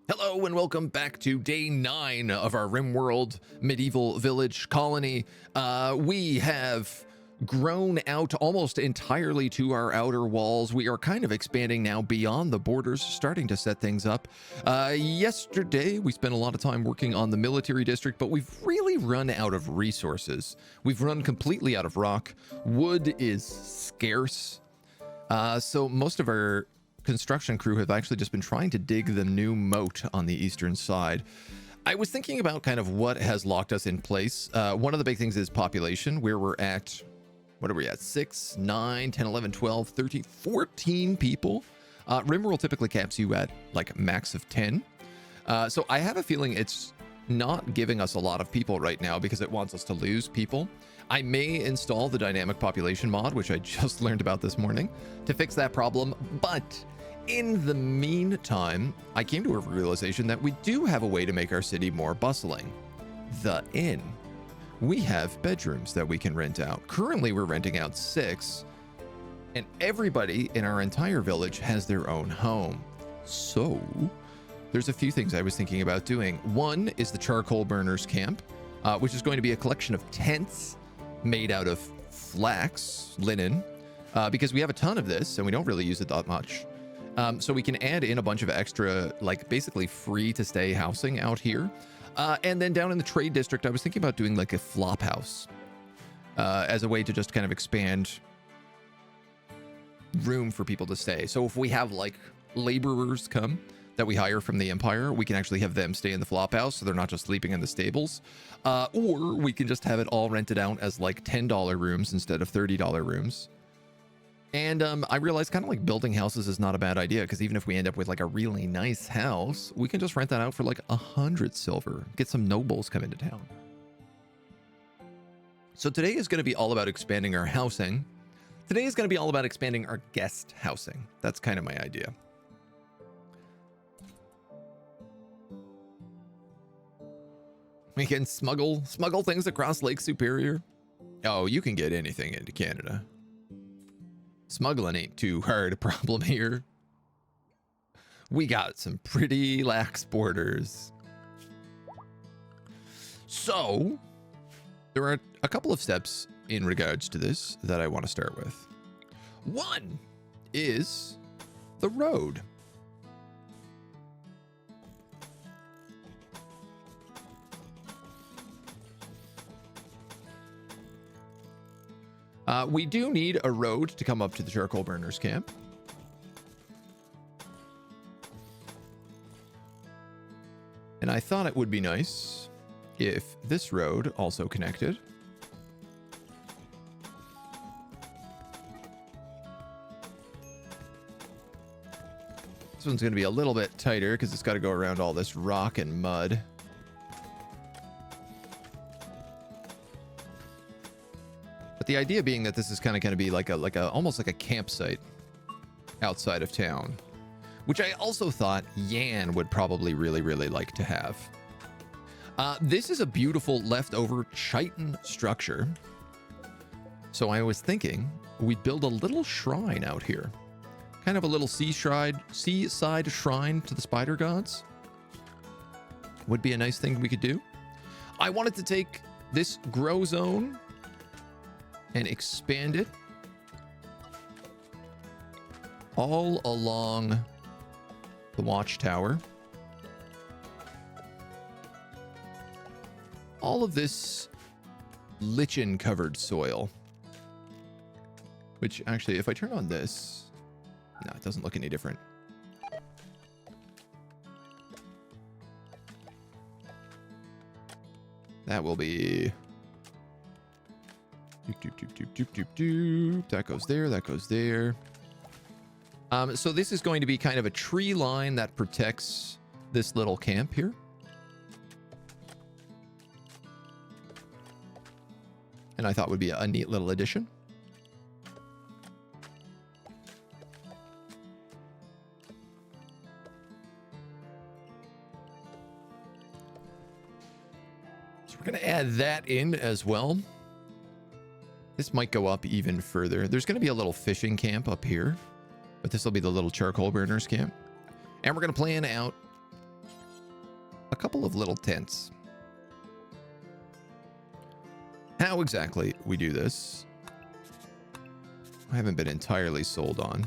Hello and welcome back to day 9 of our Rimworld medieval village colony. We have grown out almost entirely to our outer walls. We are kind of expanding now beyond the borders, starting to set things up. Yesterday, we spent a lot of time working on the military district, but we've really run out of resources. We've run completely out of rock. Wood is scarce. So most of our construction crew have actually just been trying to dig the new moat on the eastern side. I was thinking about kind of what has locked us in place. One of the big things is population, where we're at, what are we at? 6, 9, 10, 11, 12, 13, 14 people. Rimworld typically caps you at like max of 10. So I have a feeling it's not giving us a lot of people right now because it wants us to lose people. I may install the dynamic population mod, which I just learned about this morning, to fix that problem. But in the meantime, I came to a realization that we do have a way to make our city more bustling. The inn. We have bedrooms that we can rent out. Currently, we're renting out 6, and everybody in our entire village has their own home. So there's a few things I was thinking about doing. One is the charcoal burners camp, which is going to be a collection of tents made out of flax, linen, because we have a ton of this and we don't really use it that much. So we can add in a bunch of extra, like basically free to stay housing out here. And then down in the trade district, I was thinking about doing like a flop house as a way to just kind of expand room for people to stay. So if we have like laborers come that we hire from the Empire, we can actually have them stay in the flop house so they're not just sleeping in the stables. Or we can just have it all rented out as like $10 rooms instead of $30 rooms. And I realized kind of like building houses is not a bad idea, because even if we end up with like a really nice house, we can just rent that out for like 100 silver, get some nobles come into town. So today is going to be all about expanding our housing. Today is going to be all about expanding our guest housing. That's kind of my idea. We can smuggle things across Lake Superior. Oh, you can get anything into Canada. Smuggling ain't too hard a problem here. We got some pretty lax borders. So, there are a couple of steps in regards to this that I want to start with. One is the road. We do need a road to come up to the charcoal burners camp. And I thought it would be nice if this road also connected. This one's going to be a little bit tighter because it's got to go around all this rock and mud. But the idea being that this is kind of going to be like almost like a campsite outside of town, which I also thought Yan would probably really like to have. This is a beautiful leftover chitin structure. So I was thinking we'd build a little shrine out here, kind of a little seaside shrine to the spider gods. Would be a nice thing we could do. I wanted to take this grow zone and expand it all along the watchtower. All of this lichen covered soil, which actually, if I turn on this, no, it doesn't look any different. That will be that goes there, that goes there. So this is going to be kind of a tree line that protects this little camp here. And I thought would be a neat little addition. So we're going to add that in as well. This might go up even further. There's going to be a little fishing camp up here, but this will be the little charcoal burners camp. And we're going to plan out a couple of little tents. How exactly we do this, I haven't been entirely sold on.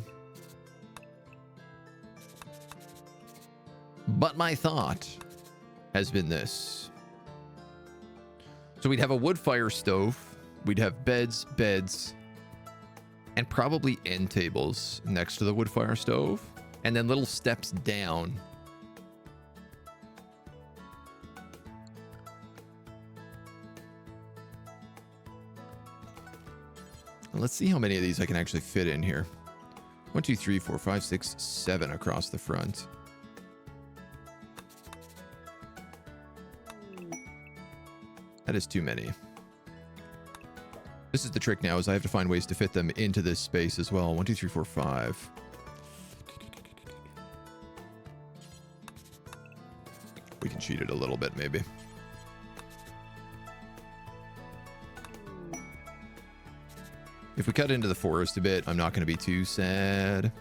But my thought has been this. So we'd have a wood fire stove, we'd have beds, and probably end tables next to the wood fire stove, and then little steps down. Let's see how many of these I can actually fit in here. 1, 2, 3, 4, 5, 6, 7 across the front. That is too many. This is the trick now, is I have to find ways to fit them into this space as well. 1, 2, 3, 4, 5. We can cheat it a little bit, maybe. If we cut into the forest a bit, I'm not going to be too sad.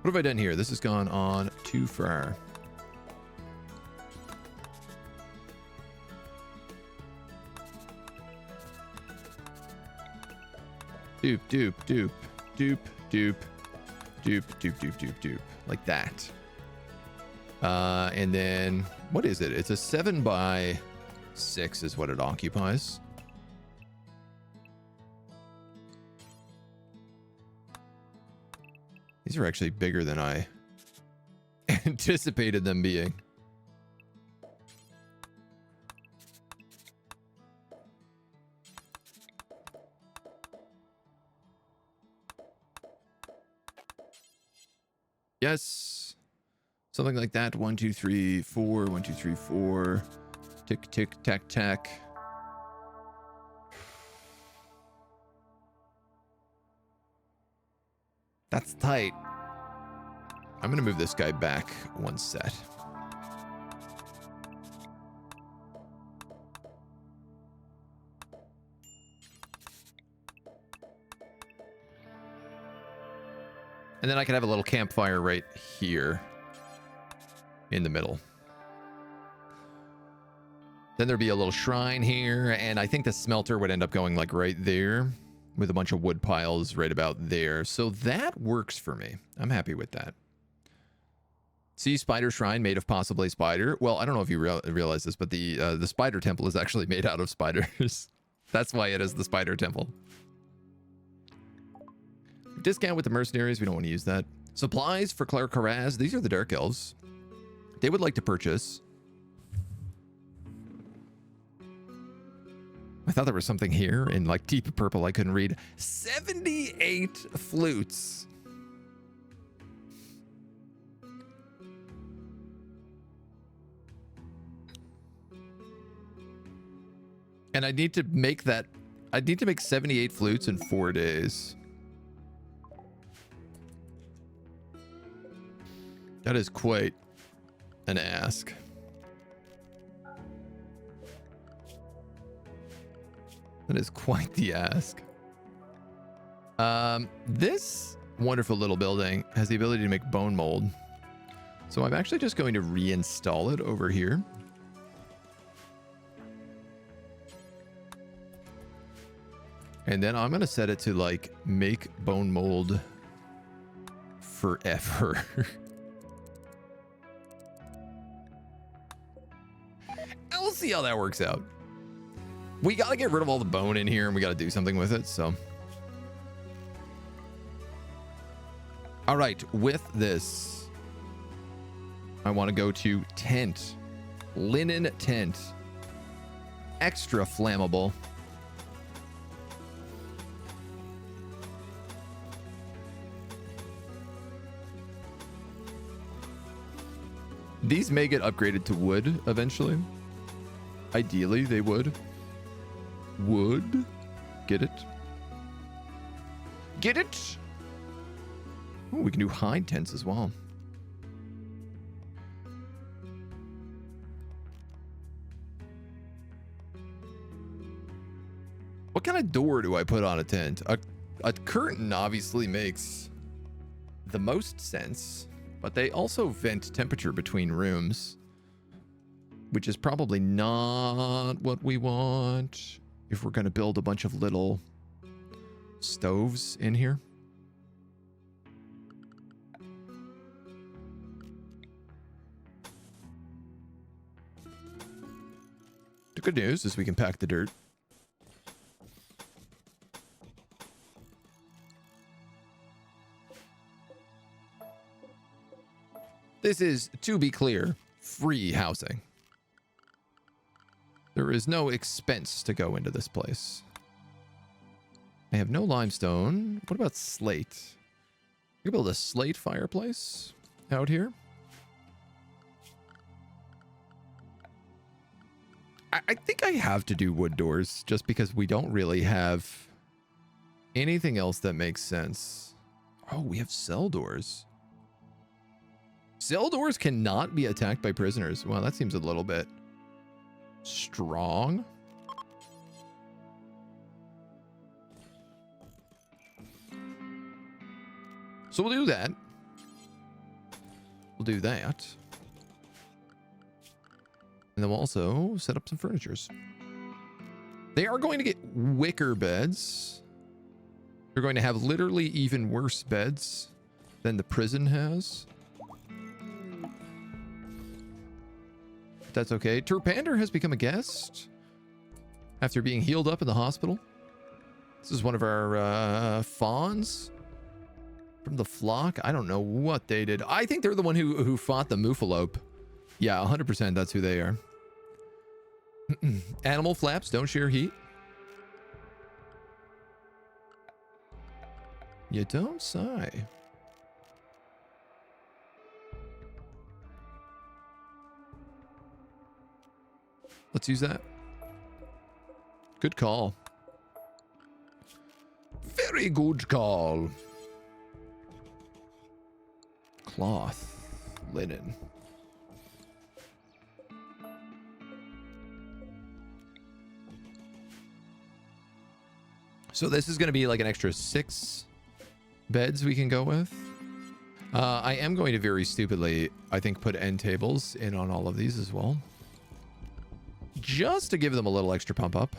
What have I done here? This has gone on too far. Doop, doop, doop, doop, doop, doop, doop, doop, doop, doop. Like that. And then, what is it? It's a 7 by 6 is what it occupies. These are actually bigger than I anticipated them being. Yes. Something like that. 1, 2, 3, 4. 1, 2, 3, 4. Tick, tick, tack, tack. That's tight. I'm going to move this guy back one set. And then I can have a little campfire right here in the middle. Then there'd be a little shrine here, and I think the smelter would end up going like right there with a bunch of wood piles right about there. So that works for me. I'm happy with that. See, spider shrine made of possibly spider. Well, I don't know if you realize this, but the spider temple is actually made out of spiders. That's why it is the spider temple. Discount with the mercenaries. We don't want to use that. Supplies for Claire Karaz. These are the dark elves. They would like to purchase. I thought there was something here in like deep purple I couldn't read. 78 flutes. And I need to make that. I need to make 78 flutes in 4 days. That is quite an ask. That is quite the ask. This wonderful little building has the ability to make bone mold. So I'm actually just going to reinstall it over here. And then I'm going to set it to like make bone mold forever. We'll see how that works out. We got to get rid of all the bone in here and we got to do something with it. So, all right, with this, I want to go to tent, linen tent, extra flammable. These may get upgraded to wood eventually. Ideally, they would. Wood. Get it? Get it? Oh, we can do hide tents as well. What kind of door do I put on a tent? A curtain obviously makes the most sense. but they also vent temperature between rooms, which is probably not what we want if we're going to build a bunch of little stoves in here. The good news is we can pack the dirt. This is, to be clear, free housing. There is no expense to go into this place. I have no limestone. What about slate? We can build a slate fireplace out here. I think I have to do wood doors just because we don't really have anything else that makes sense. Oh, we have cell doors. Cell doors cannot be attacked by prisoners. Well, that seems a little bit strong. So we'll do that. We'll do that. And then we'll also set up some furnitures. They are going to get wicker beds. They're going to have literally even worse beds than the prison has. That's okay. Terpander has become a guest after being healed up in the hospital. This is one of our fawns from the flock. I don't know what they did. I think they're the one who fought the Muffalope. Yeah, 100% that's who they are. Animal flaps don't share heat. You don't sigh. Let's use that. Good call. Very good call. Cloth. Linen. So this is going to be like an extra 6 beds we can go with. I am going to very stupidly, I think, put end tables in on all of these as well. Just to give them a little extra pump up.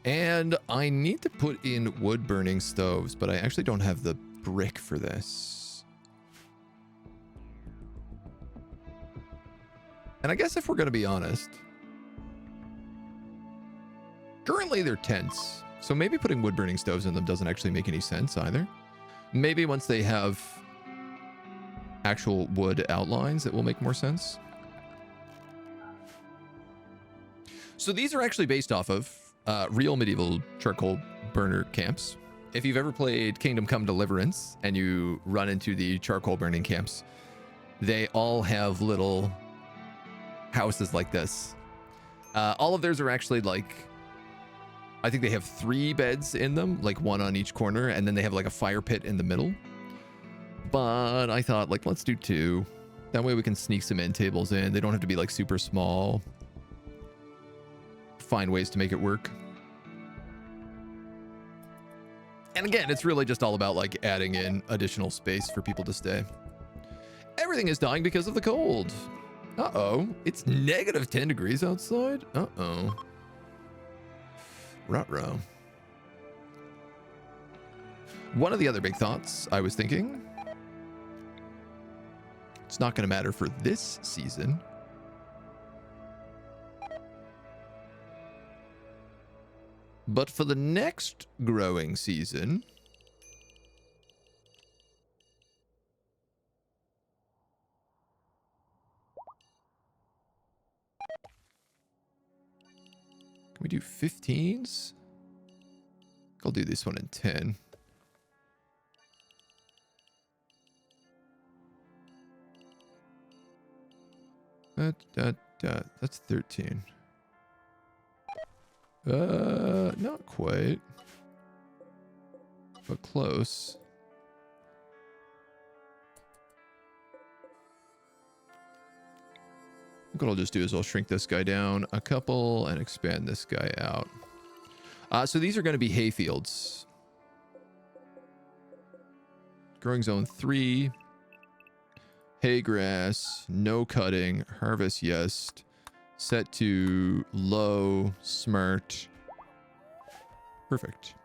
And I need to put in wood burning stoves, but I actually don't have the brick for this. And I guess if we're going to be honest, currently they're tents. So maybe putting wood burning stoves in them doesn't actually make any sense either. Maybe once they have actual wood outlines, it will make more sense. So these are actually based off of real medieval charcoal burner camps. If you've ever played Kingdom Come Deliverance and you run into the charcoal burning camps, they all have little houses like this. All of theirs are actually like, I think they have 3 beds in them, like 1 on each corner, and then they have like a fire pit in the middle. But I thought, like, let's do 2. That way we can sneak some end tables in. They don't have to be like super small. Find ways to make it work. And again, it's really just all about like adding in additional space for people to stay. Everything is dying because of the cold. Uh-oh. It's negative 10 degrees outside. Uh-oh. Ruh-roh. One of the other big thoughts I was thinking, it's not going to matter for this season. But for the next growing season, can we do 15s? I'll do this one in 10. That's 13. Not quite, but close. What I'll just do is I'll shrink this guy down a couple and expand this guy out. So these are going to be hay fields. Growing zone 3. Hay grass. No cutting. Harvest, yes. Set to low. Smart. Perfect.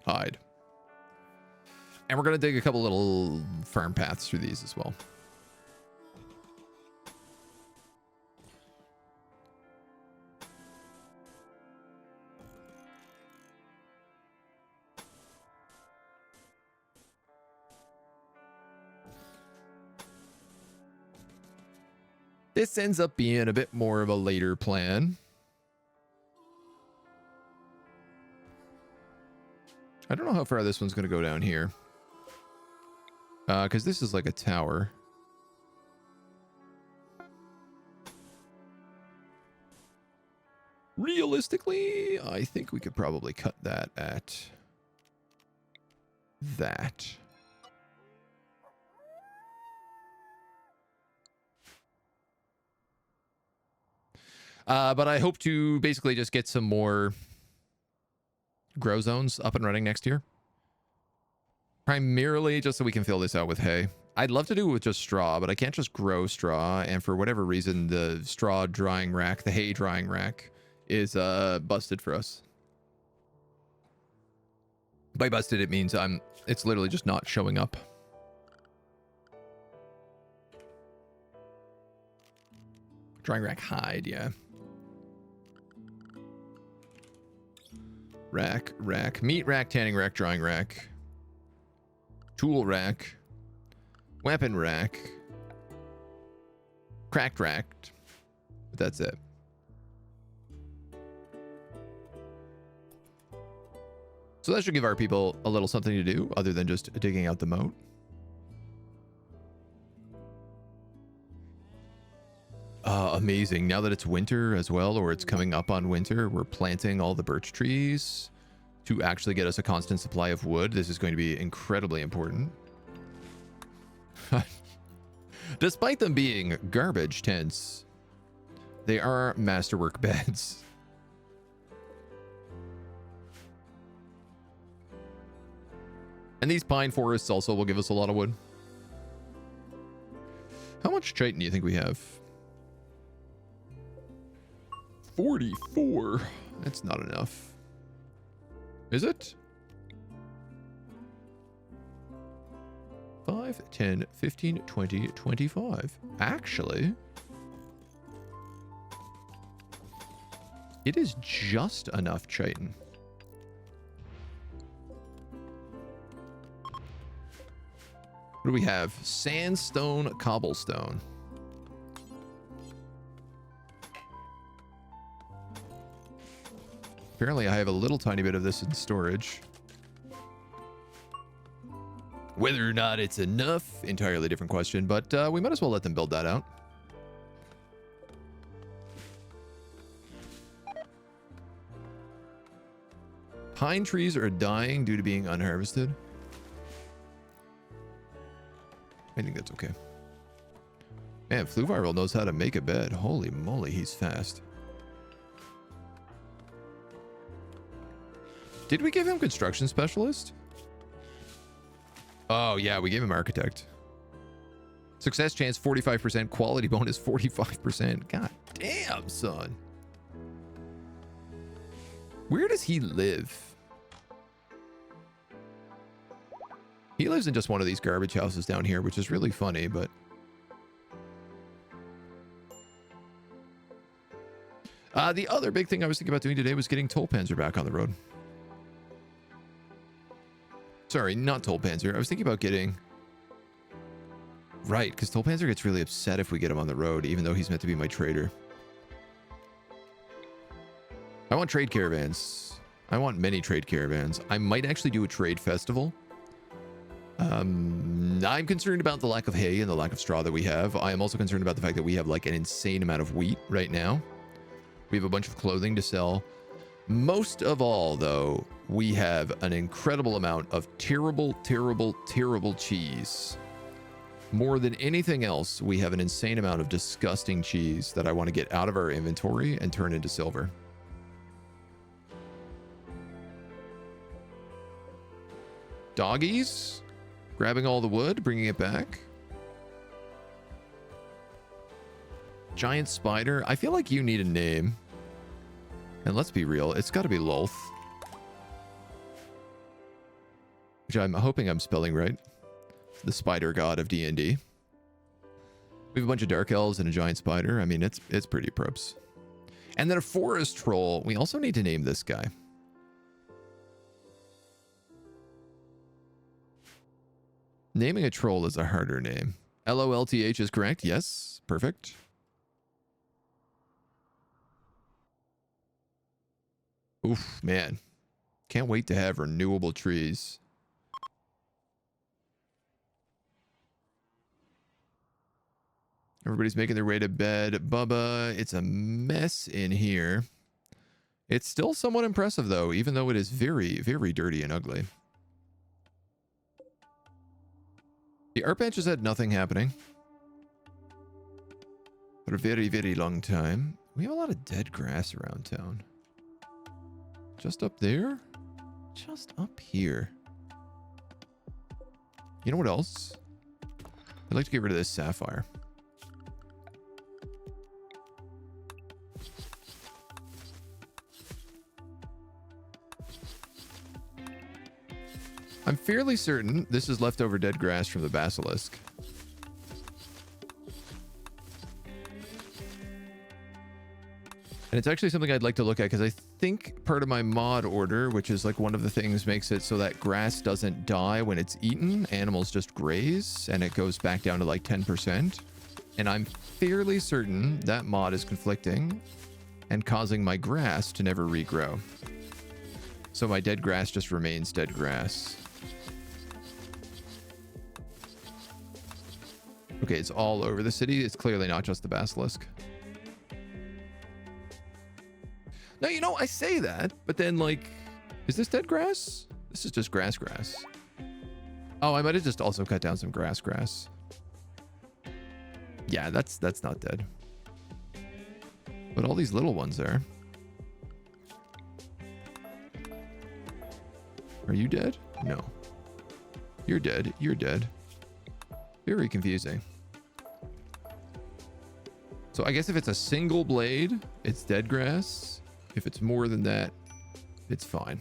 Hide. And we're going to dig a couple little farm paths through these as well. This ends up being a bit more of a later plan. I don't know how far this one's going to go down here. Because this is like a tower. Realistically, I think we could probably cut that at that. But I hope to basically just get some more grow zones up and running next year. Primarily just so we can fill this out with hay. I'd love to do it with just straw, but I can't just grow straw. And for whatever reason, the straw drying rack, the hay drying rack, is busted for us. By busted, it means it's literally just not showing up. Drying rack hide, yeah. Rack, meat rack, tanning rack, drying rack, tool rack, weapon rack, cracked rack. But that's it. So that should give our people a little something to do other than just digging out the moat. Amazing. Now that it's winter as well, or it's coming up on winter, we're planting all the birch trees to actually get us a constant supply of wood. This is going to be incredibly important. Despite them being garbage tents, they are masterwork beds. And these pine forests also will give us a lot of wood. How much chitin do you think we have? 44. That's not enough. Is it? 5, 10, 15, 20, 25. Actually, it is just enough chitin. What do we have? Sandstone, cobblestone. Apparently I have a little tiny bit of this in storage. Whether or not it's enough, entirely different question, but we might as well let them build that out. Pine trees are dying due to being unharvested. I think that's okay. Man, Fluviral knows how to make a bed. Holy moly, he's fast. Did we give him construction specialist? Oh, yeah, we gave him architect. Success chance 45%, quality bonus 45%. God damn, son. Where does he live? He lives in just one of these garbage houses down here, which is really funny, but... the other big thing I was thinking about doing today was getting Toll Panzer back on the road. Sorry, not Toll Panzer. I was thinking about getting... Right, because Toll Panzer gets really upset if we get him on the road, even though he's meant to be my trader. I want trade caravans. I want many trade caravans. I might actually do a trade festival. I'm concerned about the lack of hay and the lack of straw that we have. I am also concerned about the fact that we have like an insane amount of wheat right now. We have a bunch of clothing to sell. Most of all, though, we have an incredible amount of terrible, terrible, terrible cheese. More than anything else, we have an insane amount of disgusting cheese that I want to get out of our inventory and turn into silver. Doggies, grabbing all the wood, bringing it back. Giant spider. I feel like you need a name. And let's be real, it's got to be Lolth. Which I'm hoping I'm spelling right. The spider god of D&D. We have a bunch of dark elves and a giant spider. I mean, it's pretty props. And then a forest troll. We also need to name this guy. Naming a troll is a harder name. LOLTH is correct. Yes. Perfect. Oof, man. Can't wait to have renewable trees. Everybody's making their way to bed. Bubba, it's a mess in here. It's still somewhat impressive, though, even though it is very, very dirty and ugly. The art bench has had nothing happening for a very, very long time. We have a lot of dead grass around town. Just up there? Just up here. You know what else? I'd like to get rid of this sapphire. I'm fairly certain this is leftover dead grass from the basilisk. And it's actually something I'd like to look at because I think part of my mod order, which is like one of the things makes it so that grass doesn't die when it's eaten. Animals just graze and it goes back down to like 10%. And I'm fairly certain that mod is conflicting and causing my grass to never regrow. So my dead grass just remains dead grass. Okay, it's all over the city. It's clearly not just the basilisk. No, you know, I say that, but then, like, is this dead grass? This is just grass. Oh, I might have just also cut down some grass. Yeah, that's not dead. But all these little ones there. Are you dead? No. You're dead. You're dead. Very confusing. So I guess if it's a single blade, it's dead grass. If it's more than that, it's fine.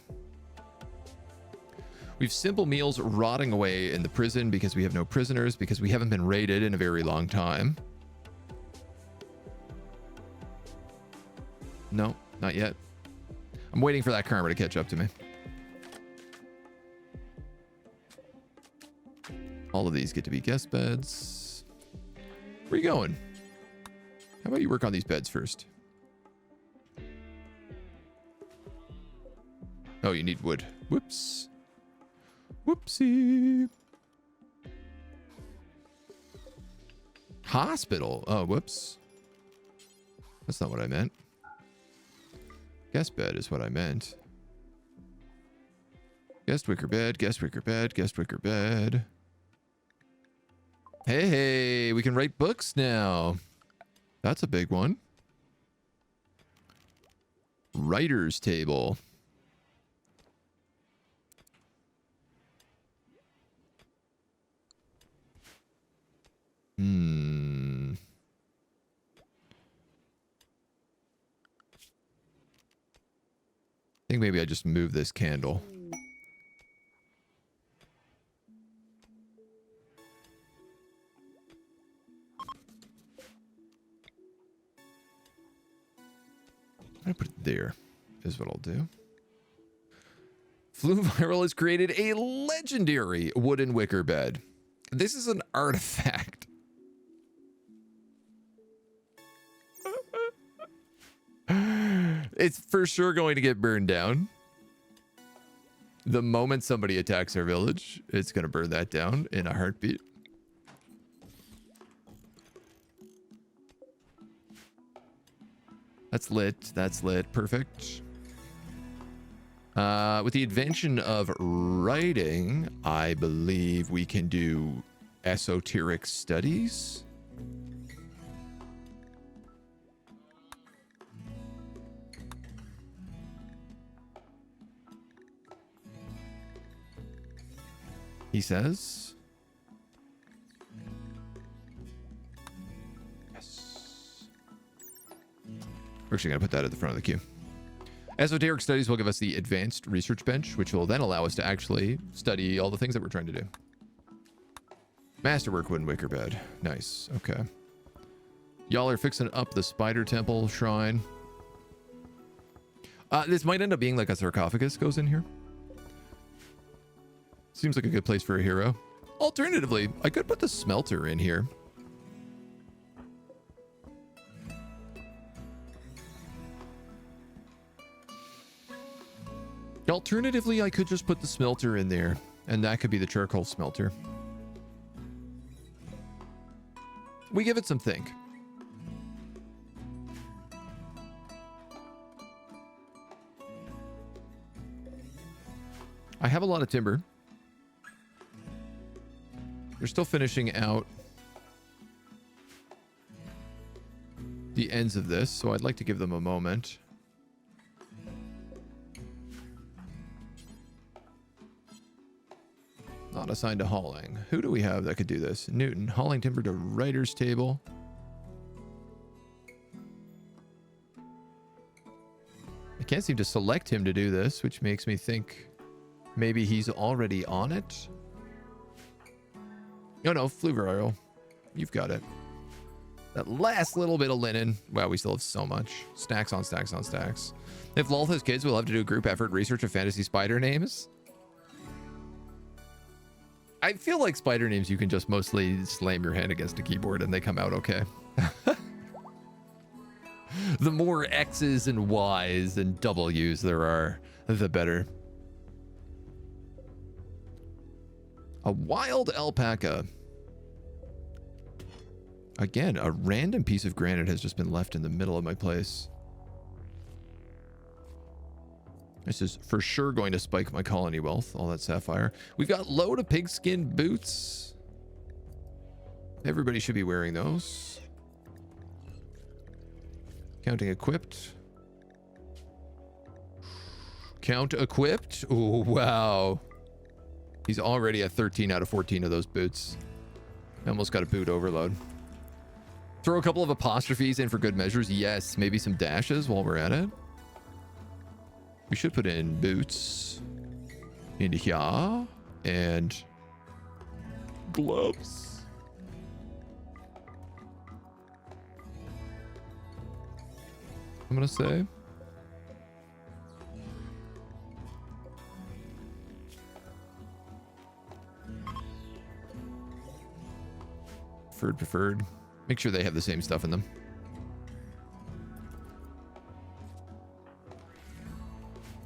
We've simple meals rotting away in the prison because we have no prisoners, because we haven't been raided in a very long time. No, not yet. I'm waiting for that karma to catch up to me. All of these get to be guest beds. Where are you going? How about you work on these beds first? Oh, you need wood. Whoops. Whoopsie. Hospital. Oh, whoops. That's not what I meant. Guest bed is what I meant. Guest wicker bed, guest wicker bed, guest wicker bed. Hey, we can write books now. That's a big one. Writer's table. I think maybe I just move this candle. I'm gonna put it there, is what I'll do. Flew Viral has created a legendary wooden wicker bed. This is an artifact. It's for sure going to get burned down. The moment somebody attacks our village, it's going to burn that down in a heartbeat. That's lit. That's lit. Perfect. With the invention of writing, I believe we can do Esoteric studies. He says. Yes. We're actually going to put that at the front of the queue. Esoteric studies will give us the advanced research bench, which will then allow us to actually study all the things that we're trying to do. Masterwork wooden wicker bed. Nice. Okay. Y'all are fixing up the spider temple shrine. This might end up being like a sarcophagus goes in here. Seems like a good place for a hero. Alternatively, I could put the smelter in here. Alternatively, I could just put the smelter in there, and that could be the charcoal smelter. We give it some think. I have a lot of timber. They're still finishing out the ends of this, so I'd like to give them a moment. Not assigned to hauling. Who do we have that could do this? Newton. Hauling timber to writer's table. I can't seem to select him to do this, which makes me think maybe he's already on it. Oh no, Fluvial. You've got it. That last little bit of linen. Wow, we still have so much. Stacks on stacks on stacks. If Lolth has kids, we'll have to do a group effort research of fantasy spider names. I feel like spider names you can just mostly slam your hand against a keyboard and they come out okay. The more X's and Y's and W's there are, the better. A wild alpaca. Again, a random piece of granite has just been left in the middle of my place. This is for sure going to spike my colony wealth, all that sapphire. We've got load of pigskin boots. Everybody should be wearing those. Counting equipped. Count equipped. Oh, wow. He's already at 13 out of 14 of those boots. I almost got a boot overload. Throw a couple of apostrophes in for good measures. Yes, maybe some dashes while we're at it. We should put in boots into here and gloves. I'm gonna say. Preferred. Make sure they have the same stuff in them.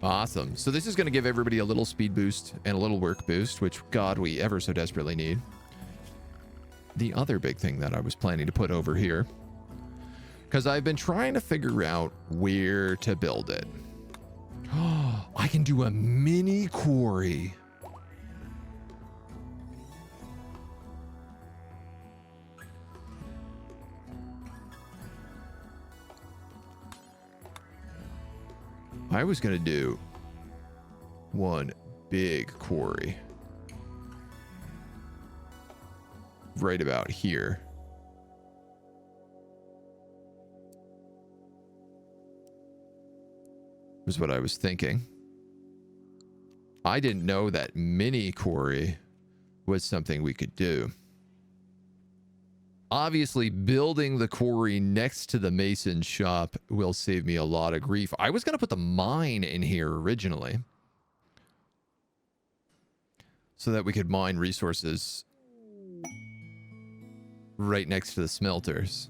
Awesome. So this is going to give everybody a little speed boost and a little work boost, which, God, we ever so desperately need. The other big thing that I was planning to put over here, because I've been trying to figure out where to build it. I can do a mini quarry. I was going to do one big quarry right about here. Was what I was thinking. I didn't know that mini quarry was something we could do. Obviously, building the quarry next to the mason shop will save me a lot of grief. I was going to put the mine in here originally so that we could mine resources right next to the smelters.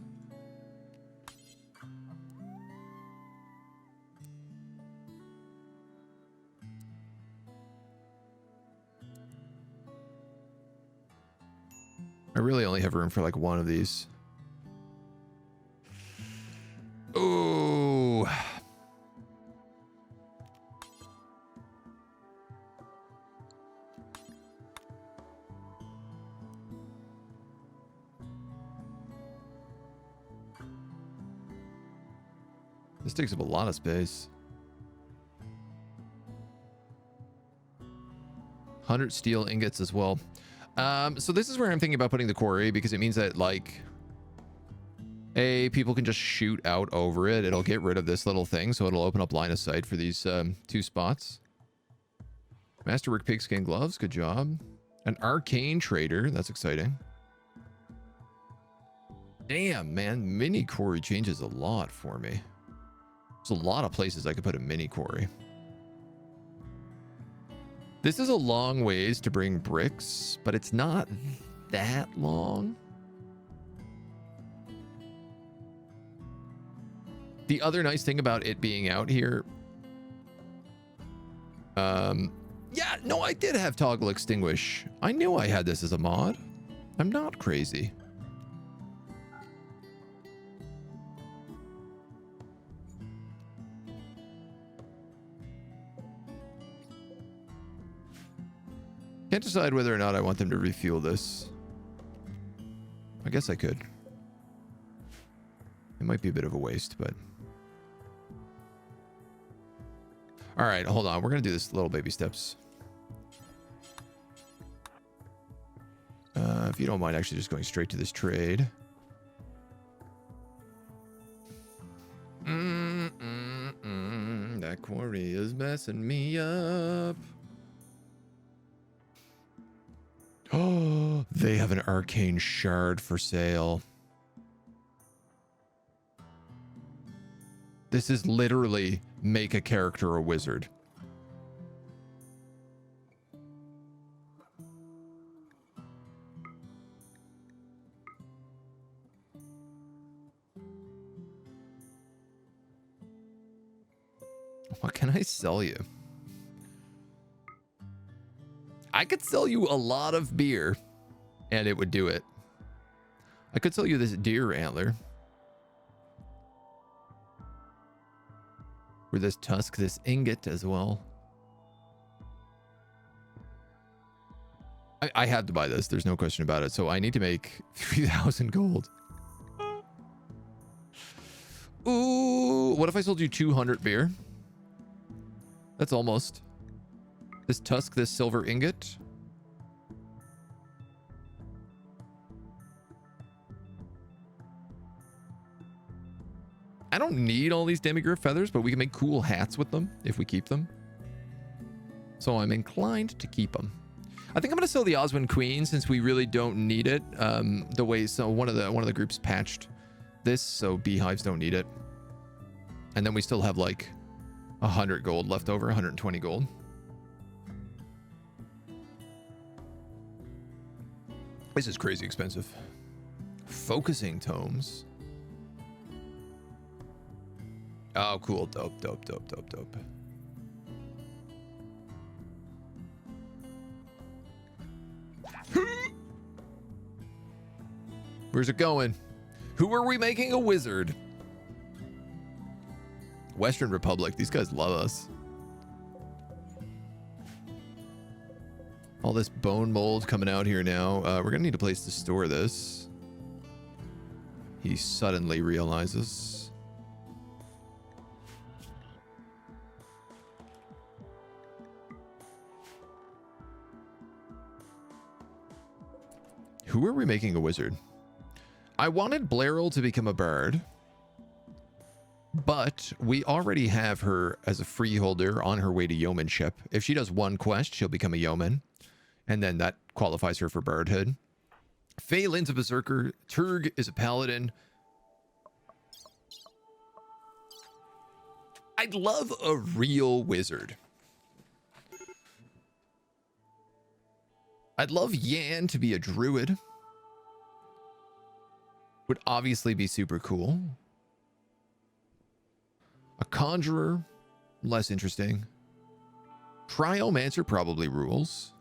I really only have room for like one of these. Ooh. This takes up a lot of space. 100 steel ingots as well. So this is where I'm thinking about putting the quarry, because it means that, like, people can just shoot out over it. It'll get rid of this little thing, so it'll open up line of sight for these 2 spots. Masterwork pigskin gloves, good job. An arcane trader, that's exciting. Damn, man, mini quarry changes a lot for me. There's a lot of places I could put a mini quarry. This is a long ways to bring bricks, but it's not that long. The other nice thing about it being out here, yeah, no, I did have toggle extinguish. I knew I had this as a mod. I'm not crazy. Can't decide whether or not I want them to refuel this. I guess I could. It might be a bit of a waste, but... All right, hold on. We're going to do this little baby steps. If you don't mind actually just going straight to this trade. That quarry is messing me up. Oh, they have an arcane shard for sale. This is literally make a character a wizard. What can I sell you? I could sell you a lot of beer and it would do it. I could sell you this deer antler. Or this tusk, this ingot as well. I had to buy this. There's no question about it. So I need to make 3,000 gold. Ooh, what if I sold you 200 beer? That's almost. This tusk, this silver ingot. I don't need all these demigryph feathers, but we can make cool hats with them if we keep them. So I'm inclined to keep them. I think I'm going to sell the Oswin Queen since we really don't need it. So one of the groups patched this, so beehives don't need it. And then we still have like 100 gold left over, 120 gold. This is crazy expensive. Focusing tomes. Oh, cool. Dope, dope, dope, dope, dope. Where's it going? Who are we making a wizard? Western Republic. These guys love us. All this bone mold coming out here now. We're gonna need a place to store this. He suddenly realizes. Who are we making a wizard? I wanted Blairel to become a bard, but we already have her as a freeholder on her way to yeomanship. If she does one quest, she'll become a yeoman, and then that qualifies her for bardhood. Phelan's a berserker. Turg is a paladin. I'd love a real wizard. I'd love Yan to be a druid. Would obviously be super cool. A conjurer, less interesting. Cryomancer probably rules.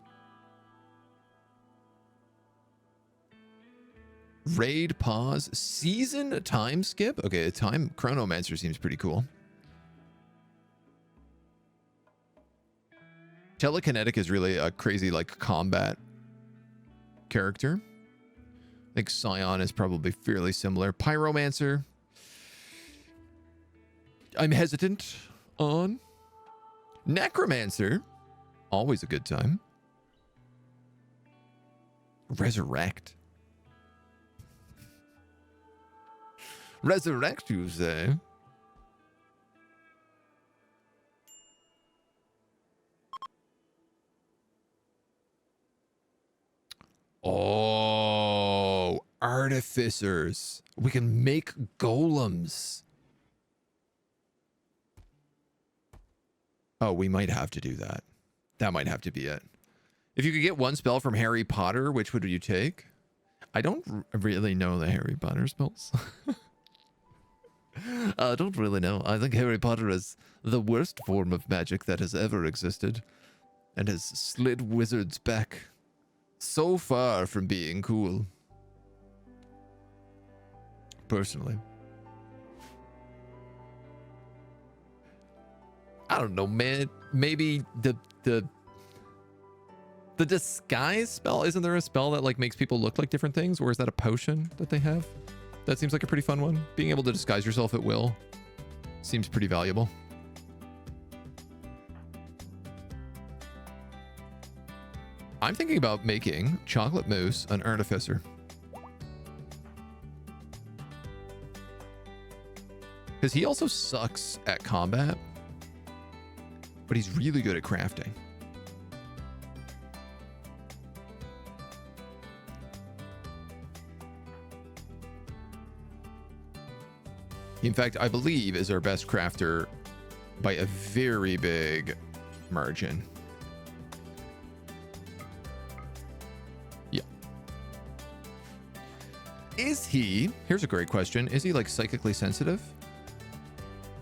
Raid pause. Season time skip. Okay, a time chronomancer seems pretty cool. Telekinetic is really a crazy like combat character. I think Scion is probably fairly similar. Pyromancer. I'm hesitant on. Necromancer, always a good time. Resurrect. Resurrect, you say? Oh, artificers. We can make golems. Oh, we might have to do that. That might have to be it. If you could get one spell from Harry Potter, which would you take? I don't really know the Harry Potter spells. I don't really know. I think Harry Potter is the worst form of magic that has ever existed and has slid wizards back so far from being cool. Personally. I don't know, man. Maybe the disguise spell. Isn't there a spell that like makes people look like different things, or is that a potion that they have? That seems like a pretty fun one. Being able to disguise yourself at will seems pretty valuable. I'm thinking about making Chocolate Mousse an artificer. Because he also sucks at combat, but he's really good at crafting. In fact, I believe is our best crafter by a very big margin. Yeah. Is he, here's a great question, is he like psychically sensitive?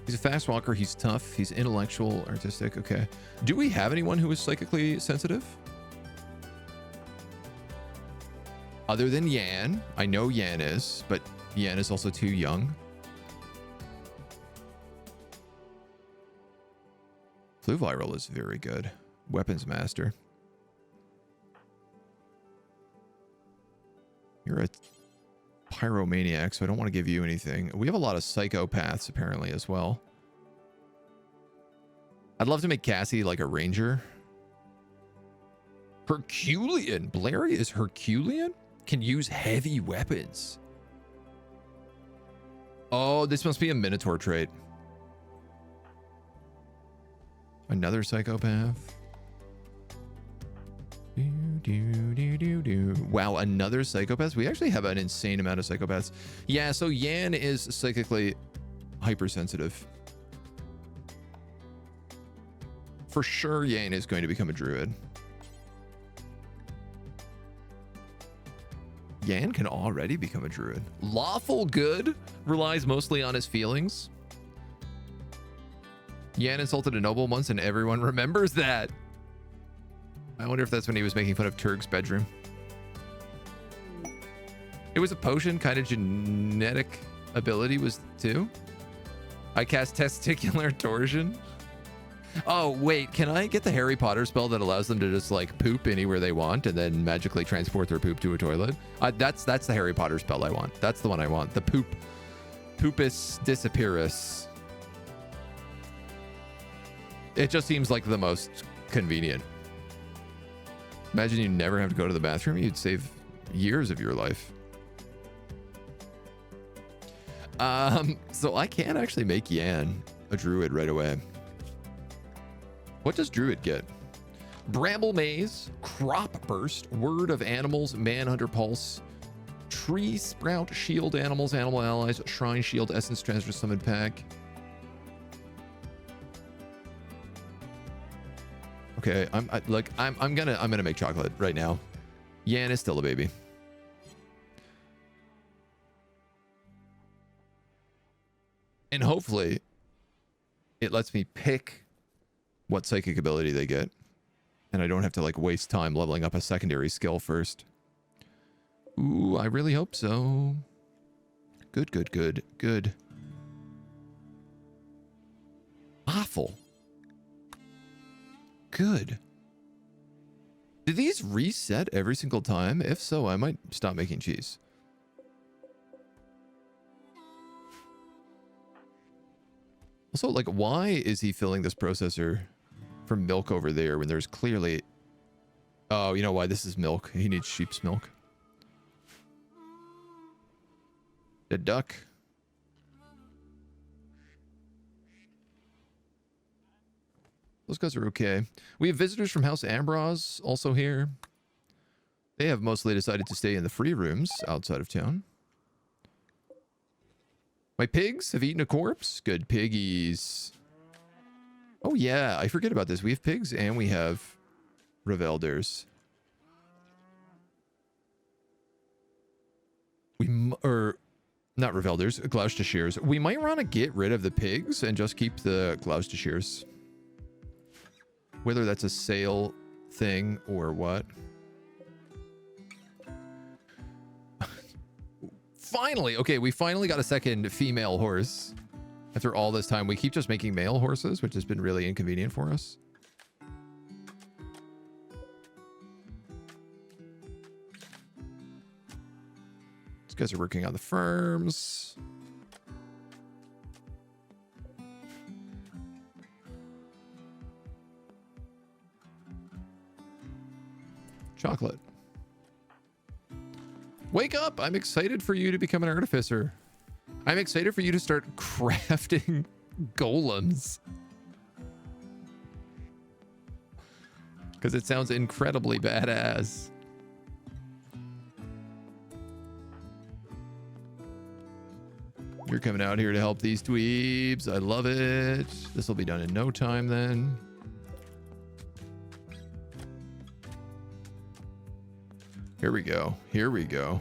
He's a fast walker, he's tough, he's intellectual, artistic, okay. Do we have anyone who is psychically sensitive? Other than Yan. I know Yan is, but Yan is also too young. Flu Viral is very good. Weapons Master. You're a pyromaniac, so I don't want to give you anything. We have a lot of psychopaths, apparently, as well. I'd love to make Cassie like a ranger. Herculean. Blairy is Herculean? Can use heavy weapons. Oh, this must be a Minotaur trait. Another psychopath. Wow, another psychopath? We actually have an insane amount of psychopaths. Yeah, so Yan is psychically hypersensitive. For sure, Yan is going to become a druid. Yan can already become a druid. Lawful good relies mostly on his feelings. Yan insulted a noble once and everyone remembers that. I wonder if that's when he was making fun of Turg's bedroom. It was a potion, kind of genetic ability was too. I cast testicular torsion. Oh, wait, can I get the Harry Potter spell that allows them to just like poop anywhere they want and then magically transport their poop to a toilet? That's the Harry Potter spell I want. That's the one I want. The Poopus Disappearus. It just seems like the most convenient. Imagine you never have to go to the bathroom. You'd save years of your life. So I can actually make Yan a druid right away. What does druid get? Bramble Maze, Crop Burst, Word of Animals, Manhunter Pulse, Tree Sprout, Shield Animals, Animal Allies, Shrine Shield, Essence Transfer Summon Pack. Okay, I'm gonna make chocolate right now. Yan is still a baby. And hopefully it lets me pick what psychic ability they get. And I don't have to like waste time leveling up a secondary skill first. Ooh, I really hope so. Good, good, good, good. Awful. Good. Do these reset every single time? If so, I might stop making cheese. Also, like, why is he filling this processor from milk over there when there's clearly... Oh, you know why? This is milk. He needs sheep's milk. The duck. Those guys are okay. We have visitors from House Ambrose also here. They have mostly decided to stay in the free rooms outside of town. My pigs have eaten a corpse. Good piggies. Oh yeah, I forget about this. We have pigs and we have Revelders. Or not Revelders, Gloucestershires. We might want to get rid of the pigs and just keep the Gloucestershires. Whether that's a sale thing or what. Finally, okay, we finally got a second female horse. After all this time, we keep just making male horses, which has been really inconvenient for us. These guys are working on the farms. Chocolate. Wake up! I'm excited for you to become an artificer. I'm excited for you to start crafting golems. Because it sounds incredibly badass. You're coming out here to help these dweebs. I love it. This will be done in no time then. Here we go. Here we go.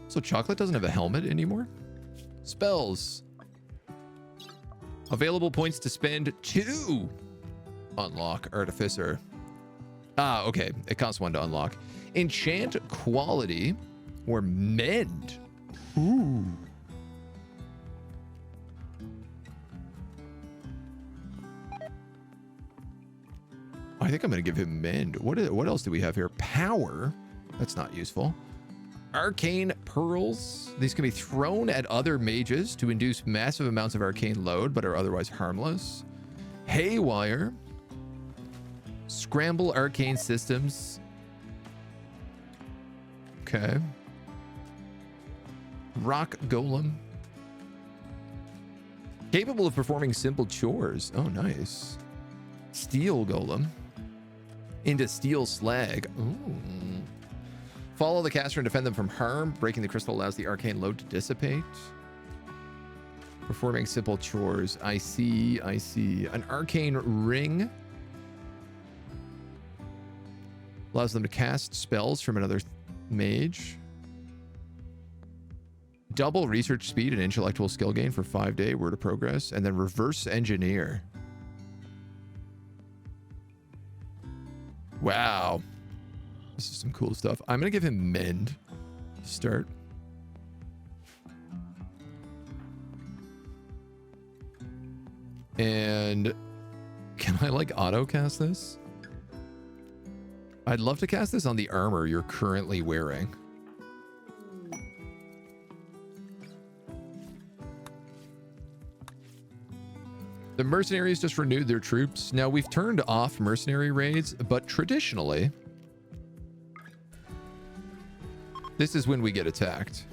So Chocolate doesn't have a helmet anymore? Spells. Available points to spend 2. Unlock Artificer. Ah, okay. It costs 1 to unlock. Enchant Quality or Mend. Ooh. I think I'm going to give him Mend. What else do we have here? Power. That's not useful. Arcane Pearls. These can be thrown at other mages to induce massive amounts of arcane load, but are otherwise harmless. Haywire. Scramble Arcane Systems. Okay. Rock Golem. Capable of performing simple chores. Oh, nice. Steel Golem. Into Steel Slag. Ooh. Follow the caster and defend them from harm. Breaking the crystal allows the arcane load to dissipate. Performing simple chores. I see. I see. An arcane ring. Allows them to cast spells from another mage. Double research speed and intellectual skill gain for 5-day word of progress. And then reverse engineer. Wow. This is some cool stuff. I'm going to give him Mend to start. And can I like auto cast this? I'd love to cast this on the armor you're currently wearing. The mercenaries just renewed their troops. Now, we've turned off mercenary raids, but traditionally, this is when we get attacked.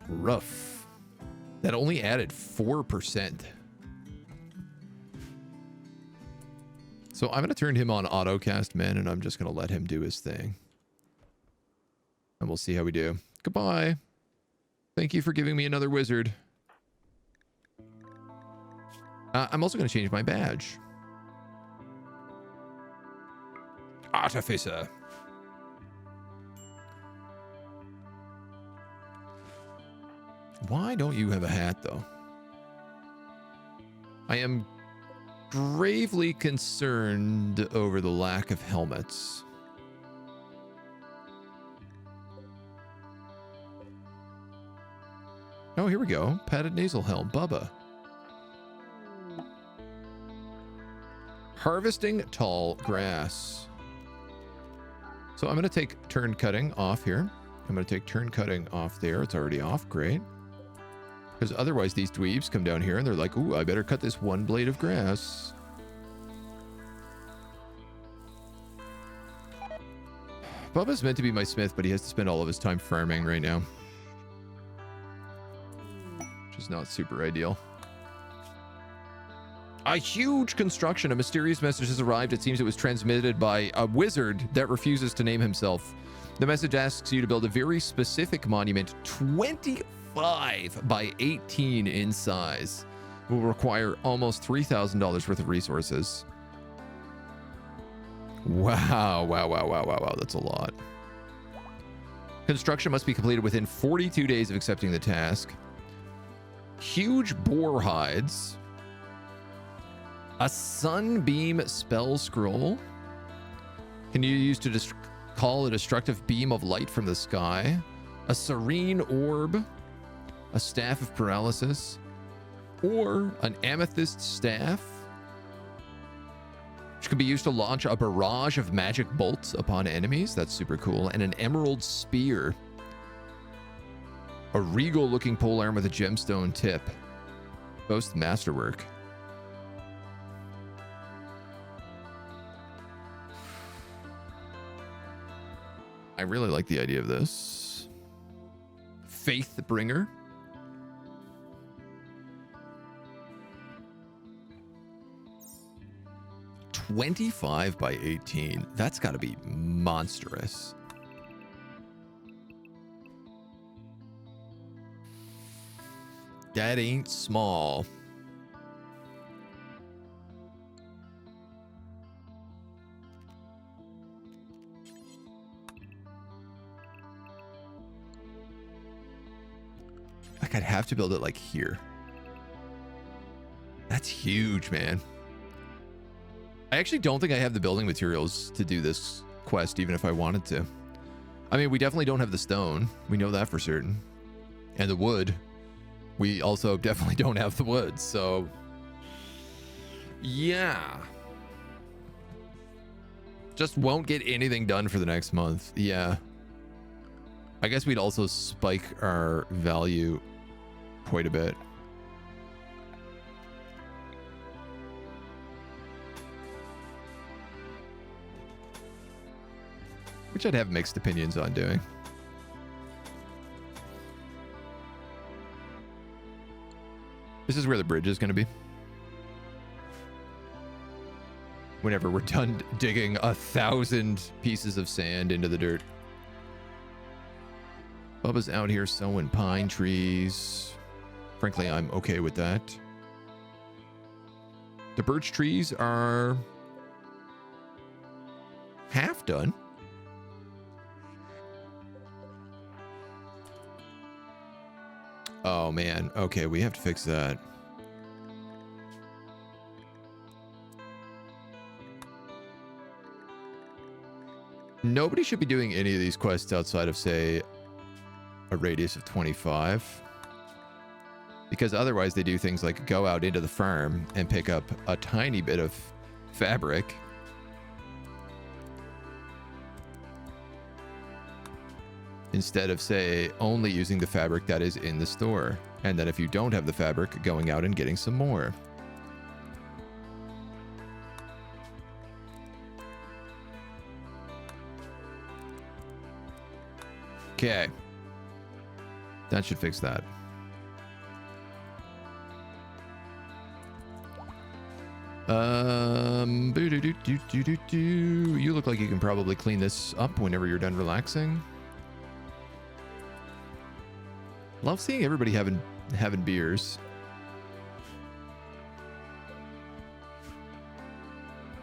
Rough. That only added 4%. So I'm going to turn him on auto cast men, and I'm just going to let him do his thing. And we'll see how we do. Goodbye. Thank you for giving me another wizard. I'm also going to change my badge. Artificer. Why don't you have a hat, though? I am gravely concerned over the lack of helmets. Oh, here we go. Padded nasal helm. Bubba. Harvesting tall grass. So I'm going to take turn cutting off here. I'm going to take turn cutting off there. It's already off. Great. Because otherwise these dweebs come down here and they're like, ooh, I better cut this one blade of grass. Bubba's meant to be my smith, but he has to spend all of his time farming right now. Which is not super ideal. A huge construction. A mysterious message has arrived. It seems it was transmitted by a wizard that refuses to name himself. The message asks you to build a very specific monument, 25 by 18 in size. Will require almost $3,000 worth of resources. Wow, wow, wow, wow, wow, wow. That's a lot. Construction must be completed within 42 days of accepting the task. Huge boar hides. A sunbeam spell scroll. Can you use to call a destructive beam of light from the sky? A serene orb. A staff of paralysis. Or an amethyst staff, which can be used to launch a barrage of magic bolts upon enemies. That's super cool. And an emerald spear. A regal looking polearm with a gemstone tip. Boast masterwork. I really like the idea of this. Faith bringer. $25 by 18. That's got to be monstrous. That ain't small. Like, I'd have to build it like here. That's huge, man. I actually don't think I have the building materials to do this quest, even if I wanted to. I mean, we definitely don't have the stone. We know that for certain. And the wood. We also definitely don't have the wood, so... yeah. Just won't get anything done for the next month. Yeah. I guess we'd also spike our value quite a bit. Which I'd have mixed opinions on doing. This is where the bridge is going to be. Whenever we're done digging 1,000 pieces of sand into the dirt. Bubba's out here sowing pine trees. Frankly, I'm okay with that. The birch trees are half done. Oh man, okay, we have to fix that. Nobody should be doing any of these quests outside of, say, a radius of 25. Because otherwise they do things like go out into the farm and pick up a tiny bit of fabric. Instead of, say, only using the fabric that is in the store. And then if you don't have the fabric, going out and getting some more. Okay. That should fix that. You look like you can probably clean this up whenever you're done relaxing. Love seeing everybody having beers.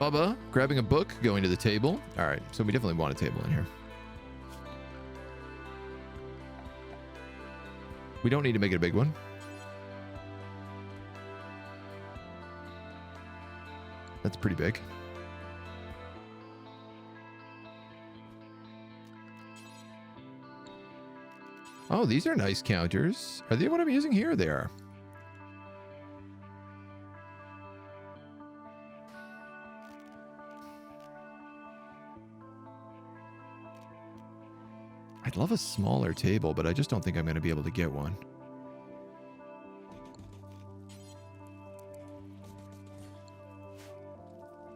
Bubba grabbing a book, going to the table. All right, so we definitely want a table in here. We don't need to make it a big one. That's pretty big. Oh, these are nice counters. Are they what I'm using here? They are. I'd love a smaller table, but I just don't think I'm going to be able to get one.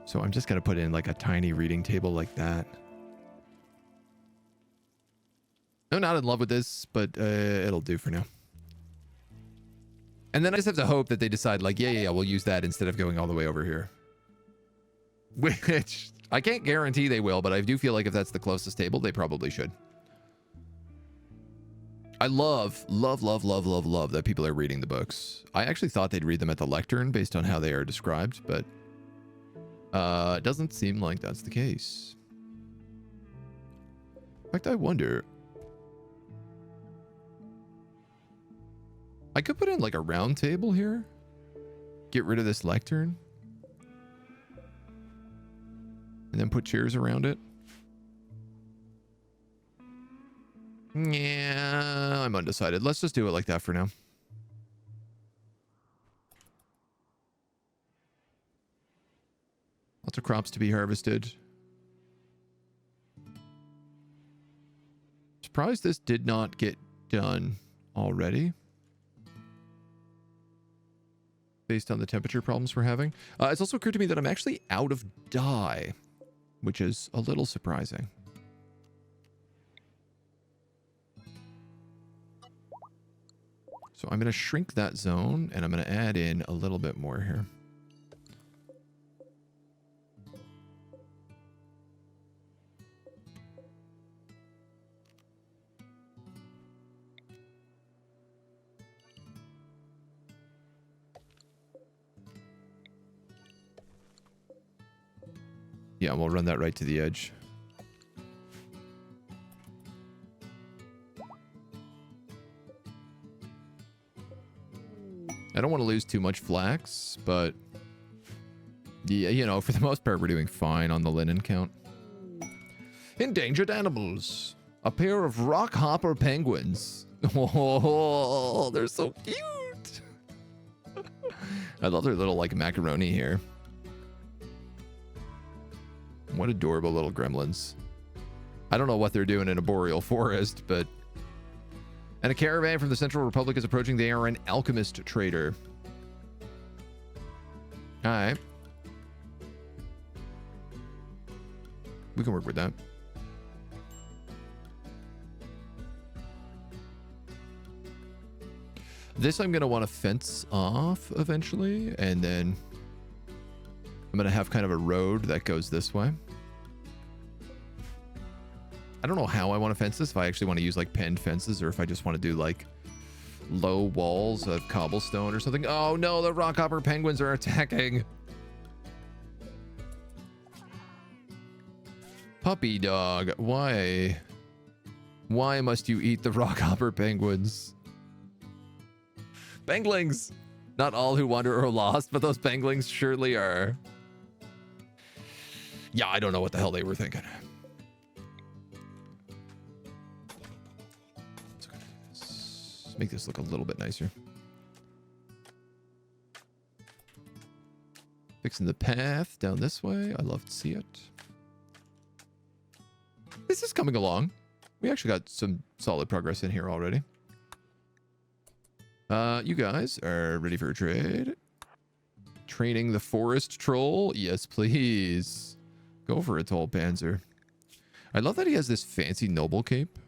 So I'm just going to put in like a tiny reading table like that. I'm not in love with this, but it'll do for now. And then I just have to hope that they decide like, yeah, we'll use that instead of going all the way over here. Which I can't guarantee they will, but I do feel like if that's the closest table, they probably should. I love that people are reading the books. I actually thought they'd read them at the lectern based on how they are described, but it doesn't seem like that's the case. In fact, I wonder... I could put in like a round table here. Get rid of this lectern. And then put chairs around it. Yeah, I'm undecided. Let's just do it like that for now. Lots of crops to be harvested. Surprised this did not get done already. Based on the temperature problems we're having. It's also occurred to me that I'm actually out of dye, which is a little surprising. So I'm going to shrink that zone, and I'm going to add in a little bit more here. Yeah, we'll run that right to the edge. I don't want to lose too much flax, but yeah, you know, for the most part, we're doing fine on the linen count. Endangered animals. A pair of rockhopper penguins. Oh, they're so cute. I love their little, like, macaroni here. What adorable little gremlins. I don't know what they're doing in a boreal forest, but... And a caravan from the Central Republic is approaching. They are an alchemist trader. Alright. We can work with that. This I'm going to want to fence off eventually, and then I'm going to have kind of a road that goes this way. I don't know how I want to fence this, if I actually want to use like penned fences or if I just want to do like low walls of cobblestone or something. Oh no, the rockhopper penguins are attacking. Puppy dog, why? Why must you eat the rockhopper penguins? Banglings! Not all who wander are lost, but those banglings surely are. Yeah, I don't know what the hell they were thinking. Let's make this look a little bit nicer. Fixing the path down this way. I love to see it. This is coming along. We actually got some solid progress in here already. You guys are ready for a trade. Training the forest troll. Yes, please. Go for it, Tall Panzer. I love that he has this fancy noble cape.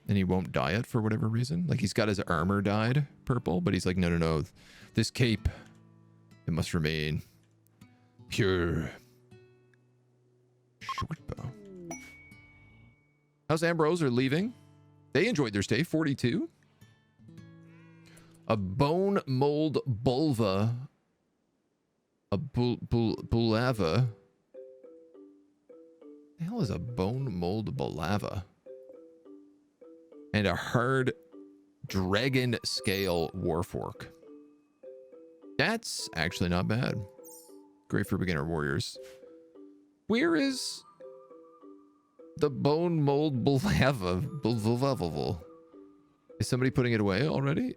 And he won't dye it for whatever reason. Like, he's got his armor dyed purple, but he's like, no, no, no. This cape, it must remain pure. Short bow. House Ambrose are leaving. They enjoyed their stay. 42. A bone mold bulva. A bulava. The hell is a bone mold bulava? And a hard dragon scale warfork. That's actually not bad. Great for beginner warriors. Where is the bone mold bulava? Is somebody putting it away already?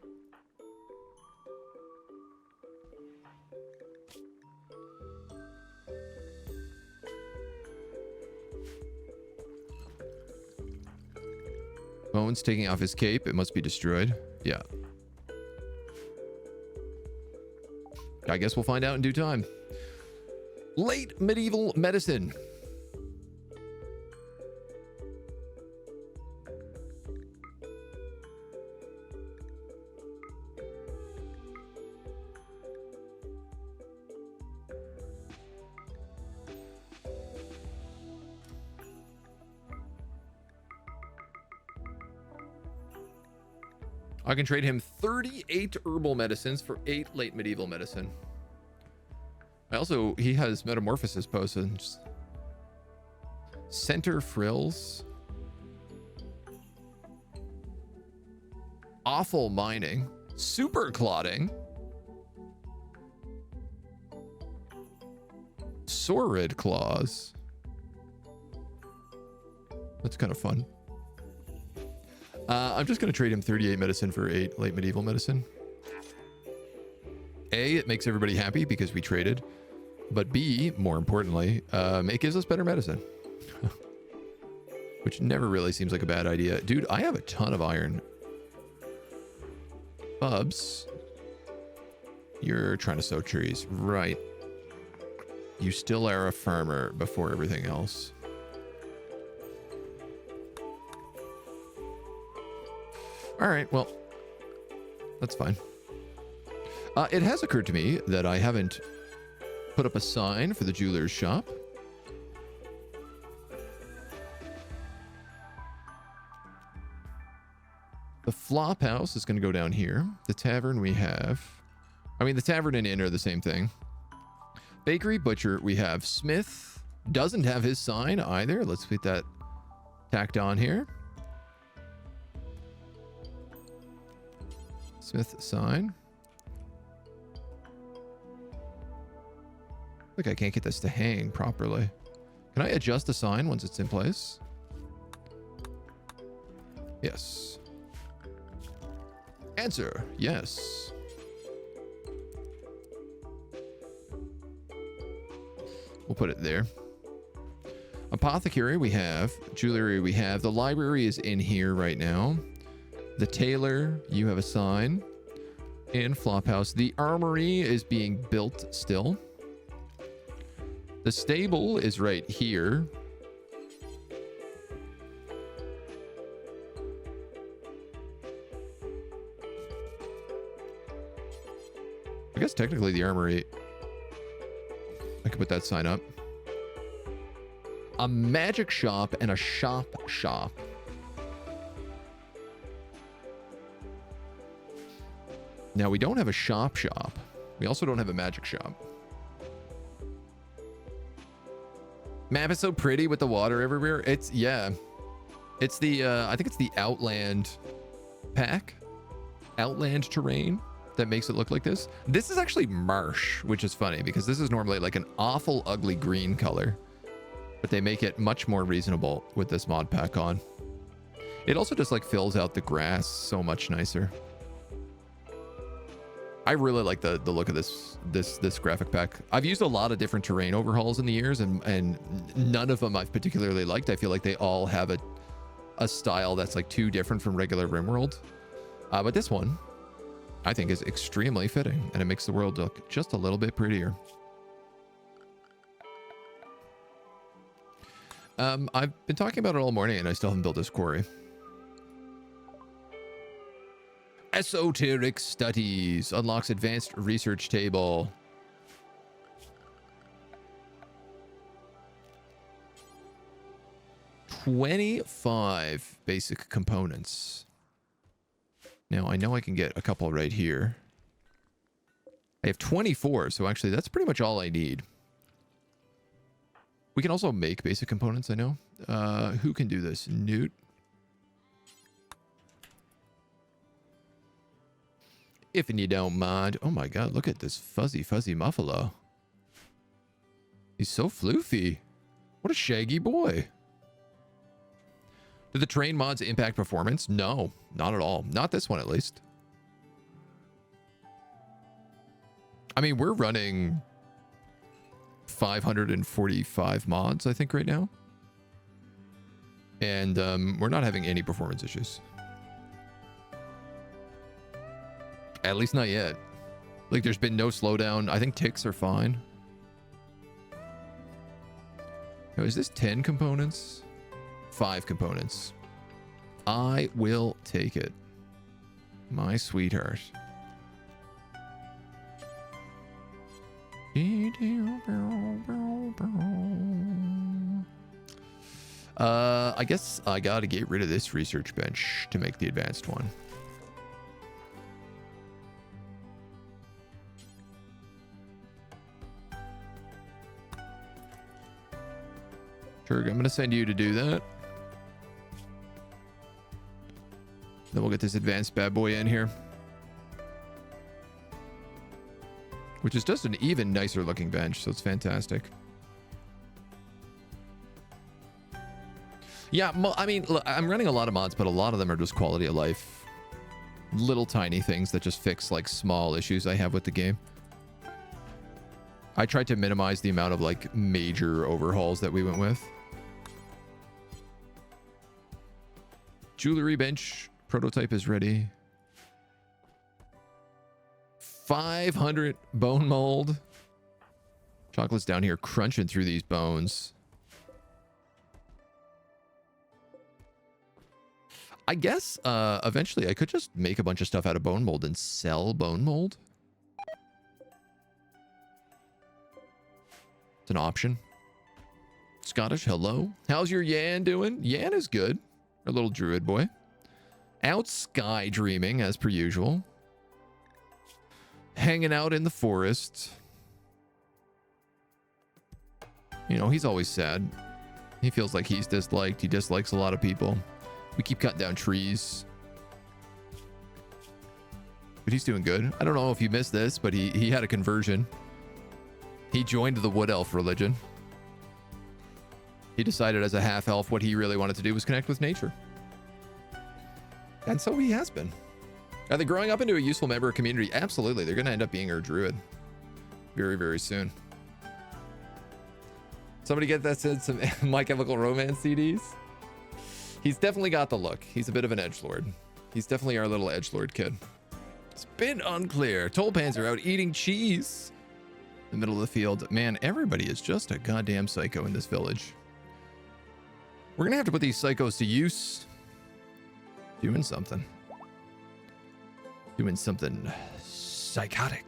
Bones taking off his cape. It must be destroyed. Yeah. I guess we'll find out in due time. Late medieval medicine. I can trade him 38 herbal medicines for 8 late medieval medicine. He has metamorphosis potions. Center frills. Awful mining. Super clotting. Sordid claws. That's kind of fun. I'm just going to trade him 38 medicine for 8 late medieval medicine. A, it makes everybody happy because we traded. But B, more importantly, it gives us better medicine. Which never really seems like a bad idea. Dude, I have a ton of iron. Bubs. You're trying to sow trees. Right. You still are a farmer before everything else. All right, well, that's fine. It has occurred to me that I haven't put up a sign for the jeweler's shop. The flop house is going to go down here. The tavern we have... the tavern and inn are the same thing. Bakery, butcher, we have Smith. Doesn't have his sign either. Let's get that tacked on here. Smith sign. Look, I can't get this to hang properly. Can I adjust the sign once it's in place? Yes. Answer, yes. We'll put it there. Apothecary we have. Jewelry we have. The library is in here right now. The tailor, you have a sign. And Flophouse. The armory is being built still. The stable is right here. I guess technically the armory... I could put that sign up. A magic shop and a shop. Now, we don't have a shop. We also don't have a magic shop. Map is so pretty with the water everywhere. It's, yeah. It's the, I think it's the Outland pack. Outland terrain that makes it look like this. This is actually marsh, which is funny because this is normally like an awful ugly green color. But they make it much more reasonable with this mod pack on. It also just like fills out the grass so much nicer. I really like the look of this graphic pack. I've used a lot of different terrain overhauls in the years, and none of them I've particularly liked. I feel like they all have a style that's like too different from regular Rimworld. But this one, I think, is extremely fitting, and it makes the world look just a little bit prettier. I've been talking about it all morning, and I still haven't built this quarry. Esoteric Studies unlocks advanced research table. $25 basic components. Now, I know I can get a couple right here. I have 24, so actually that's pretty much all I need. We can also make basic components, I know. Who can do this? Newt. If you don't mind. Oh my god, look at this fuzzy muffalo. He's so floofy. What a shaggy boy. Do the terrain mods impact performance? No, not at all. Not this one, at least. I mean, we're running 545 mods, I think, right now. And we're not having any performance issues. At least not yet. Like, there's been no slowdown. I think ticks are fine. Now, is this 10 components? 5 components. I will take it. My sweetheart. I guess I gotta get rid of this research bench to make the advanced one. Sure, I'm gonna send you to do that. Then we'll get this advanced bad boy in here. Which is just an even nicer looking bench, so it's fantastic. Yeah, I mean, look, I'm running a lot of mods, but a lot of them are just quality of life. Little tiny things that just fix, like, small issues I have with the game. I tried to minimize the amount of, like, major overhauls that we went with. Jewelry bench prototype is ready. 500 bone mold. Chocolate's down here crunching through these bones. I guess eventually I could just make a bunch of stuff out of bone mold and sell bone mold. It's an option. Scottish, hello. How's your Yan doing? Yan is good. Our little druid boy. Out sky dreaming as per usual. Hanging out in the forest. You know, he's always sad. He feels like he's disliked. He dislikes a lot of people. We keep cutting down trees. But he's doing good. I don't know if you missed this, but he had a conversion. He joined the wood elf religion. He decided as a half elf what he really wanted to do was connect with nature. And so he has been. Are they growing up into a useful member of community? Absolutely. They're going to end up being our druid very, very soon. Somebody get that said some My Chemical Romance CDs? He's definitely got the look. He's a bit of an edgelord. He's definitely our little edgelord kid. It's been unclear. Tulpans are out eating cheese in the middle of the field. Man, everybody is just a goddamn psycho in this village. We're going to have to put these psychos to use. Doing something. Doing something psychotic.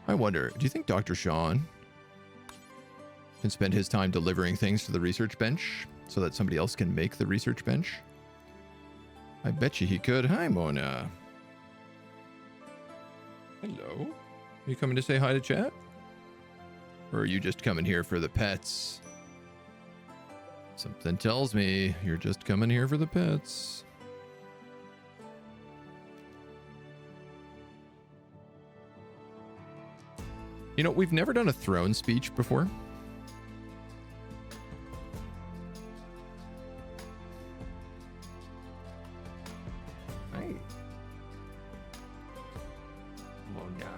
I wonder, do you think Dr. Sean can spend his time delivering things to the research bench so that somebody else can make the research bench? I bet you he could. Hi, Mona. Hello. Are you coming to say hi to chat? Or are you just coming here for the pets? Something tells me you're just coming here for the pets. You know, we've never done a throne speech before. Hey. Mona.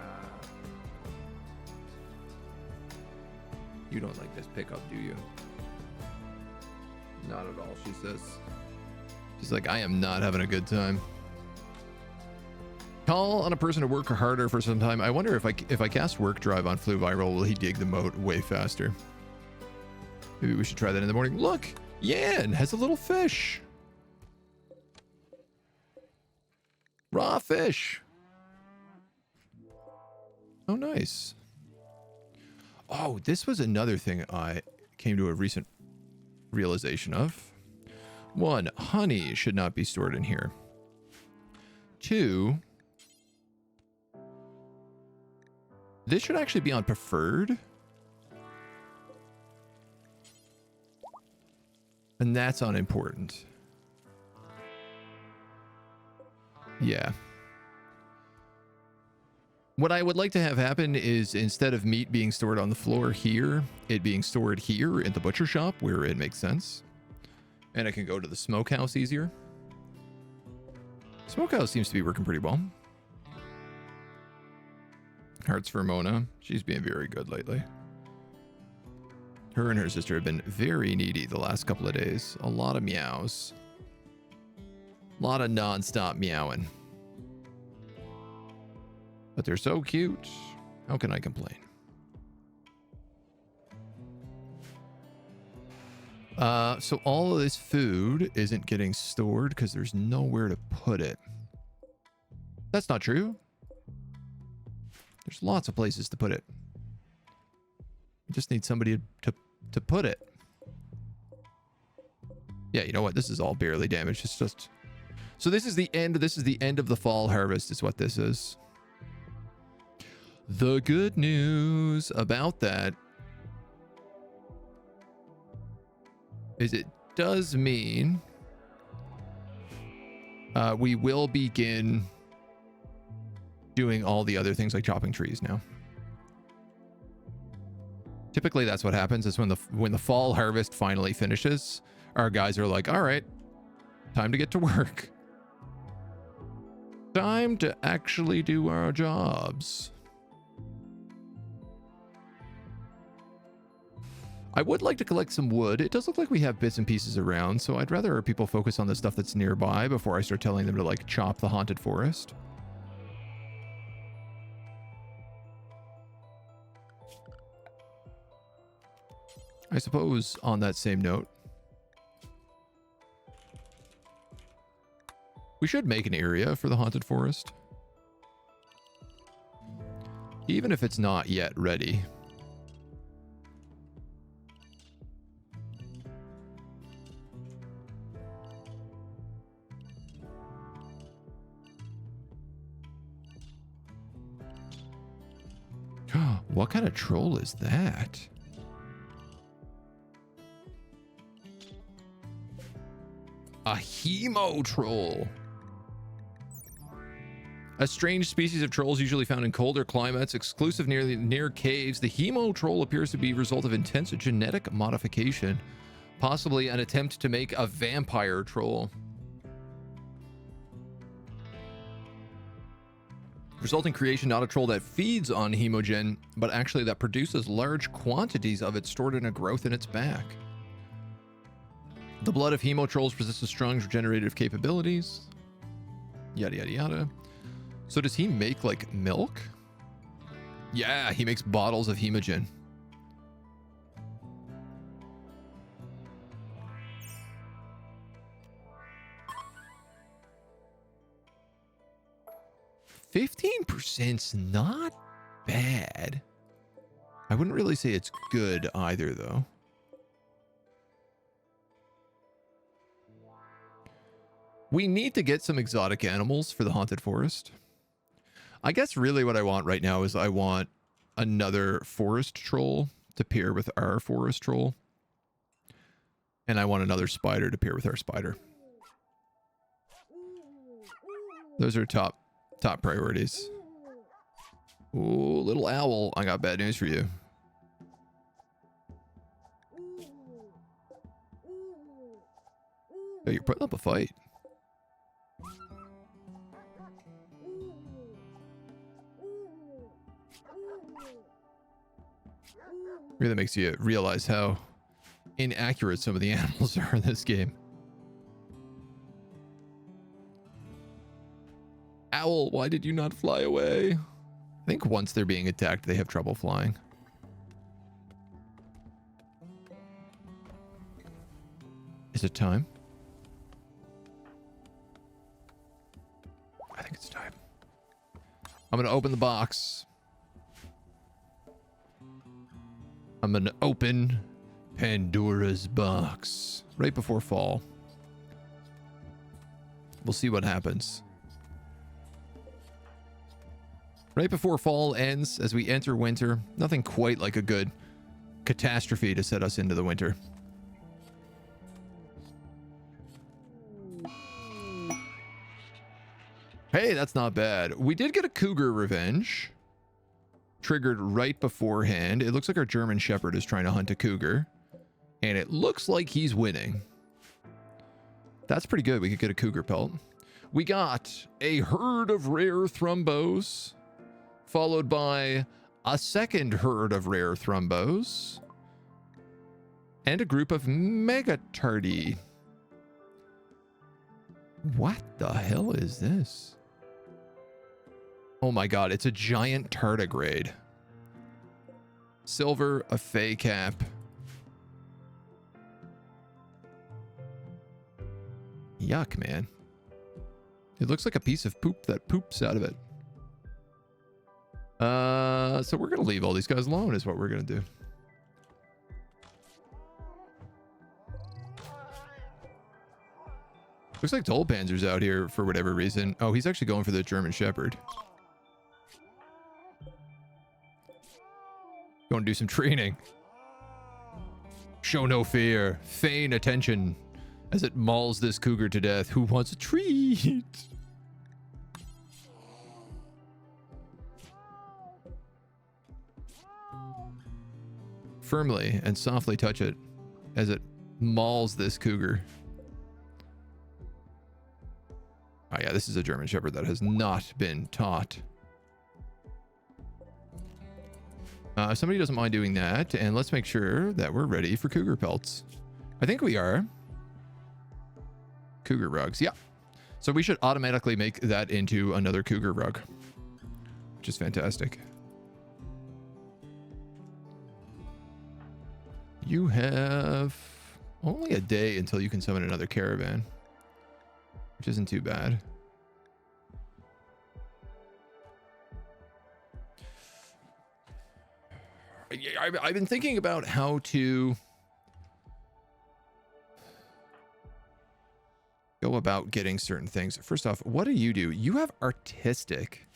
You don't like this pickup, do you? Not at all, she says. She's like, I am not having a good time. Call on a person to work harder for some time. I wonder if I cast work drive on Flew Viral, will he dig the moat way faster? Maybe we should try that in the morning. Look, Yan has a little fish. Raw fish. Oh, nice. Oh, this was another thing I came to a recent realization of. 1, honey should not be stored in here. 2, this should actually be on preferred. And that's unimportant. Yeah. What I would like to have happen is instead of meat being stored on the floor here, it being stored here in the butcher shop where it makes sense. And I can go to the smokehouse easier. Smokehouse seems to be working pretty well. Hearts for Mona. She's being very good lately. Her and her sister have been very needy the last couple of days. A lot of meows. A lot of non-stop meowing. But they're so cute. How can I complain? So all of this food isn't getting stored because there's nowhere to put it. That's not true. There's lots of places to put it. We just need somebody to put it. Yeah, you know what? This is all barely damaged. It's just... So this is the end. This is the end of the fall harvest is what this is. The good news about that is it does mean we will begin doing all the other things like chopping trees now. Typically that's what happens is when the fall harvest finally finishes, our guys are like, all right, time to get to work. Time to actually do our jobs. I would like to collect some wood. It does look like we have bits and pieces around, so I'd rather people focus on the stuff that's nearby before I start telling them to like chop the haunted forest. I suppose on that same note, we should make an area for the haunted forest. Even if it's not yet ready. What kind of troll is that? A hemo troll. A strange species of trolls usually found in colder climates, exclusive near caves. The hemo troll appears to be a result of intense genetic modification, possibly an attempt to make a vampire troll. Resulting creation, not a troll that feeds on hemogen, but actually that produces large quantities of it stored in a growth in its back. The blood of hemo trolls possesses strong regenerative capabilities. Yada, yada, yada. So does he make, like, milk? Yeah, he makes bottles of hemogen. %'s not bad. I wouldn't really say it's good either, though. We need to get some exotic animals for the haunted forest. I guess really what I want right now is I want another forest troll to pair with our forest troll. And I want another spider to pair with our spider. Those are top priorities. Ooh, little owl, I got bad news for you. Oh, you're putting up a fight. Really makes you realize how inaccurate some of the animals are in this game. Owl, why did you not fly away? I think once they're being attacked, they have trouble flying. Is it time? I think it's time. I'm going to open the box. I'm going to open Pandora's box right before fall. We'll see what happens. Right before fall ends, as we enter winter, nothing quite like a good catastrophe to set us into the winter. Hey, that's not bad. We did get a cougar revenge. Triggered right beforehand. It looks like our German Shepherd is trying to hunt a cougar. And it looks like he's winning. That's pretty good. We could get a cougar pelt. We got a herd of rare thrumbos, followed by a second herd of rare thrumbos, And a group of megatardi. What the hell is this? Oh my god, it's a giant tardigrade. Silver, a fey cap. Yuck, man. It looks like a piece of poop that poops out of it. So we're gonna leave all these guys alone is what we're gonna do. Looks like Panzer's out here for whatever reason. Oh, he's actually going for the German Shepherd. Going to do some training. Show no fear. Feign attention as it mauls this cougar to death. Who wants a treat? Firmly and softly touch it as it mauls this cougar. Oh yeah, this is a German Shepherd that has not been taught. If somebody doesn't mind doing that, and let's make sure that we're ready for cougar pelts. I think we are. Cougar rugs, yeah. So we should automatically make that into another cougar rug, which is fantastic. You have only a day until you can summon another caravan, which isn't too bad. I've been thinking about how to go about getting certain things. First off, what do? You have artistic,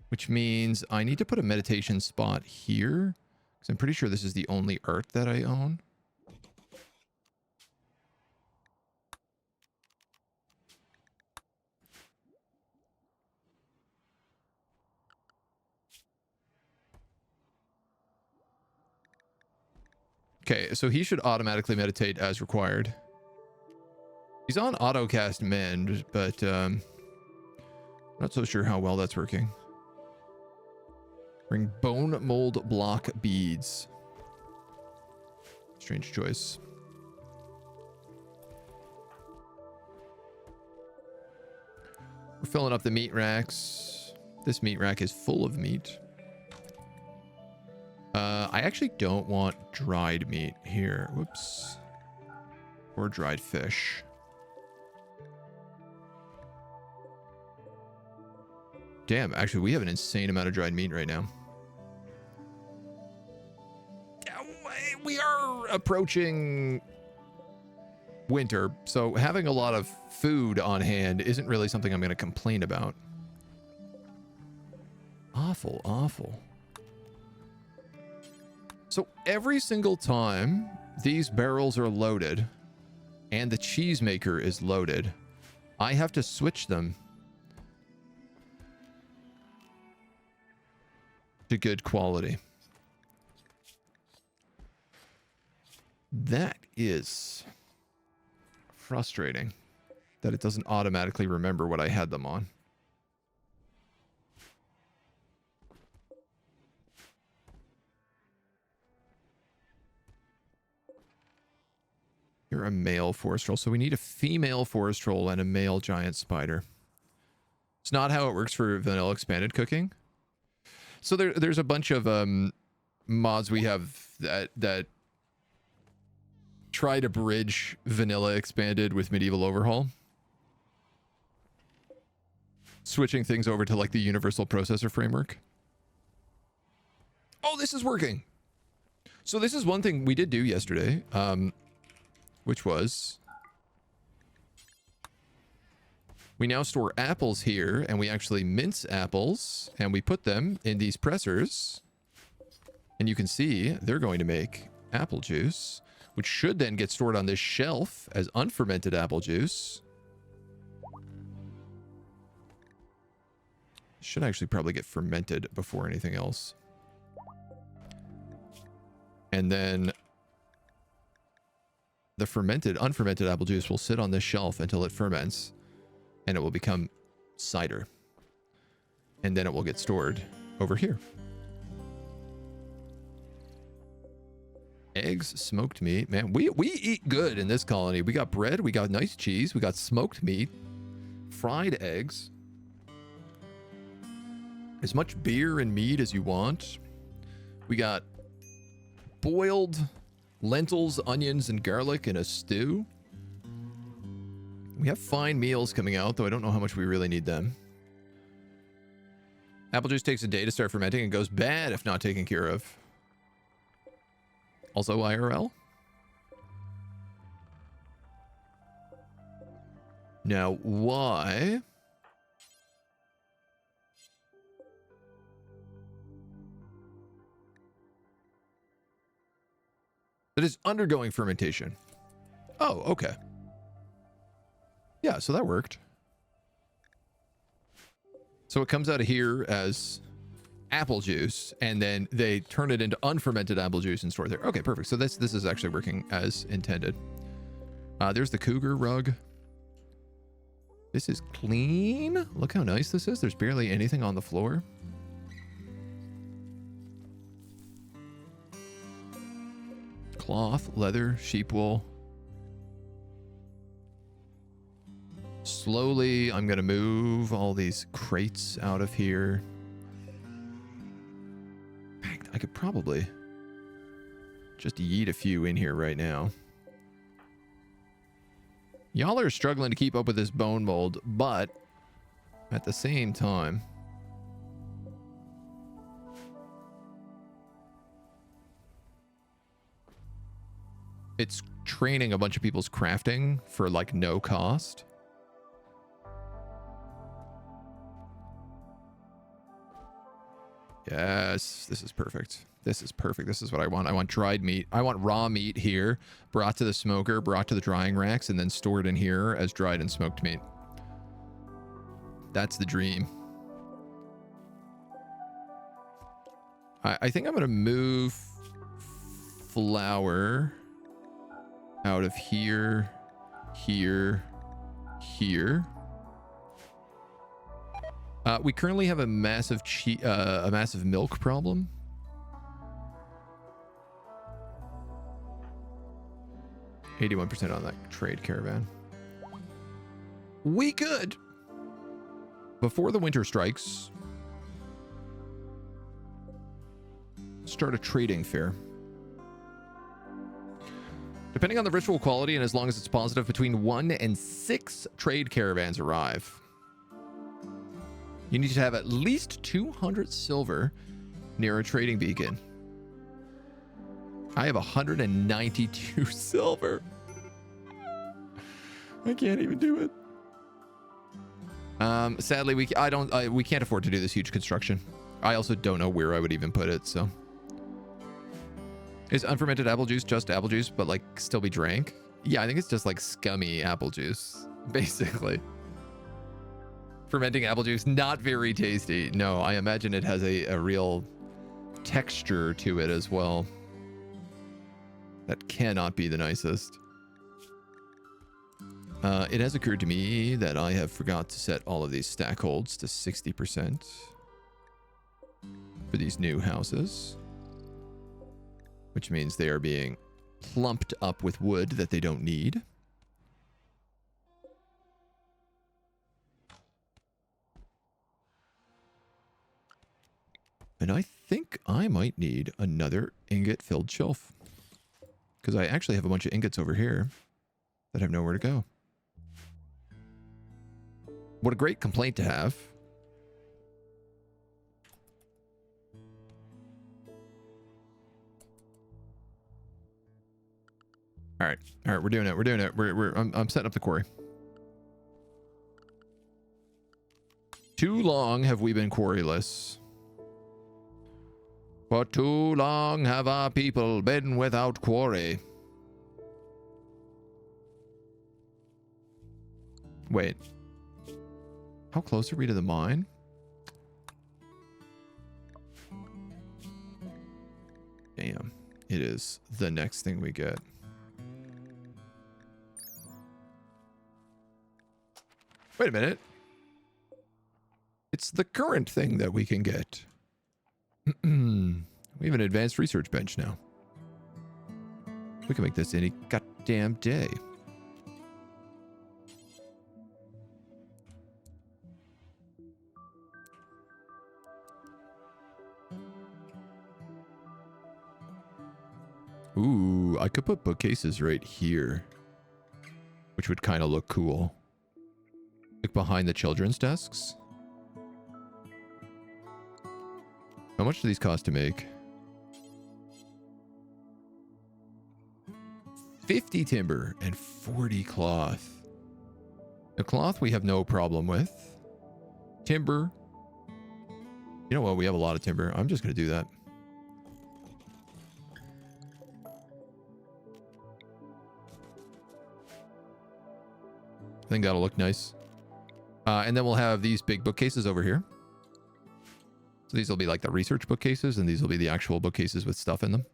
which means I need to put a meditation spot here, because I'm pretty sure this is the only art that I own. Okay, so he should automatically meditate as required. He's on autocast mend, but not so sure how well that's working. Bring bone mold block beads. Strange choice. We're filling up the meat racks. This meat rack is full of meat. I actually don't want dried meat here. Whoops. Or dried fish. Damn, actually, we have an insane amount of dried meat right now. We are approaching winter, so having a lot of food on hand isn't really something I'm going to complain about. Awful, awful. So every single time these barrels are loaded and the cheese maker is loaded, I have to switch them to good quality. That is frustrating that it doesn't automatically remember what I had them on. You're a male forest troll, so we need a female forest troll and a male giant spider. It's not how it works for vanilla expanded cooking. So there's a bunch of mods we have that try to bridge vanilla expanded with medieval overhaul, switching things over to like the universal processor framework. Oh, this is working. So this is one thing we did do yesterday, which was we now store apples here, and we actually mince apples, and we put them in these pressers, and you can see they're going to make apple juice, which should then get stored on this shelf as unfermented apple juice. Should actually probably get fermented before anything else. And then the unfermented apple juice will sit on this shelf until it ferments, and it will become cider. And then it will get stored over here. Eggs, smoked meat. Man, we eat good in this colony. We got bread, we got nice cheese, we got smoked meat, fried eggs, as much beer and meat as you want. We got boiled lentils, onions, and garlic in a stew. We have fine meals coming out, though I don't know how much we really need them. Apple juice takes a day to start fermenting and goes bad if not taken care of. Also IRL. Now, why? It is undergoing fermentation. Oh, okay. Yeah, so that worked. So it comes out of here as apple juice, and then they turn it into unfermented apple juice and store it there. Okay, perfect. So this is actually working as intended. There's the cougar rug. This is clean. Look how nice this is. There's barely anything on the floor. Cloth, leather, sheep wool. Slowly, I'm going to move all these crates out of here. In fact, I could probably just yeet a few in here right now. Y'all are struggling to keep up with this bone mold, but at the same time, it's training a bunch of people's crafting for like no cost. Yes, this is perfect. This is perfect. This is what I want. I want dried meat. I want raw meat here, brought to the smoker, brought to the drying racks, and then stored in here as dried and smoked meat. That's the dream. I think I'm going to move flour out of here, here, here. We currently have a massive milk problem. $81% on that trade caravan. We could, before the winter strikes, start a trading fair. Depending on the ritual quality and as long as it's positive, between 1 and 6 trade caravans arrive. You need to have at least 200 silver near a trading beacon. I have 192 silver. I can't even do it. Sadly, we can't afford to do this huge construction. I also don't know where I would even put it, so. Is unfermented apple juice just apple juice, but like still be drank? Yeah, I think it's just like scummy apple juice, basically. Fermenting apple juice, not very tasty. No, I imagine it has a real texture to it as well. That cannot be the nicest. It has occurred to me that I have forgot to set all of these stack holds to 60% for these new houses, which means they are being plumped up with wood that they don't need. And I think I might need another ingot-filled shelf, because I actually have a bunch of ingots over here that have nowhere to go. What a great complaint to have. All right, we're doing it. We're doing it. I'm setting up the quarry. Too long have we been quarryless. For too long have our people been without quarry. Wait. How close are we to the mine? Damn. It is the next thing we get. Wait a minute. It's the current thing that we can get. We have an advanced research bench now. We can make this any goddamn day. Ooh, I could put bookcases right here, which would kind of look cool. Like behind the children's desks. How much do these cost to make? 50 timber and 40 cloth. The cloth we have no problem with. Timber. You know what? We have a lot of timber. I'm just going to do that. I think that'll look nice. And then we'll have these big bookcases over here. So these will be like the research bookcases, and these will be the actual bookcases with stuff in them.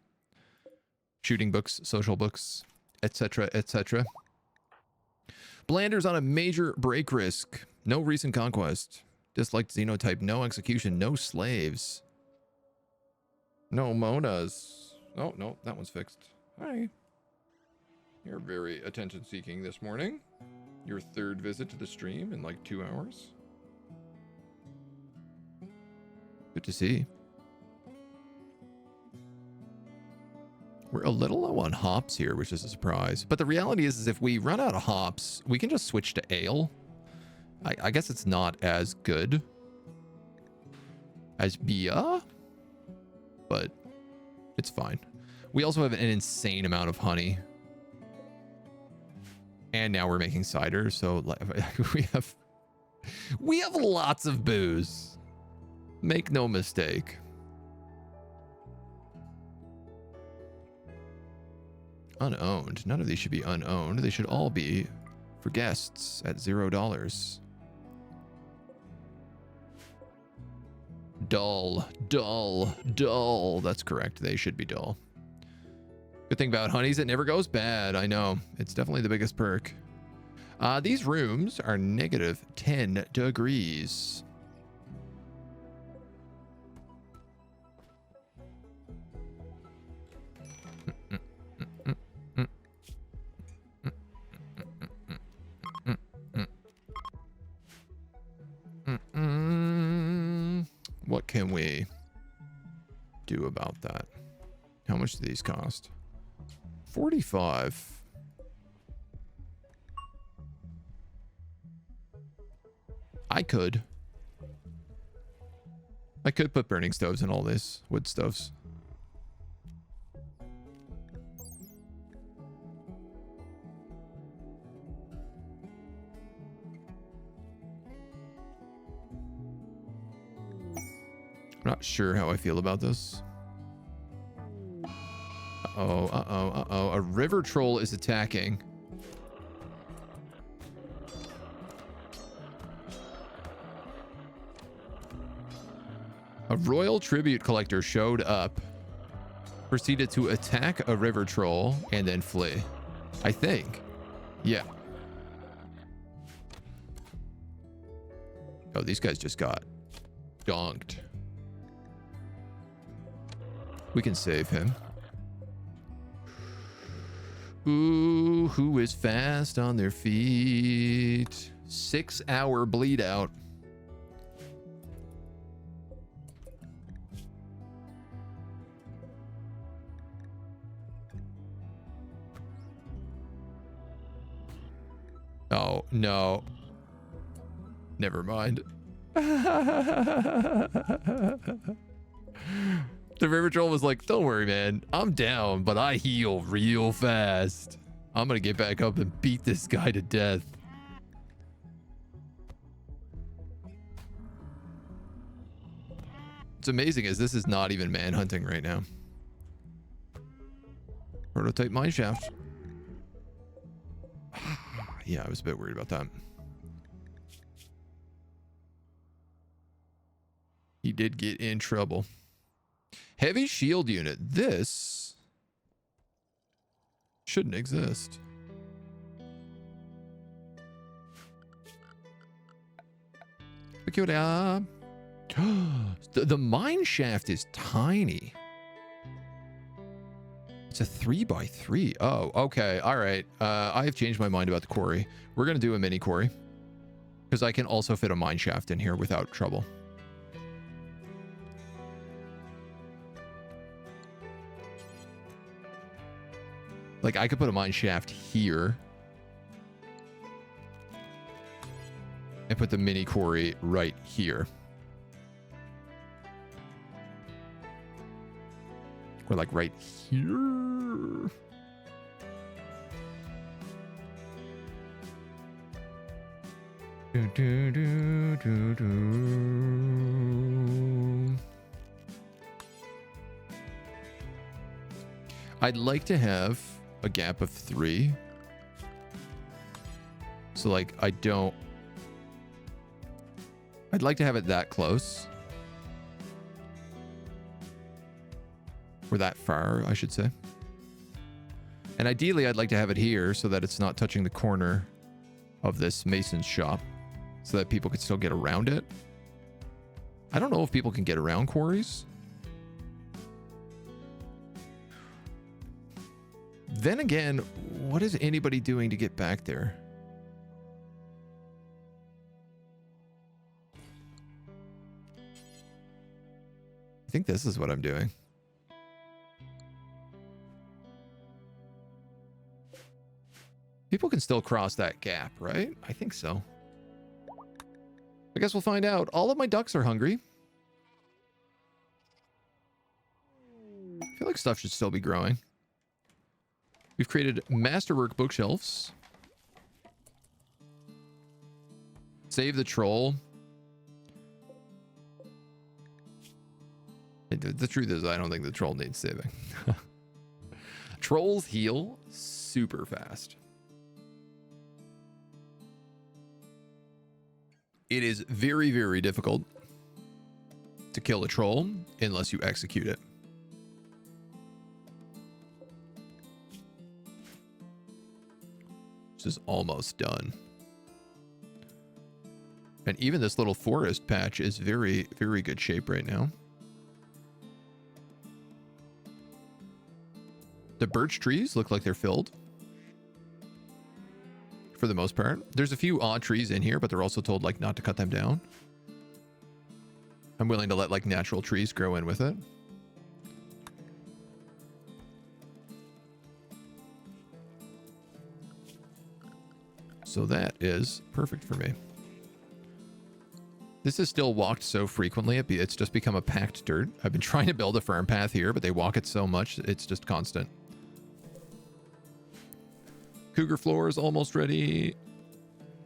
Shooting books, social books, etc., etc. Blanders on a major break risk. No recent conquest. Disliked xenotype. No execution. No slaves. No monas. Oh, no, that one's fixed. Hi. You're very attention-seeking this morning. Your third visit to the stream in like 2 hours. Good to see. We're a little low on hops here, which is a surprise. But the reality is if we run out of hops, we can just switch to ale. I guess it's not as good as beer, but it's fine. We also have an insane amount of honey. And now we're making cider, so we have lots of booze. Make no mistake. Unowned. None of these should be unowned. They should all be for guests at $0. Dull, dull, dull. That's correct. They should be dull. Good thing about honey is it never goes bad. I know. It's definitely the biggest perk. These rooms are negative 10 degrees. What can we do about that? How much do these cost? 45. I could put burning stoves in all this. Wood stoves. I'm not sure how I feel about this. Uh-oh, uh-oh, uh-oh. A river troll is attacking. A royal tribute collector showed up, proceeded to attack a river troll, and then flee. I think. Yeah. Oh, these guys just got donked. We can save him. Ooh, who is fast on their feet? 6-hour bleed out. Oh, no. Never mind. The river troll was like, don't worry, man. I'm down, but I heal real fast. I'm gonna get back up and beat this guy to death. What's amazing is this is not even manhunting right now. Prototype mineshaft. Yeah, I was a bit worried about that. He did get in trouble. Heavy shield unit. This shouldn't exist. The mine shaft is tiny. It's a 3x3. Oh, okay. All right. I have changed my mind about the quarry. We're going to do a mini quarry because I can also fit a mine shaft in here without trouble. Like, I could put a mine shaft here and put the mini quarry right here. Or like right here. I'd like to have a gap of 3. So like I'd like to have it that close. Or that far, I should say. And ideally, I'd like to have it here so that it's not touching the corner of this mason's shop, so that people could still get around it. I don't know if people can get around quarries. Then again, what is anybody doing to get back there? I think this is what I'm doing. People can still cross that gap, right? I think so. I guess we'll find out. All of my ducks are hungry. I feel like stuff should still be growing. We've created masterwork bookshelves. Save the troll. The truth is, I don't think the troll needs saving. Trolls heal super fast. It is very, very difficult to kill a troll unless you execute it. This is almost done. And even this little forest patch is very, very good shape right now. The birch trees look like they're filled. For the most part. There's a few odd trees in here, but they're also told like not to cut them down. I'm willing to let like natural trees grow in with it. So that is perfect for me. This is still walked so frequently, it's just become a packed dirt. I've been trying to build a farm path here, but they walk it so much, it's just constant. Cougar floor is almost ready.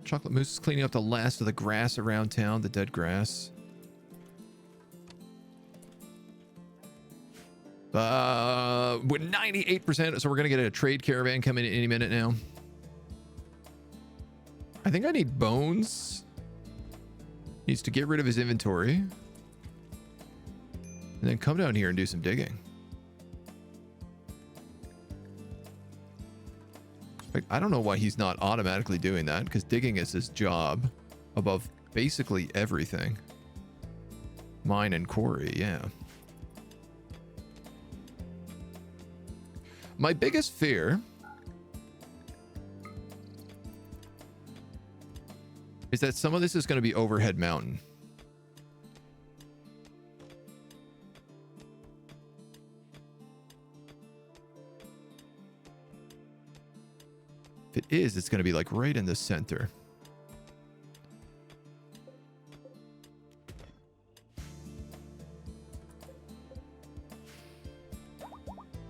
Chocolate Moose is cleaning up the last of the grass around town, the dead grass. We're 98%, so we're going to get a trade caravan coming in any minute now. I think I need Bones. Needs to get rid of his inventory. And then come down here and do some digging. Like, I don't know why he's not automatically doing that, because digging is his job above basically everything. Mine and quarry, yeah. My biggest fear is that some of this is going to be overhead mountain. If it is, it's going to be like right in the center.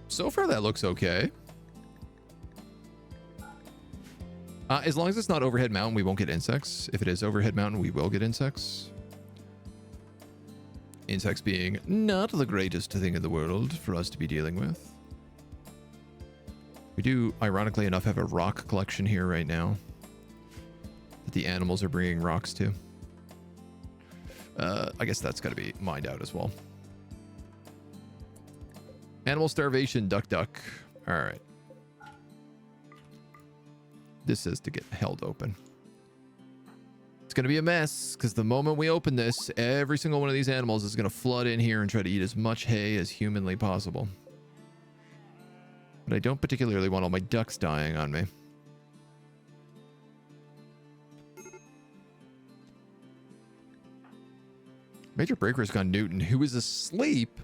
So far, that looks okay. As long as it's not overhead mountain, we won't get insects. If it is overhead mountain, we will get insects. Insects being not the greatest thing in the world for us to be dealing with. We do, ironically enough, have a rock collection here right now that the animals are bringing rocks to. I guess that's got to be mined out as well. Animal starvation, duck. All right. This is to get held open. It's going to be a mess because the moment we open this, every single one of these animals is going to flood in here and try to eat as much hay as humanly possible. But I don't particularly want all my ducks dying on me. Major Breaker's gone Newton, who is asleep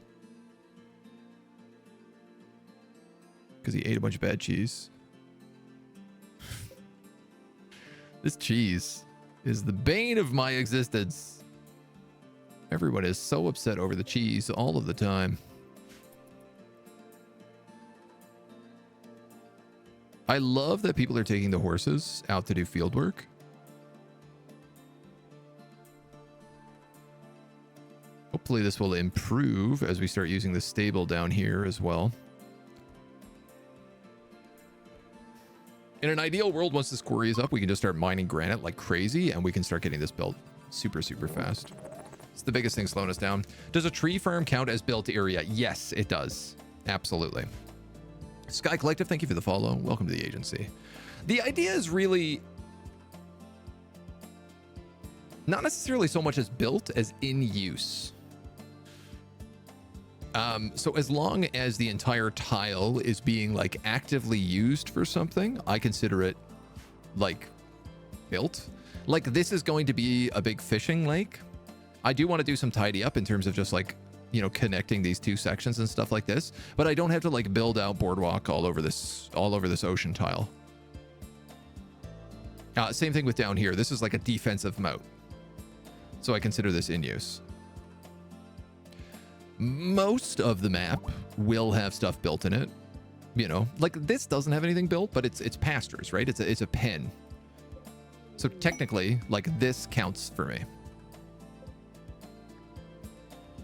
because he ate a bunch of bad cheese. This cheese is the bane of my existence. Everyone is so upset over the cheese all of the time. I love that people are taking the horses out to do field work. Hopefully this will improve as we start using the stable down here as well. In an ideal world, once this quarry is up, we can just start mining granite like crazy, and we can start getting this built super, super fast. It's the biggest thing slowing us down. Does a tree farm count as built area? Yes, it does. Absolutely. Sky Collective, thank you for the follow. Welcome to the agency. The idea is really not necessarily so much as built as in use. So as long as the entire tile is being like actively used for something, I consider it like built. Like this is going to be a big fishing lake. I do want to do some tidy up in terms of just like, you know, connecting these two sections and stuff like this, but I don't have to like build out boardwalk all over this ocean tile. Same thing with down here. This is like a defensive moat. So I consider this in use. Most of the map will have stuff built in it. You know, like this doesn't have anything built, but it's pastures, right? It's a pen. So technically, like this counts for me.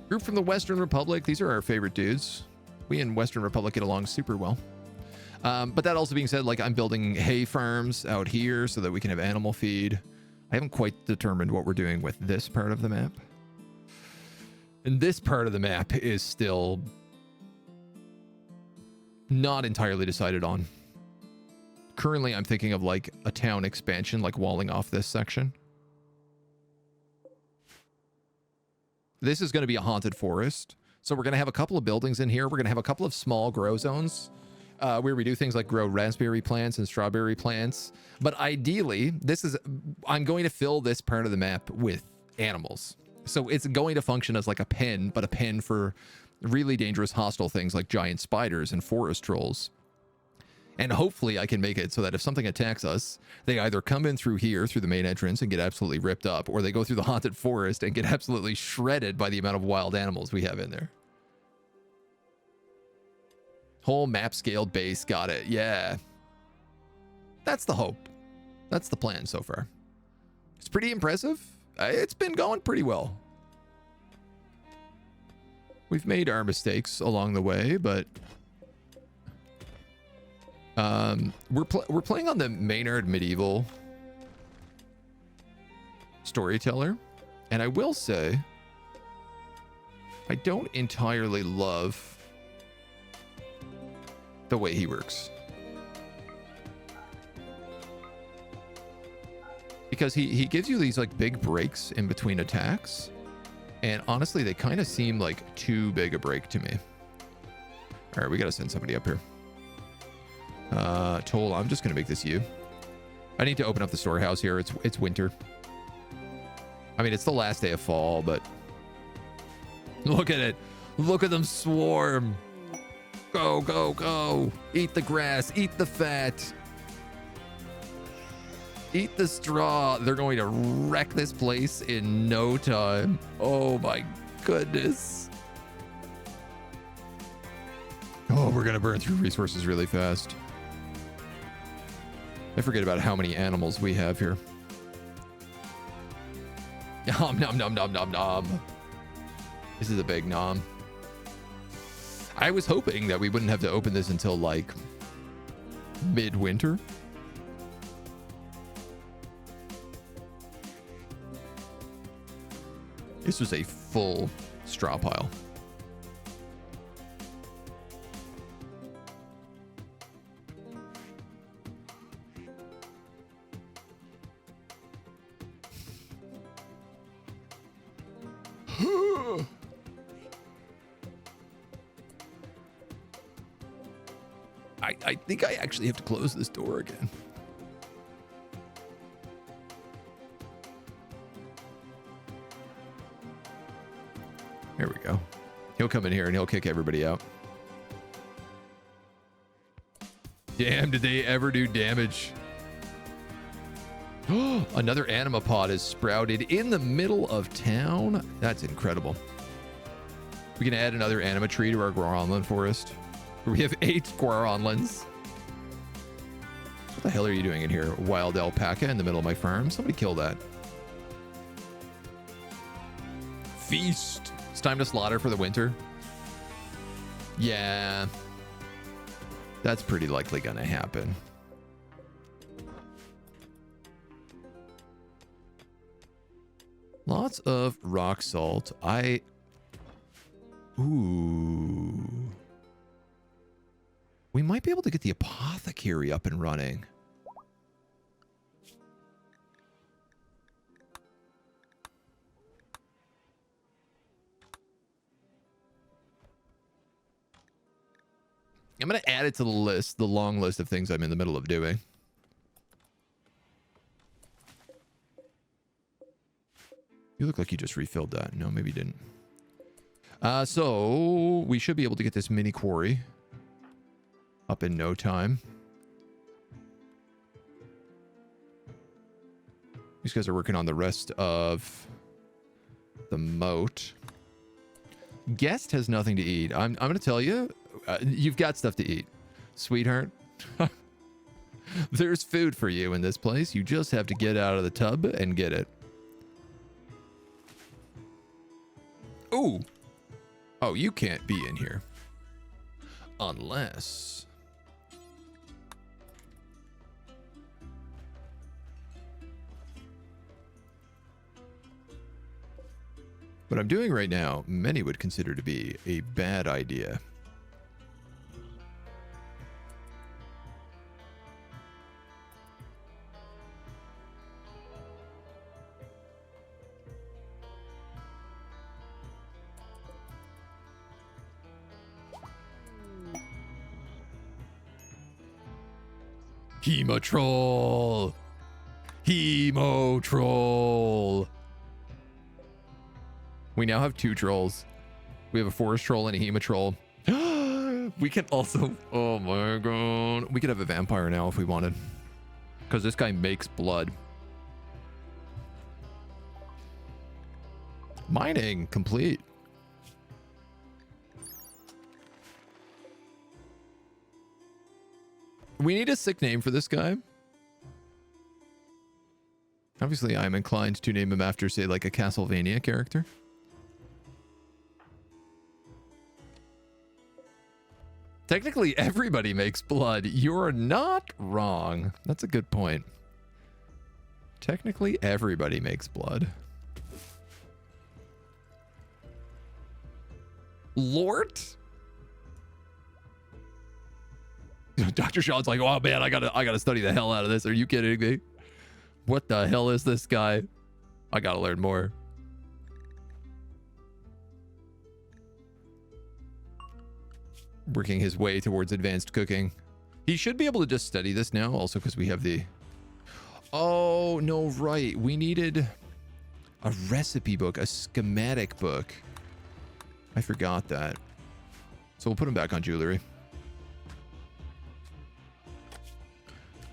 Group from the Western Republic. These are our favorite dudes. We in Western Republic get along super well. But that also being said, like I'm building hay farms out here so that we can have animal feed. I haven't quite determined what we're doing with this part of the map. And this part of the map is still not entirely decided on. Currently, I'm thinking of like a town expansion, like walling off this section. This is going to be a haunted forest. So we're going to have a couple of buildings in here. We're going to have a couple of small grow zones where we do things like grow raspberry plants and strawberry plants. But ideally, I'm going to fill this part of the map with animals. So it's going to function as like a pen, but a pen for really dangerous hostile things like giant spiders and forest trolls. And hopefully I can make it so that if something attacks us, they either come in through here, through the main entrance and get absolutely ripped up, or they go through the haunted forest and get absolutely shredded by the amount of wild animals we have in there. Whole map scaled base. Got it. Yeah. That's the hope. That's the plan so far. It's pretty impressive. It's been going pretty well. We've made our mistakes along the way, but we're playing on the Maynard Medieval Storyteller, and I will say I don't entirely love the way he works. Because he gives you these like big breaks in between attacks. And honestly, they kind of seem like too big a break to me. All right, we got to send somebody up here. Toll, I'm just going to make this you. I need to open up the storehouse here. It's winter. I mean, it's the last day of fall, but look at it. Look at them swarm. Go, go, go. Eat the grass. Eat the fat. Eat the straw. They're going to wreck this place in no time. Oh my goodness. Oh, we're going to burn through resources really fast. I forget about how many animals we have here. Nom, nom, nom, nom, nom, nom. This is a big nom. I was hoping that we wouldn't have to open this until like midwinter. This was a full straw pile. I think I actually have to close this door again. Here we go. He'll come in here and he'll kick everybody out. Damn, did they ever do damage? Another anima pod is sprouted in the middle of town. That's incredible. We can add another anima tree to our Guaranlan forest. We have 8 Guaranlans. What the hell are you doing in here? Wild alpaca in the middle of my farm? Somebody kill that. Feast. It's time to slaughter for the winter. Yeah. That's pretty likely gonna happen. Lots of rock salt. Ooh. We might be able to get the apothecary up and running. I'm going to add it to the list, the long list of things I'm in the middle of doing. You look like you just refilled that. No, maybe you didn't. So we should be able to get this mini quarry up in no time. These guys are working on the rest of the moat. Guest has nothing to eat. I'm going to tell you, you've got stuff to eat, sweetheart. There's food for you in this place. You just have to get out of the tub and get it. Ooh. Oh, you can't be in here. Unless... What I'm doing right now, many would consider to be a bad idea. Hemotroll! Hemotroll! We now have 2 trolls. We have a forest troll and a hemotroll. We can also... Oh my god. We could have a vampire now if we wanted. Because this guy makes blood. Mining complete. We need a sick name for this guy. Obviously, I'm inclined to name him after, say, like a Castlevania character. Technically, everybody makes blood. You're not wrong. That's a good point. Technically, everybody makes blood. Lort? Dr. Sean's like, oh man, I gotta study the hell out of this. Are you kidding me? What the hell is this guy? I gotta learn more. Working his way towards advanced cooking. He should be able to just study this now, also because we have the... Oh, no, right. We needed a recipe book, a schematic book. I forgot that. So we'll put him back on jewelry.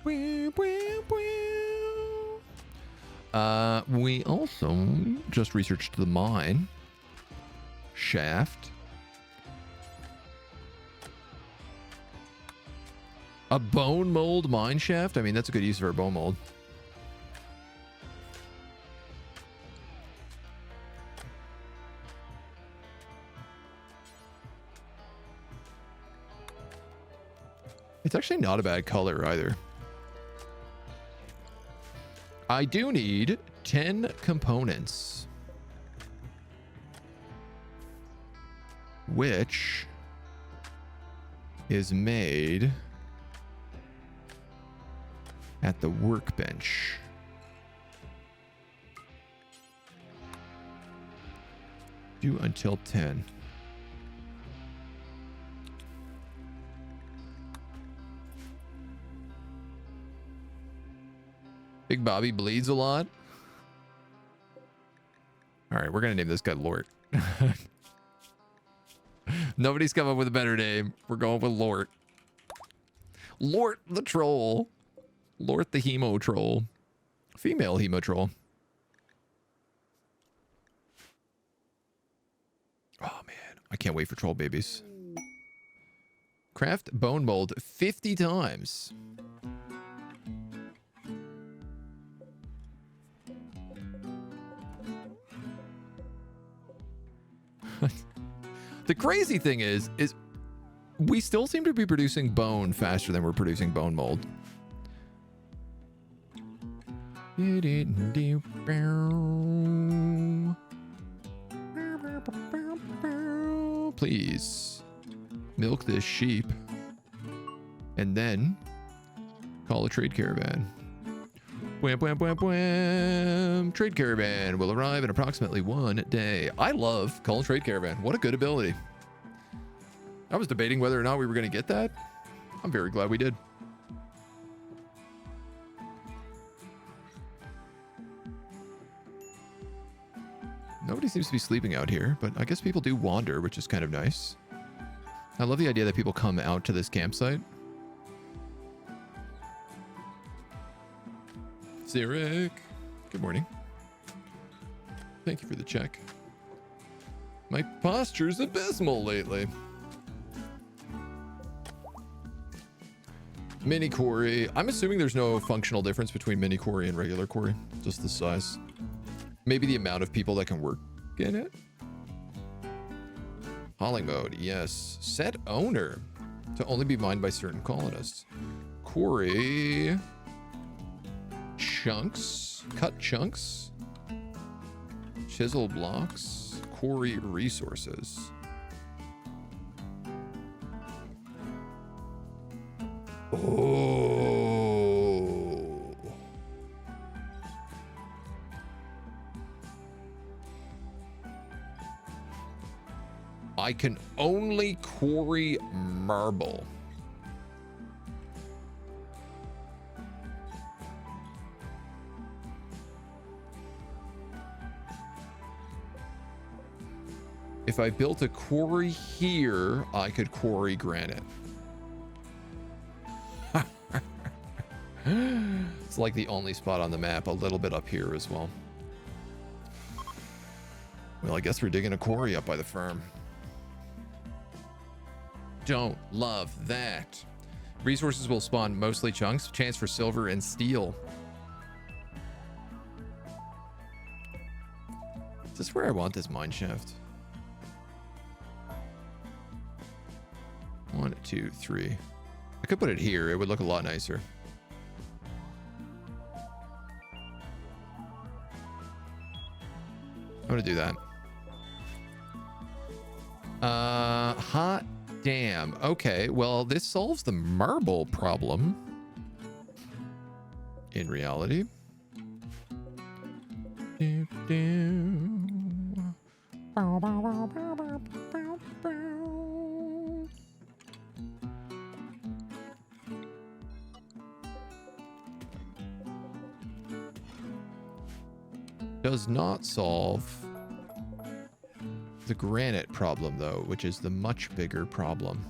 We also just researched the mine shaft. A bone mold mine shaft? I mean, that's a good use of our bone mold. It's actually not a bad color either. I do need 10 components, which is made at the workbench. Due until 10. 10 Big Bobby bleeds a lot. All right, we're gonna name this guy Lort. Nobody's come up with a better name. We're going with Lort. Lort the troll. Lort the hemo troll. Female hemo troll. Oh man, I can't wait for troll babies. Craft bone mold 50 times. The crazy thing is we still seem to be producing bone faster than we're producing bone mold. Please milk this sheep and then call a trade caravan. Wham, wham, wham, wham. Trade caravan will arrive in approximately 1 day. I love call a trade caravan. What a good ability. I was debating whether or not we were going to get that. I'm very glad we did. Nobody seems to be sleeping out here, but I guess people do wander, which is kind of nice. I love the idea that people come out to this campsite. Zarek, good morning. Thank you for the check. My posture's abysmal lately. Mini quarry. I'm assuming there's no functional difference between mini quarry and regular quarry, just the size. Maybe the amount of people that can work in it. Hauling mode, yes. Set owner to only be mined by certain colonists. Quarry. Chunks. Cut chunks. Chisel blocks. Quarry resources. Oh. I can only quarry marble. If I built a quarry here, I could quarry granite. It's like the only spot on the map, a little bit up here as well. Well, I guess we're digging a quarry up by the farm. Don't love that. Resources will spawn mostly chunks. Chance for silver and steel. Is this where I want this mine shaft? 1, 2, 3. I could put it here. It would look a lot nicer. I'm gonna do that. Hot damn. Okay, well, this solves the marble problem. In reality. Does not solve the granite problem, though, which is the much bigger problem.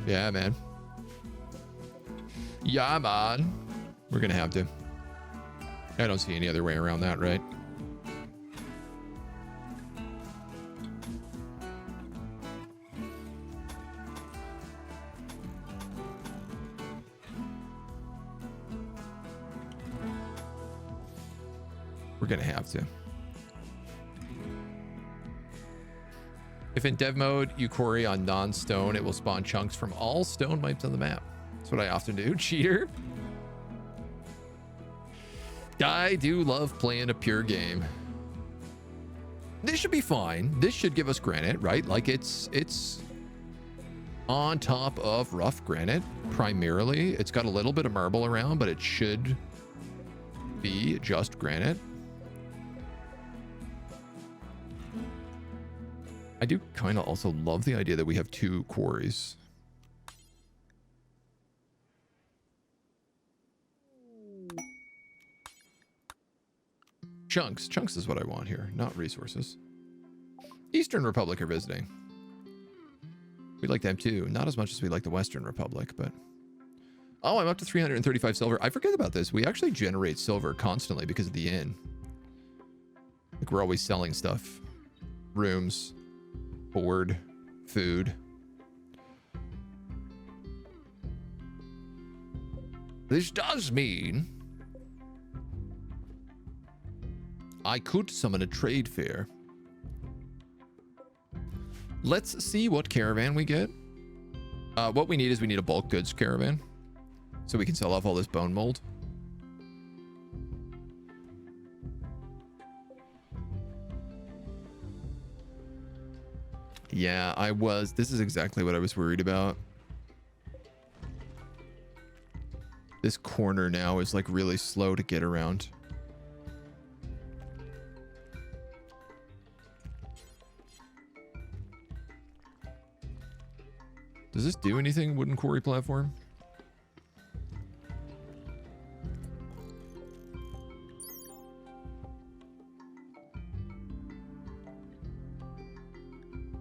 Yeah, man. Yeah, man. We're gonna have to. I don't see any other way around that, right? We're gonna have to. If in dev mode you quarry on non-stone, it will spawn chunks from all stone types on the map. That's what I often do. Cheater. I do love playing a pure game. This should be fine. This should give us granite, right? Like it's on top of rough granite, primarily. It's got a little bit of marble around, but it should be just granite. I do kind of also love the idea that we have 2 quarries. Chunks. Chunks is what I want here, not resources. Eastern Republic are visiting. We like them too. Not as much as we like the Western Republic, but... Oh, I'm up to 335 silver. I forget about this. We actually generate silver constantly because of the inn. Like, we're always selling stuff. Rooms. Board. Food. This does mean I could summon a trade fair. Let's see what caravan we get. What we need is we need a bulk goods caravan, so we can sell off all this bone mold. Yeah, this is exactly what I was worried about. This corner now is like really slow to get around. Does this do anything, wooden quarry platform?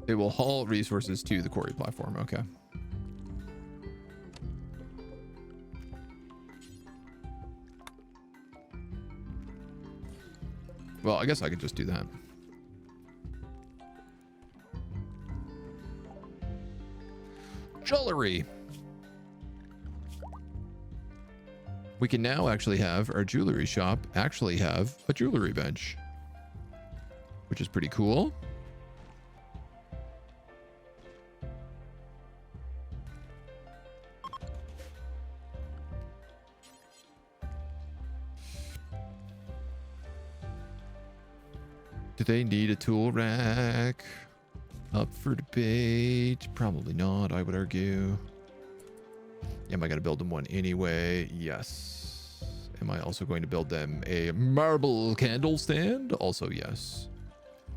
It will haul resources to the quarry platform. Okay. Well, I guess I could just do that. Jewelry. We can now actually have our jewelry shop actually have a jewelry bench, which is pretty cool. Do they need a tool rack? Up for debate. Probably not, I would argue. Am I going to build them one anyway? Yes. Am I also going to build them a marble candle stand? Also yes.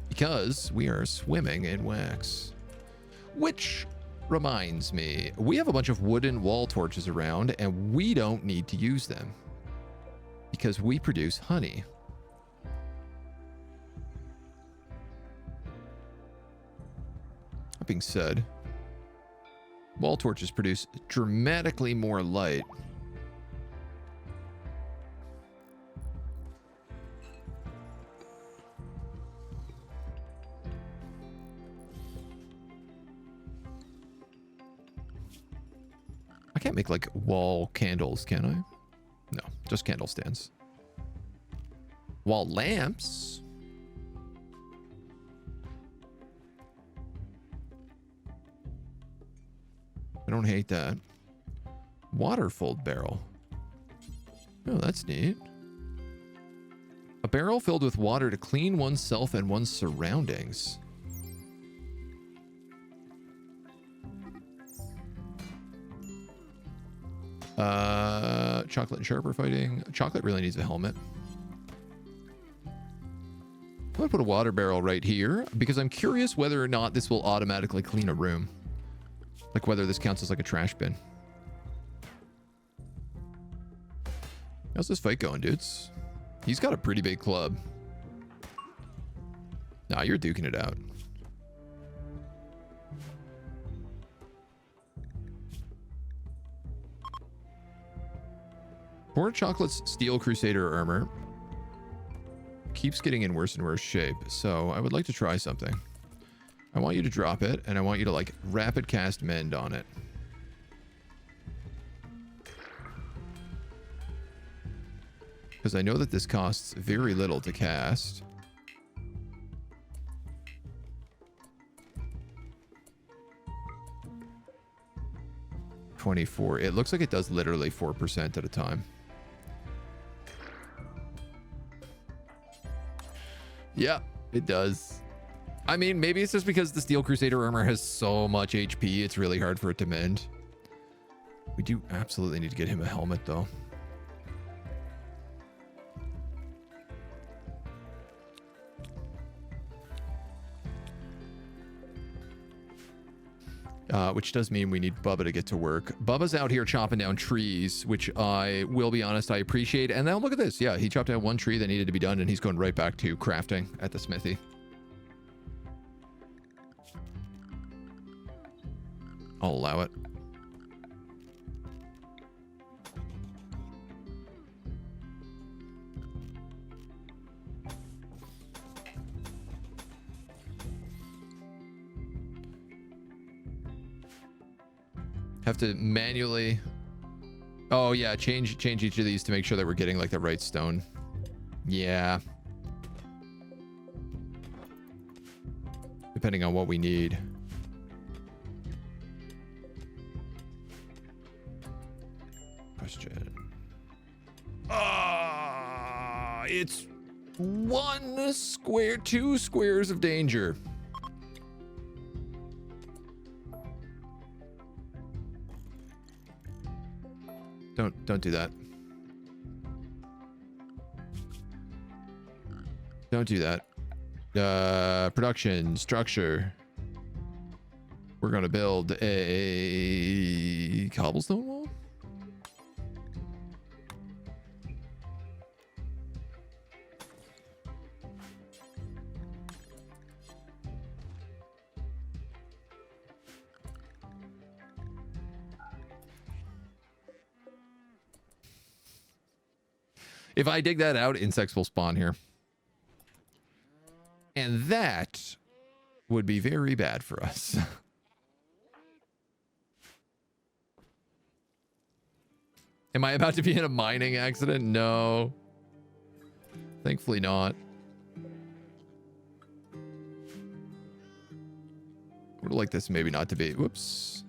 Because we are swimming in wax. Which reminds me, we have a bunch of wooden wall torches around and we don't need to use them because we produce honey. Being said, wall torches produce dramatically more light. I can't make like wall candles, can I? No, just candle stands. Wall lamps. I don't hate that. Water-filled barrel. Oh, that's neat. A barrel filled with water to clean oneself and one's surroundings. Chocolate and Sharp are fighting. Chocolate really needs a helmet. I'm gonna put a water barrel right here because I'm curious whether or not this will automatically clean a room. Like whether this counts as like a trash bin. How's this fight going, dudes? He's got a pretty big club. Nah, you're duking it out. Poor Chocolate's Steel Crusader armor keeps getting in worse and worse shape, so I would like to try something. I want you to drop it, and I want you to, like, rapid cast mend on it. Because I know that this costs very little to cast. $24. It looks like it does literally 4% at a time. Yeah, it does. I mean, maybe it's just because the Steel Crusader armor has so much HP, it's really hard for it to mend. We do absolutely need to get him a helmet, though. Which does mean we need Bubba to get to work. Bubba's out here chopping down trees, which I will be honest, I appreciate. And now look at this. Yeah, he chopped down one tree that needed to be done, and he's going right back to crafting at the smithy. I'll allow it. Have to manually... Oh, yeah, change each of these to make sure that we're getting, like, the right stone. Yeah. Depending on what we need. Question. It's 1 square, 2 squares of danger. Don't do that. Don't do that. Production structure. We're gonna build a cobblestone wall. If I dig that out, insects will spawn here. And that would be very bad for us. Am I about to be in a mining accident? No. Thankfully not. Would like this maybe not to be. Whoops.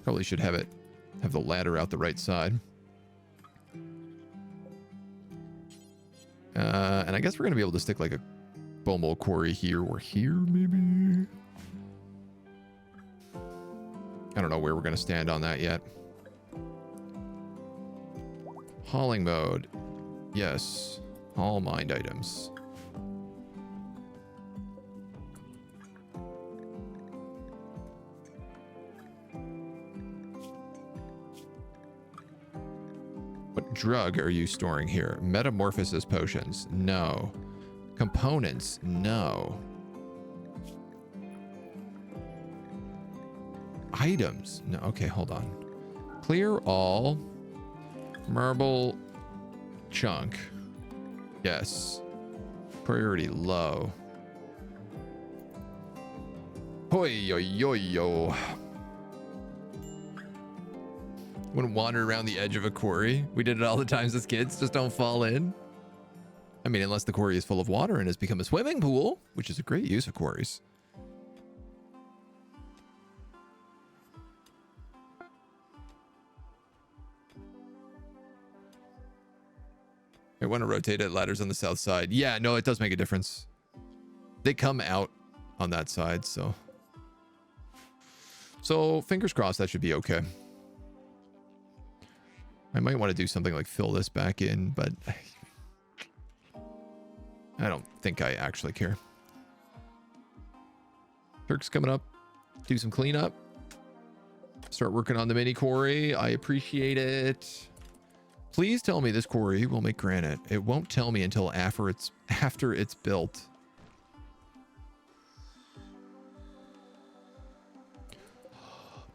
Probably should have the ladder out the right side. And I guess we're going to be able to stick like a bone meal quarry here or here, maybe. I don't know where we're going to stand on that yet. Hauling mode. Yes. Haul mined items. What drug are you storing here? Metamorphosis potions? No. Components? No. Items? No. Okay, hold on. Clear all. Marble chunk. Yes. Priority low. Hoi yo yo yo. Wouldn't wander around the edge of a quarry. We did it all the times as kids. Just don't fall in. I mean, unless the quarry is full of water and has become a swimming pool, which is a great use of quarries. I want to rotate it. Ladders on the south side. Yeah, no, it does make a difference. They come out on that side, so fingers crossed that should be okay. I might want to do something like fill this back in, but I don't think I actually care. Turk's coming up. Do some cleanup. Start working on the mini quarry. I appreciate it. Please tell me this quarry will make granite. It won't tell me until after it's built.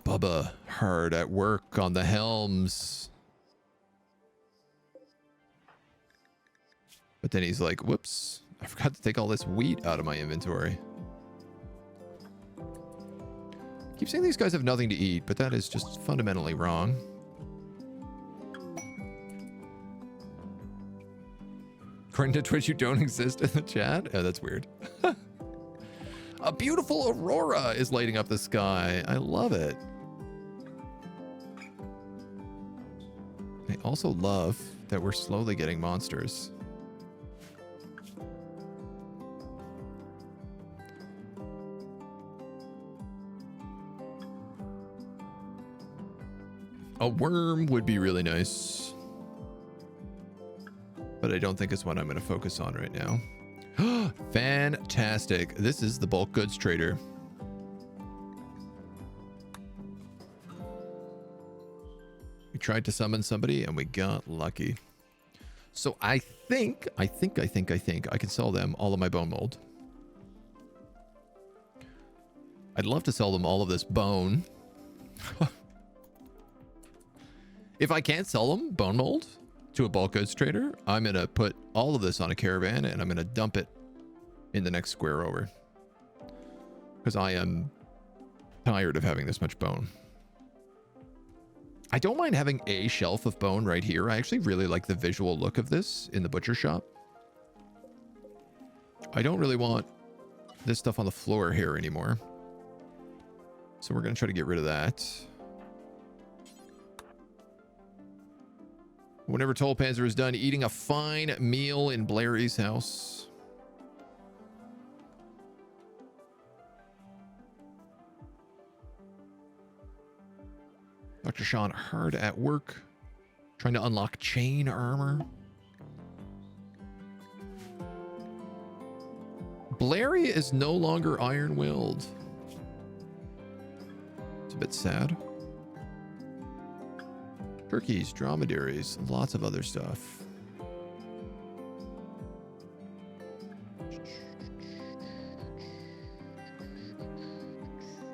Bubba hard at work on the helms. But then he's like, whoops, I forgot to take all this wheat out of my inventory. Keep saying these guys have nothing to eat, but that is just fundamentally wrong. According to Twitch, you don't exist in the chat? Oh, that's weird. A beautiful aurora is lighting up the sky. I love it. I also love that we're slowly getting monsters. A worm would be really nice, but I don't think it's what I'm going to focus on right now. Fantastic. This is the bulk goods trader. We tried to summon somebody and we got lucky. So I think I can sell them all of my bone mold. I'd love to sell them all of this bone. If I can't sell them bone mold to a bulk goods trader, I'm going to put all of this on a caravan and I'm going to dump it in the next square over. Because I am tired of having this much bone. I don't mind having a shelf of bone right here. I actually really like the visual look of this in the butcher shop. I don't really want this stuff on the floor here anymore. So we're going to try to get rid of that. Whenever Toll Panzer is done eating a fine meal in Blairy's house. Dr. Sean hard at work, trying to unlock chain armor. Blairy is no longer iron-willed. It's a bit sad. Turkeys, dromedaries, lots of other stuff.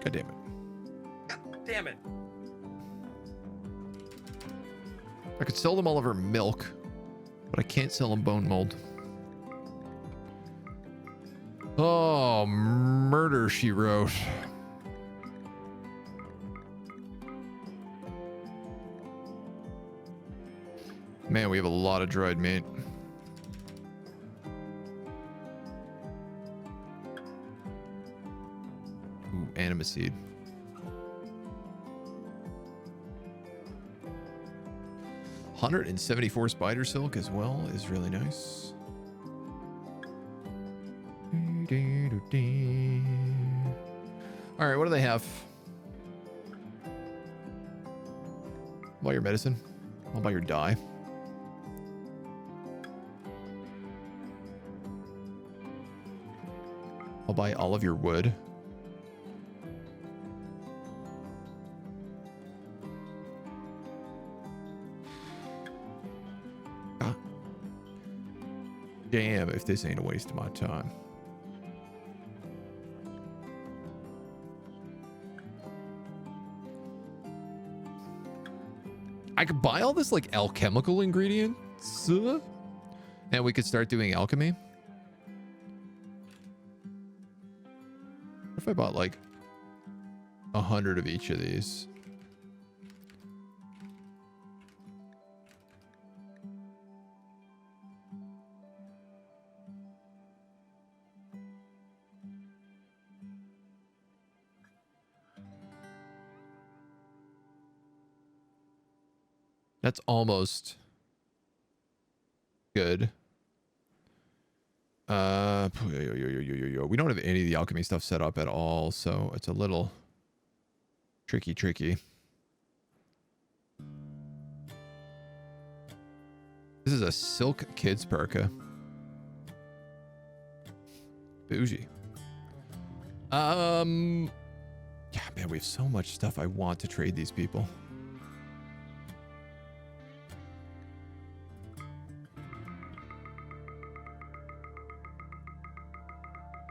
God damn it. God damn it. I could sell them all of our milk, but I can't sell them bone mold. Oh, murder, she wrote. Man, we have a lot of dried meat. Ooh, anima seed. $174 spider silk as well is really nice. All right, what do they have? Buy your medicine. I'll buy your dye. I'll buy all of your wood. Ah. Damn, if this ain't a waste of my time. I could buy all this like alchemical ingredients and we could start doing alchemy. What if I bought like 100 of each of these? That's almost good. We don't have any of the alchemy stuff set up at all, so it's a little tricky. This is a silk kids parka. Bougie. Yeah, man, we have so much stuff I want to trade these people.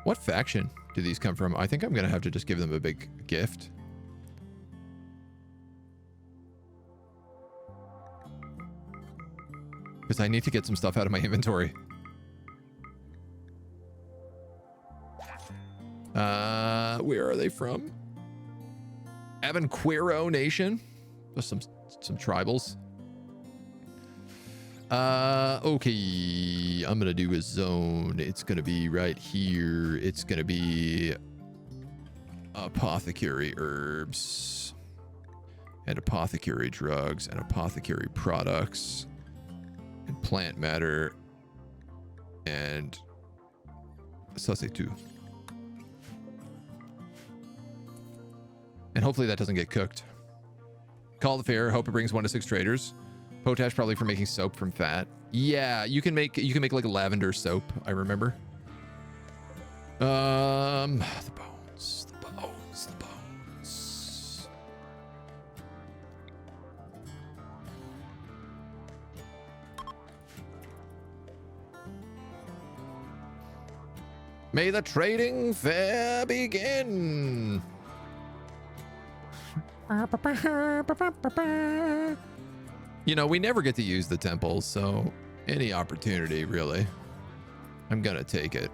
What faction do these come from? I think I'm going to have to just give them a big gift. Because I need to get some stuff out of my inventory. Where are they from? Avanquero Nation. Just some tribals. Okay, I'm gonna do a zone. It's gonna be right here. It's gonna be apothecary herbs and apothecary drugs and apothecary products and plant matter and ça c'est tout. And hopefully that doesn't get cooked. Call the fair. Hope it brings 1 to 6 traders. Potash probably for making soap from fat. Yeah, you can make like lavender soap. I remember. The bones. May the trading fair begin. You know, we never get to use the temples, so any opportunity, really, I'm gonna take it.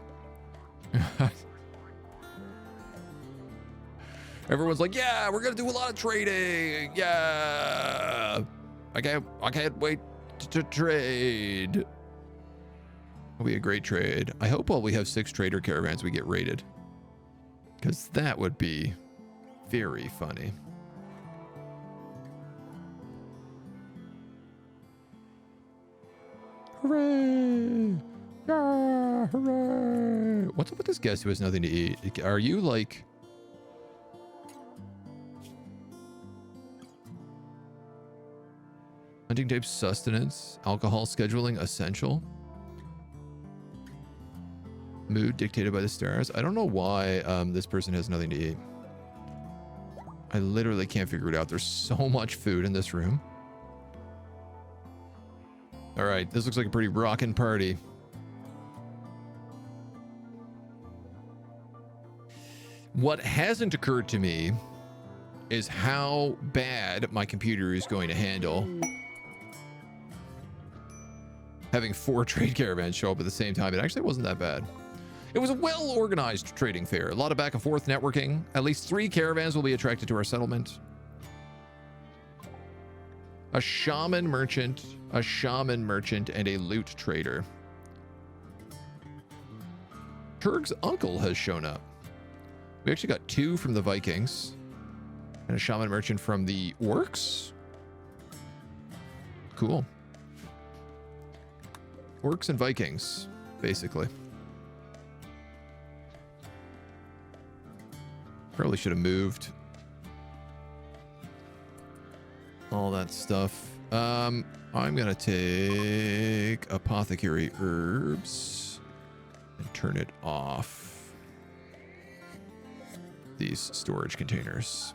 Everyone's like, yeah, we're gonna do a lot of trading. Yeah, I can't wait to trade. It'll be a great trade. I hope while we have 6 trader caravans, we get raided, because that would be very funny. Hooray! Yeah, hooray! What's up with this guest who has nothing to eat? Are you like... Hunting type sustenance, alcohol scheduling essential. Mood dictated by the stars. I don't know why this person has nothing to eat. I literally can't figure it out. There's so much food in this room. All right, this looks like a pretty rockin' party. What hasn't occurred to me is how bad my computer is going to handle having 4 trade caravans show up at the same time. It actually wasn't that bad. It was a well-organized trading fair. A lot of back and forth networking. At least 3 caravans will be attracted to our settlement. A shaman merchant, and a loot trader. Turg's uncle has shown up. We actually got 2 from the Vikings. And a shaman merchant from the orcs. Cool. Orcs and Vikings, basically. Probably should have moved all that stuff. I'm gonna take apothecary herbs and turn it off these storage containers.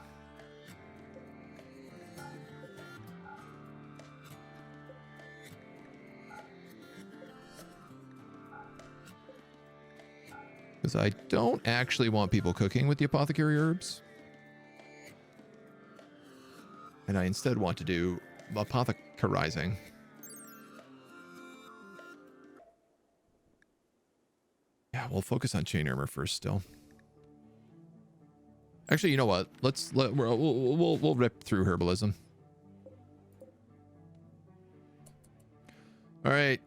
Because I don't actually want people cooking with the apothecary herbs. And I instead want to do apothecarizing. Yeah, we'll focus on chain armor first still. Actually, you know what? We'll rip through herbalism. All right,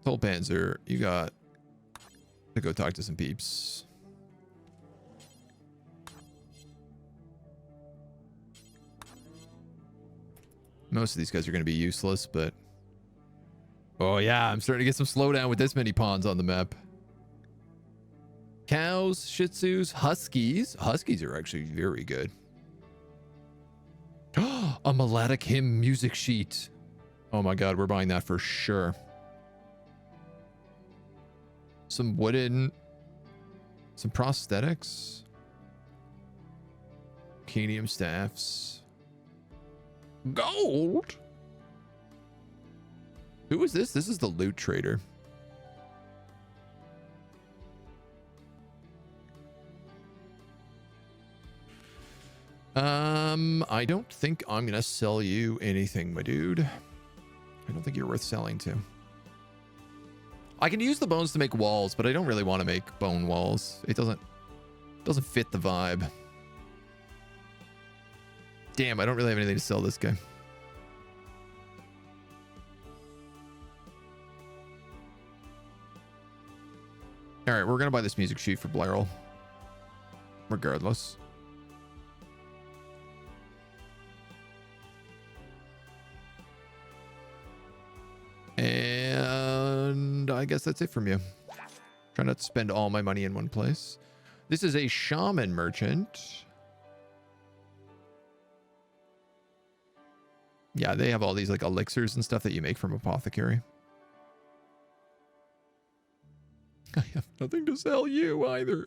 Toll Panzer, you got to go talk to some peeps. Most of these guys are going to be useless, but... Oh yeah, I'm starting to get some slowdown with this many pawns on the map. Cows, Shih Tzus, Huskies. Huskies are actually very good. A melodic hymn music sheet. Oh my god, we're buying that for sure. Some wooden... Some prosthetics. Canium staffs. Gold? Who is this? This is the loot trader. I don't think I'm gonna sell you anything, my dude. I don't think you're worth selling to. I can use the bones to make walls, but I don't really want to make bone walls. It doesn't fit the vibe. Damn, I don't really have anything to sell this guy. All right, we're gonna buy this music sheet for Blairal, regardless. And I guess that's it from you. Try not to spend all my money in one place. This is a shaman merchant. Yeah, they have all these like elixirs and stuff that you make from apothecary. I have nothing to sell you either.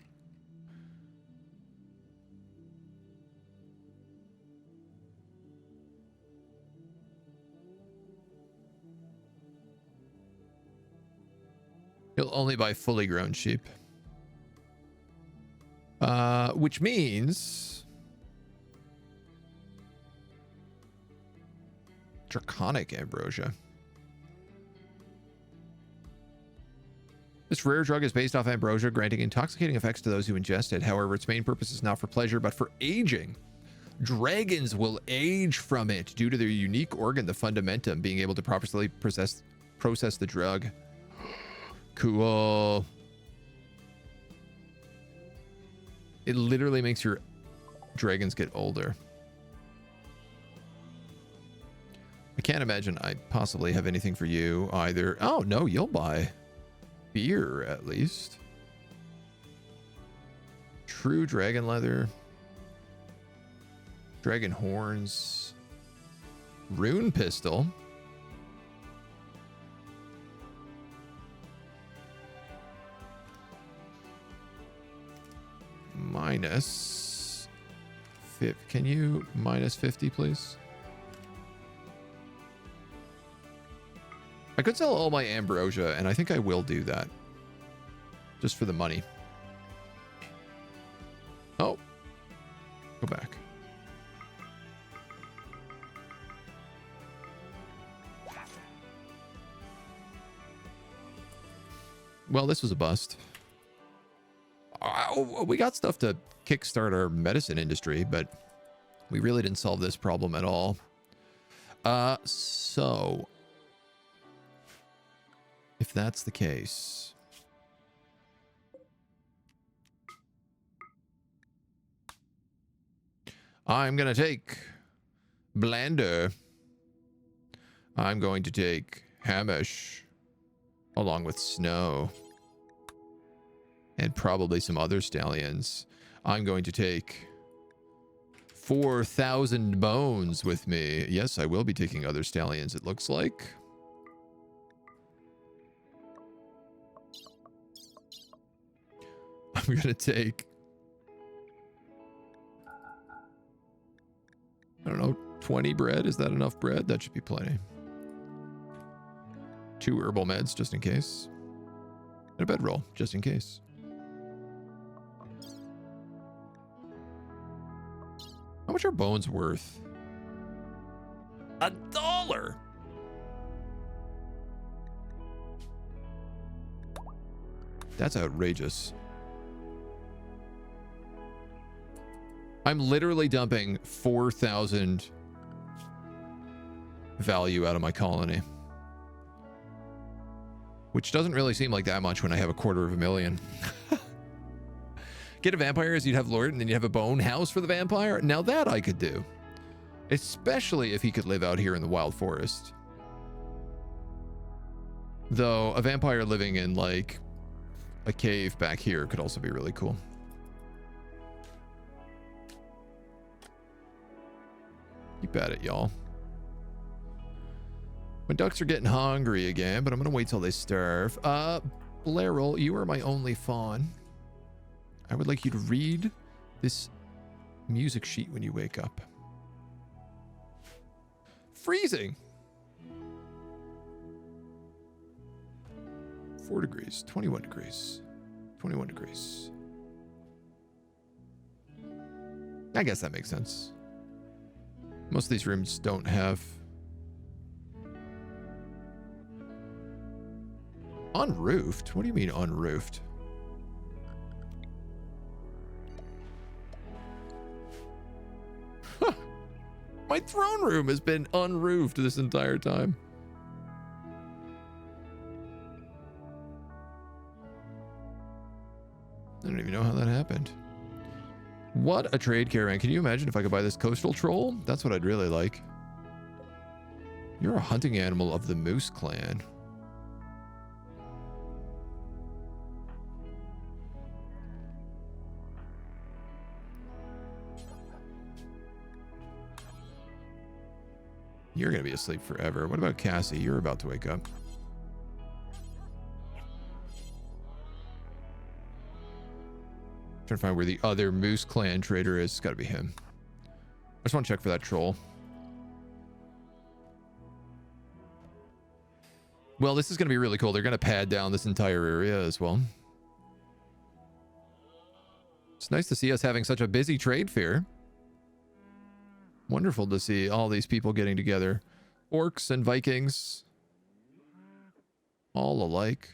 He'll only buy fully grown sheep. Which means draconic ambrosia. This rare drug is based off ambrosia, granting intoxicating effects to those who ingest it. However, its main purpose is not for pleasure, but for aging. Dragons will age from it due to their unique organ, the fundamentum, being able to properly process the drug. Cool. It literally makes your dragons get older. I can't imagine I possibly have anything for you either. Oh, no, you'll buy beer at least. True dragon leather. Dragon horns. Rune pistol. Minus. Can you minus 50, please? I could sell all my ambrosia, and I think I will do that. Just for the money. Oh. Go back. Well, this was a bust. We got stuff to kickstart our medicine industry, but we really didn't solve this problem at all. So if that's the case, I'm going to take Blander. I'm going to take Hamish along with Snow. And probably some other stallions. I'm going to take 4,000 bones with me. Yes, I will be taking other stallions, it looks like. I'm going to take, I don't know, 20 bread. Is that enough bread? That should be plenty. 2 herbal meds, just in case. And a bedroll, just in case. How much are bones worth? $1. That's outrageous. I'm literally dumping 4,000 value out of my colony. Which doesn't really seem like that much when I have 250,000. Get a vampire as you'd have Lord, and then you have a bone house for the vampire. Now that I could do. Especially if he could live out here in the wild forest. Though a vampire living in like a cave back here could also be really cool. Keep at it, y'all. My ducks are getting hungry again, but I'm gonna wait till they starve. Blairel, you are my only fawn. I would like you to read this music sheet when you wake up. Freezing. 4 degrees, 21 degrees, 21 degrees. I guess that makes sense. Most of these rooms don't have unroofed. What do you mean unroofed? Huh. My throne room has been unroofed this entire time. I don't even know how that happened. What a trade caravan. Can you imagine if I could buy this coastal troll? That's what I'd really like. You're a hunting animal of the Moose clan. You're going to be asleep forever. What about Cassie? You're about to wake up. Trying to find where the other Moose Clan trader is. It's got to be him. I just want to check for that troll. Well, this is going to be really cool. They're going to pad down this entire area as well. It's nice to see us having such a busy trade fair. Wonderful to see all these people getting together. Orcs and Vikings. All alike.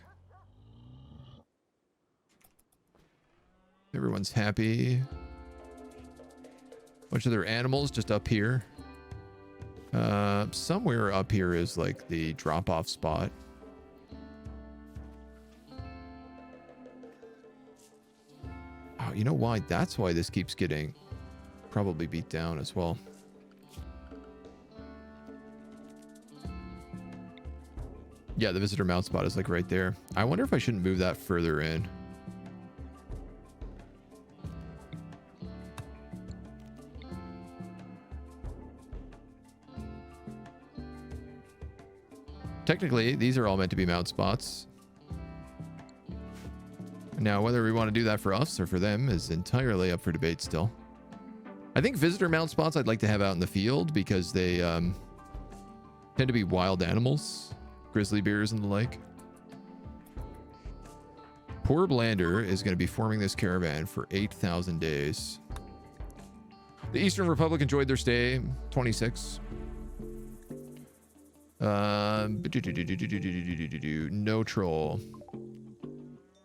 Everyone's happy. Bunch of their animals just up here. Somewhere up here is like the drop-off spot. Oh, you know why? That's why this keeps getting probably beat down as well. Yeah, the visitor mount spot is like right there. I wonder if I shouldn't move that further in. Technically, these are all meant to be mount spots. Now, whether we want to do that for us or for them is entirely up for debate still. I think visitor mount spots I'd like to have out in the field because they tend to be wild animals. Grizzly bears and the like. Poor Blander is going to be forming this caravan for 8,000 days. The Eastern Republic enjoyed their stay. 26. No troll.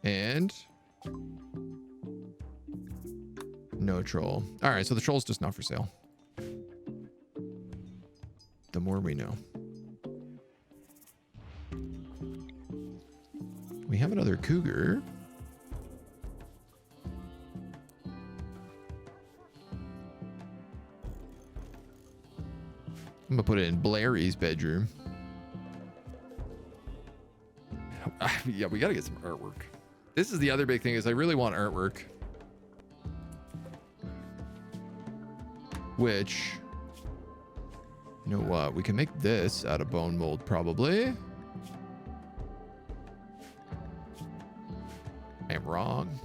And no troll. All right, so the troll's just not for sale. The more we know. We have another cougar. I'm gonna put it in Blairy's bedroom. Yeah, we gotta get some artwork. This is the other big thing is I really want artwork. Which, you know what? We can make this out of bone mold probably. I am wrong.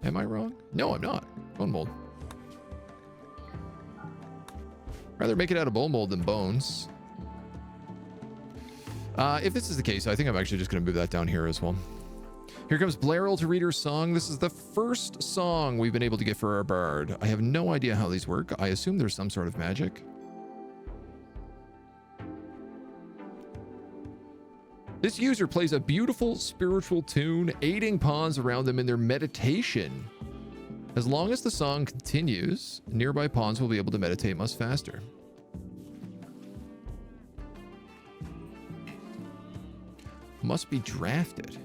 Am I wrong? No, I'm not. Bone mold. Rather make it out of bone mold than bones. If this is the case, I think I'm actually just going to move that down here as well. Here comes Blairyl to read her song. This is the first song we've been able to get for our bard. I have no idea how these work. I assume there's some sort of magic. This user plays a beautiful spiritual tune, aiding pawns around them in their meditation. As long as the song continues, nearby pawns will be able to meditate much faster. Must be drafted.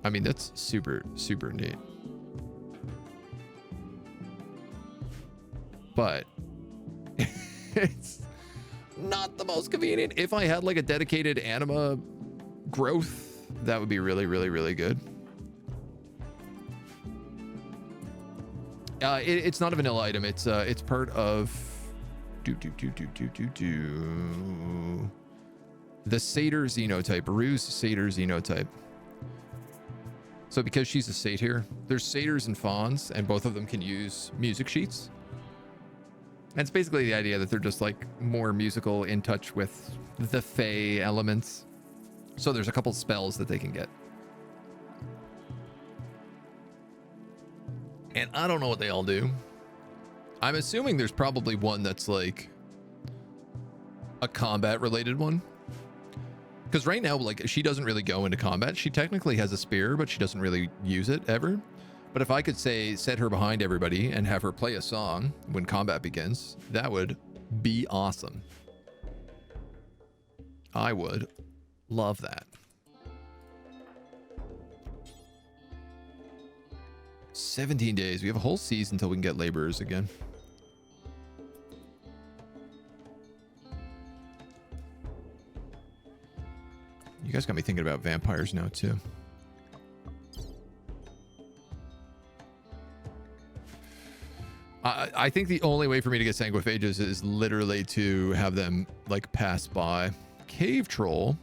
I mean, that's super, super neat. But it's not the most convenient. If I had like a dedicated anima growth, that would be really, really, really good. It's not a vanilla item. It's part of the satyr xenotype, Rue's satyr xenotype. So because she's a satyr, there's satyrs and fawns, and both of them can use music sheets. And it's basically the idea that they're just like more musical, in touch with the fae elements. So there's a couple spells that they can get. And I don't know what they all do. I'm assuming there's probably one that's like a combat related one. Because right now, like, she doesn't really go into combat. She technically has a spear, but she doesn't really use it ever. But if I could say, set her behind everybody and have her play a song when combat begins, that would be awesome. I would love that. 17 days. We have a whole season until we can get laborers again. You guys got me thinking about vampires now, too. I think the only way for me to get sanguiphages is literally to have them, like, pass by. Cave troll.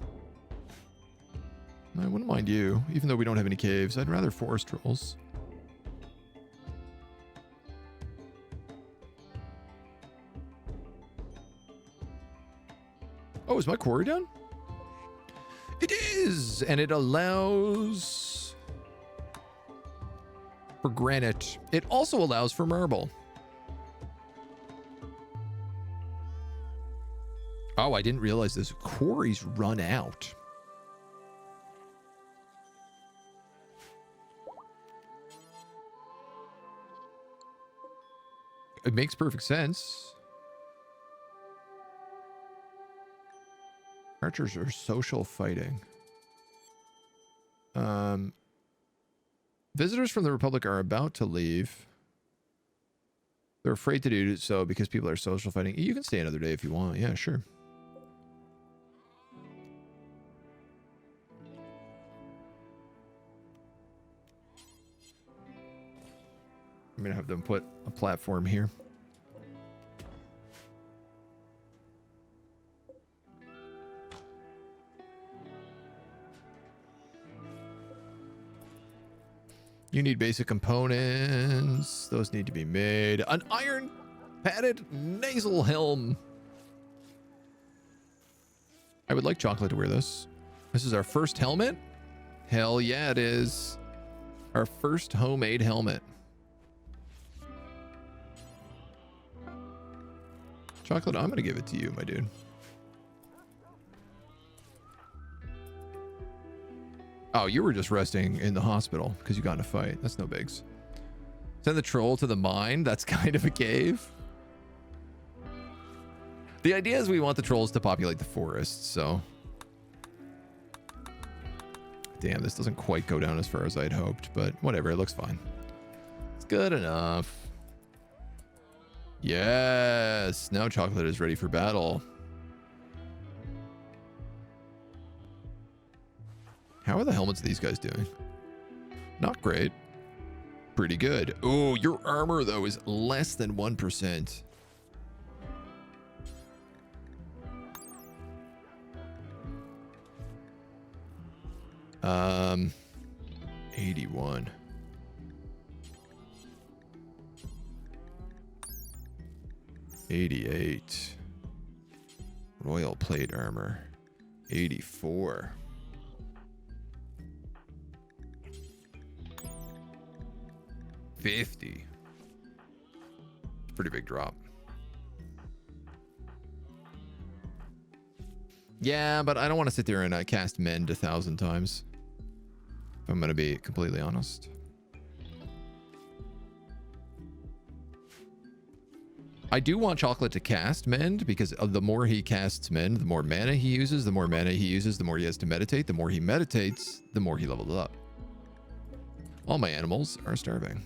I wouldn't mind you, even though we don't have any caves. I'd rather forest trolls. Oh, is my quarry done? It is! And it allows for granite. It also allows for marble. Oh, I didn't realize this. Quarries run out. It makes perfect sense. Archers are social fighting. Visitors from the Republic are about to leave. They're afraid to do so because people are social fighting. You can stay another day if you want. Yeah, sure. I'm gonna have them put a platform here. You need basic components. Those need to be made. An iron padded nasal helm. I would like Chocolate to wear this. This is our first helmet? Hell yeah, it is. Our first homemade helmet. Chocolate, I'm going to give it to you, my dude. Oh, you were just resting in the hospital because you got in a fight. That's no bigs. Send the troll to the mine. That's kind of a cave. The idea is we want the trolls to populate the forest, so... Damn, this doesn't quite go down as far as I'd hoped, but whatever, it looks fine. It's good enough. Yes! Now Chocolate is ready for battle. How are the helmets of these guys doing? Not great. Pretty good. Oh, your armor, though, is less than 1%. Um, 81. $88. Royal plate armor. 84. $50. Pretty big drop. Yeah, but I don't want to sit there and cast Mend 1,000 times. If I'm going to be completely honest. I do want Chocolate to cast Mend, because the more he casts Mend, the more mana he uses. The more mana he uses, the more he has to meditate. The more he meditates, the more he levels up. All my animals are starving.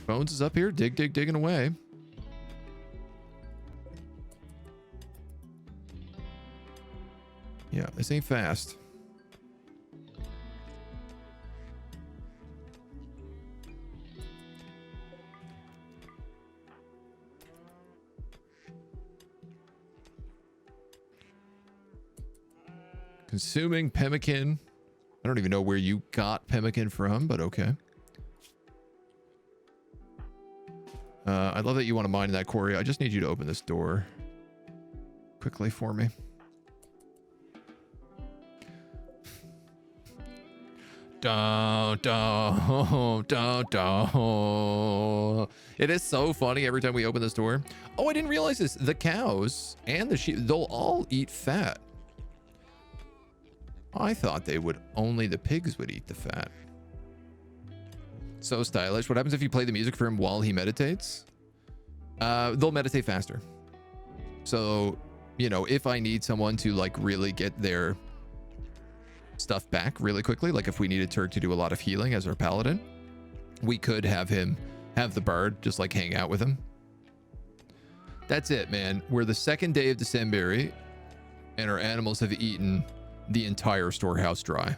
Bones is up here. Digging away. Yeah, this ain't fast. Consuming pemmican. I don't even know where you got pemmican from, but okay. I love that you want to mine in that quarry. I just need you to open this door quickly for me. Don't. It is so funny every time we open this door. Oh, I didn't realize this. The cows and the sheep, they'll all eat fat. I thought only the pigs would eat the fat. So stylish. What happens if you play the music for him while he meditates? They'll meditate faster. So, you know, if I need someone to like really get their stuff back really quickly, like if we needed Turk to do a lot of healing as our paladin, we could have the bard just like hang out with him. That's it, man. We're the second day of December. And our animals have eaten the entire storehouse dry.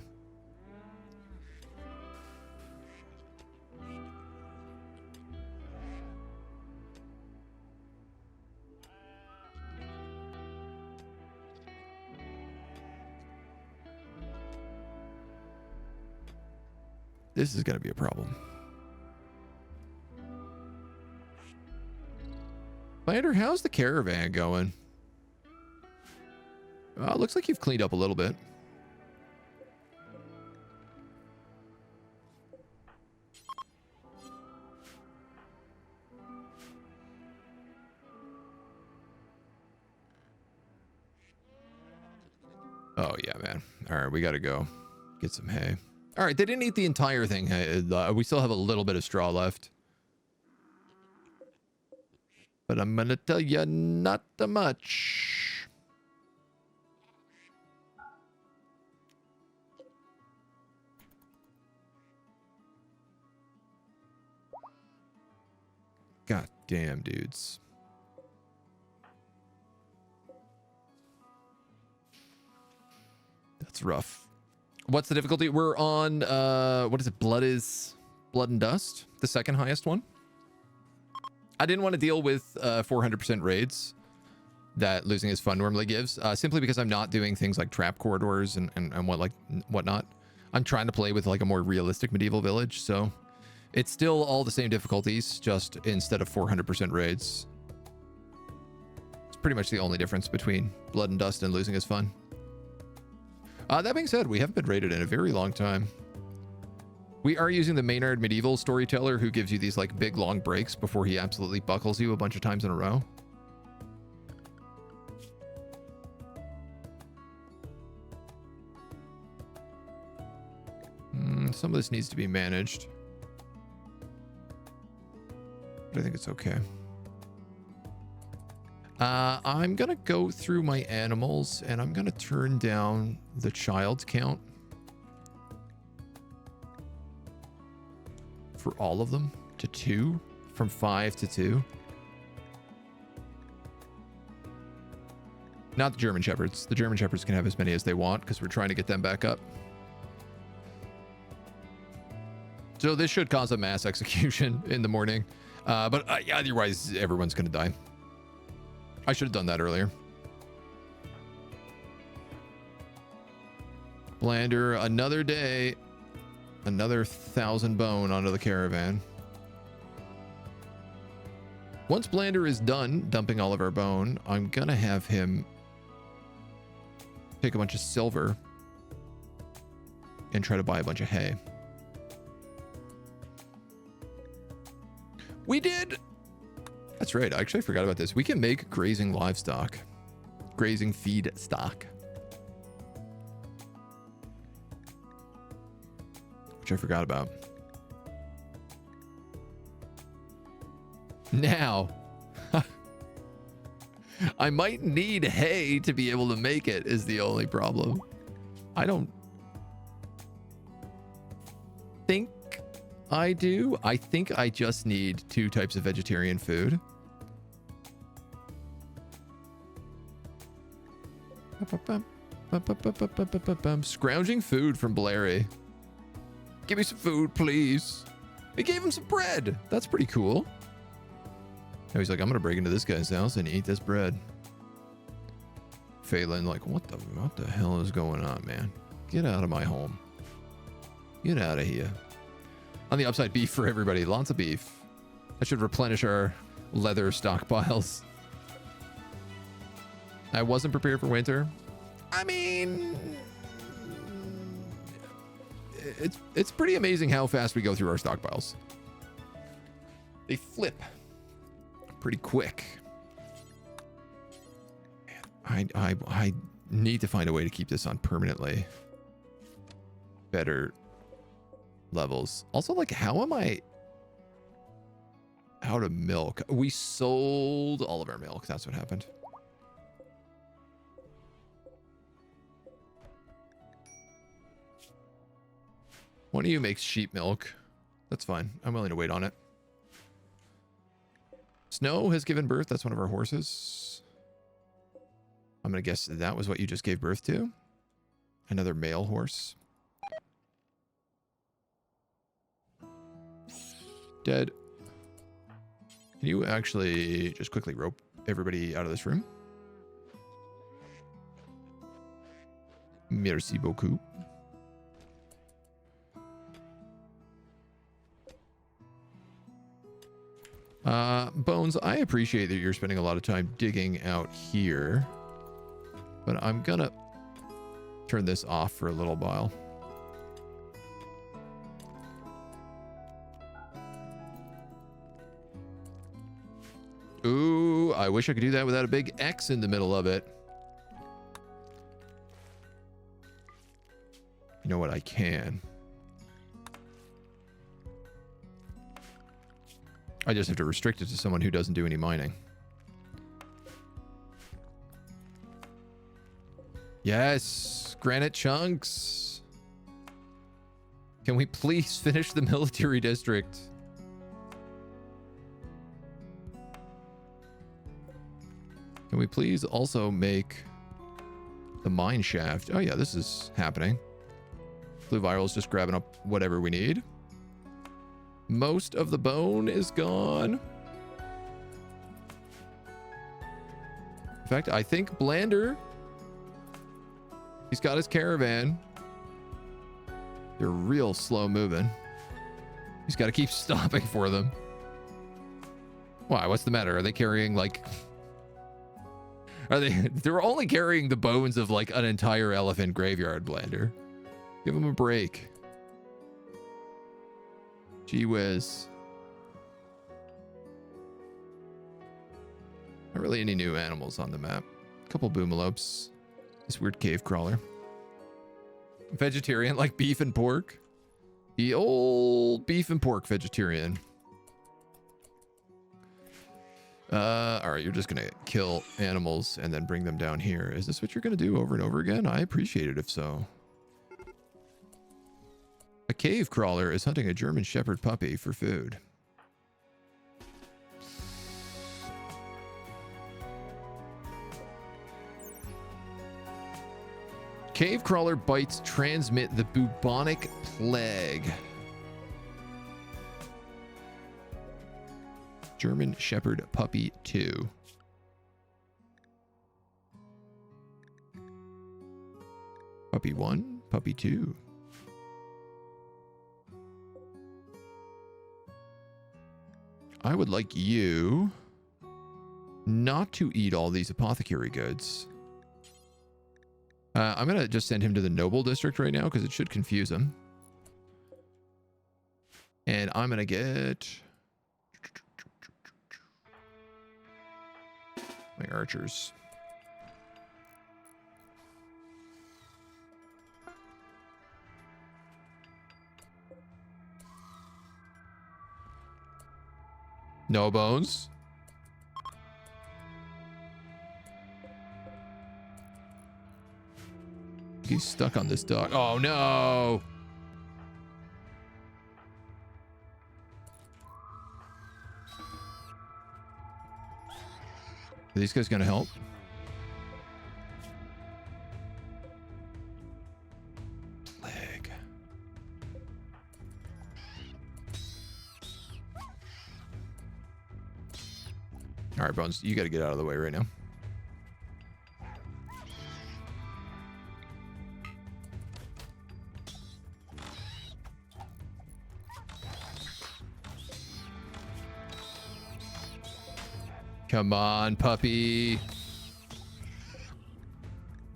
This is going to be a problem. Lander, how's the caravan going? Looks like you've cleaned up a little bit. Oh, yeah, man. All right, we got to go get some hay. All right, they didn't eat the entire thing. We still have a little bit of straw left. But I'm going to tell you, not much. God damn, dudes. That's rough. What's the difficulty? We're on, what is it? Blood and Dust, the second highest one. I didn't want to deal with 400% raids that losing his fun normally gives, simply because I'm not doing things like trap corridors and whatnot. I'm trying to play with like a more realistic medieval village, so it's still all the same difficulties, just instead of 400% raids. It's pretty much the only difference between Blood and Dust and losing his fun. That being said, we haven't been raided in a very long time. We are using the Maynard medieval storyteller, who gives you these like big long breaks before he absolutely buckles you a bunch of times in a row. Some of this needs to be managed, but I think it's okay. I'm gonna go through my animals and I'm gonna turn down the child count for all of them to 2, from 5 to 2. Not the German Shepherds. The German Shepherds can have as many as they want because we're trying to get them back up. So this should cause a mass execution in the morning. But otherwise, everyone's going to die. I should have done that earlier. Blander, another day. Another 1,000 bone onto the caravan. Once Blander is done dumping all of our bone, I'm gonna have him take a bunch of silver and try to buy a bunch of hay. We did! That's right, I actually forgot about this. We can make grazing livestock. Grazing feed stock. Which I forgot about. Now, I might need hay to be able to make it is the only problem. I don't think I do. I think I just need 2 types of vegetarian food. Scrounging food from Blairy. Give me some food, please. We gave him some bread. That's pretty cool. Now he's like, I'm gonna break into this guy's house and eat this bread. Phelan, like, what the hell is going on, man? Get out of my home. Get out of here. On the upside, beef for everybody. Lots of beef. That should replenish our leather stockpiles. I wasn't prepared for winter. I mean, it's pretty amazing how fast we go through our stockpiles. They flip pretty quick. I need to find a way to keep this on permanently better levels. Also, like, how am I out of milk? We sold all of our milk. That's what happened. One of you makes sheep milk. That's fine. I'm willing to wait on it. Snow has given birth. That's one of our horses. I'm going to guess that was what you just gave birth to. Another male horse. Dead. Can you actually just quickly rope everybody out of this room? Merci beaucoup. Bones, I appreciate that you're spending a lot of time digging out here, but I'm gonna turn this off for a little while. Ooh, I wish I could do that without a big X in the middle of it. You know what? I can. I just have to restrict it to someone who doesn't do any mining. Yes, granite chunks. Can we please finish the military district? Can we please also make the mine shaft? Oh yeah, this is happening. Blue Viral's just grabbing up whatever we need. Most of the bone is gone. In fact, I think Blander, he's got his caravan. They're real slow moving. He's got to keep stopping for them. Why? What's the matter? Are they carrying like... They're only carrying the bones of like an entire elephant graveyard, Blander. Give them a break. Gee whiz. Not really any new animals on the map. A couple boomalopes. This weird cave crawler. Vegetarian like beef and pork. The old beef and pork vegetarian. All right, you're just gonna kill animals and then bring them down here. Is this what you're gonna do over and over again? I appreciate it if so. A cave crawler is hunting a German Shepherd puppy for food. Cave crawler bites transmit the bubonic plague. German Shepherd puppy 2. Puppy 1, puppy 2. I would like you not to eat all these apothecary goods. I'm going to just send him to the noble district right now because it should confuse him. And I'm going to get my archers. No bones. He's stuck on this dog. Oh no. Are these guys gonna help? Plague. All right, Bones, you got to get out of the way right now. Come on, puppy.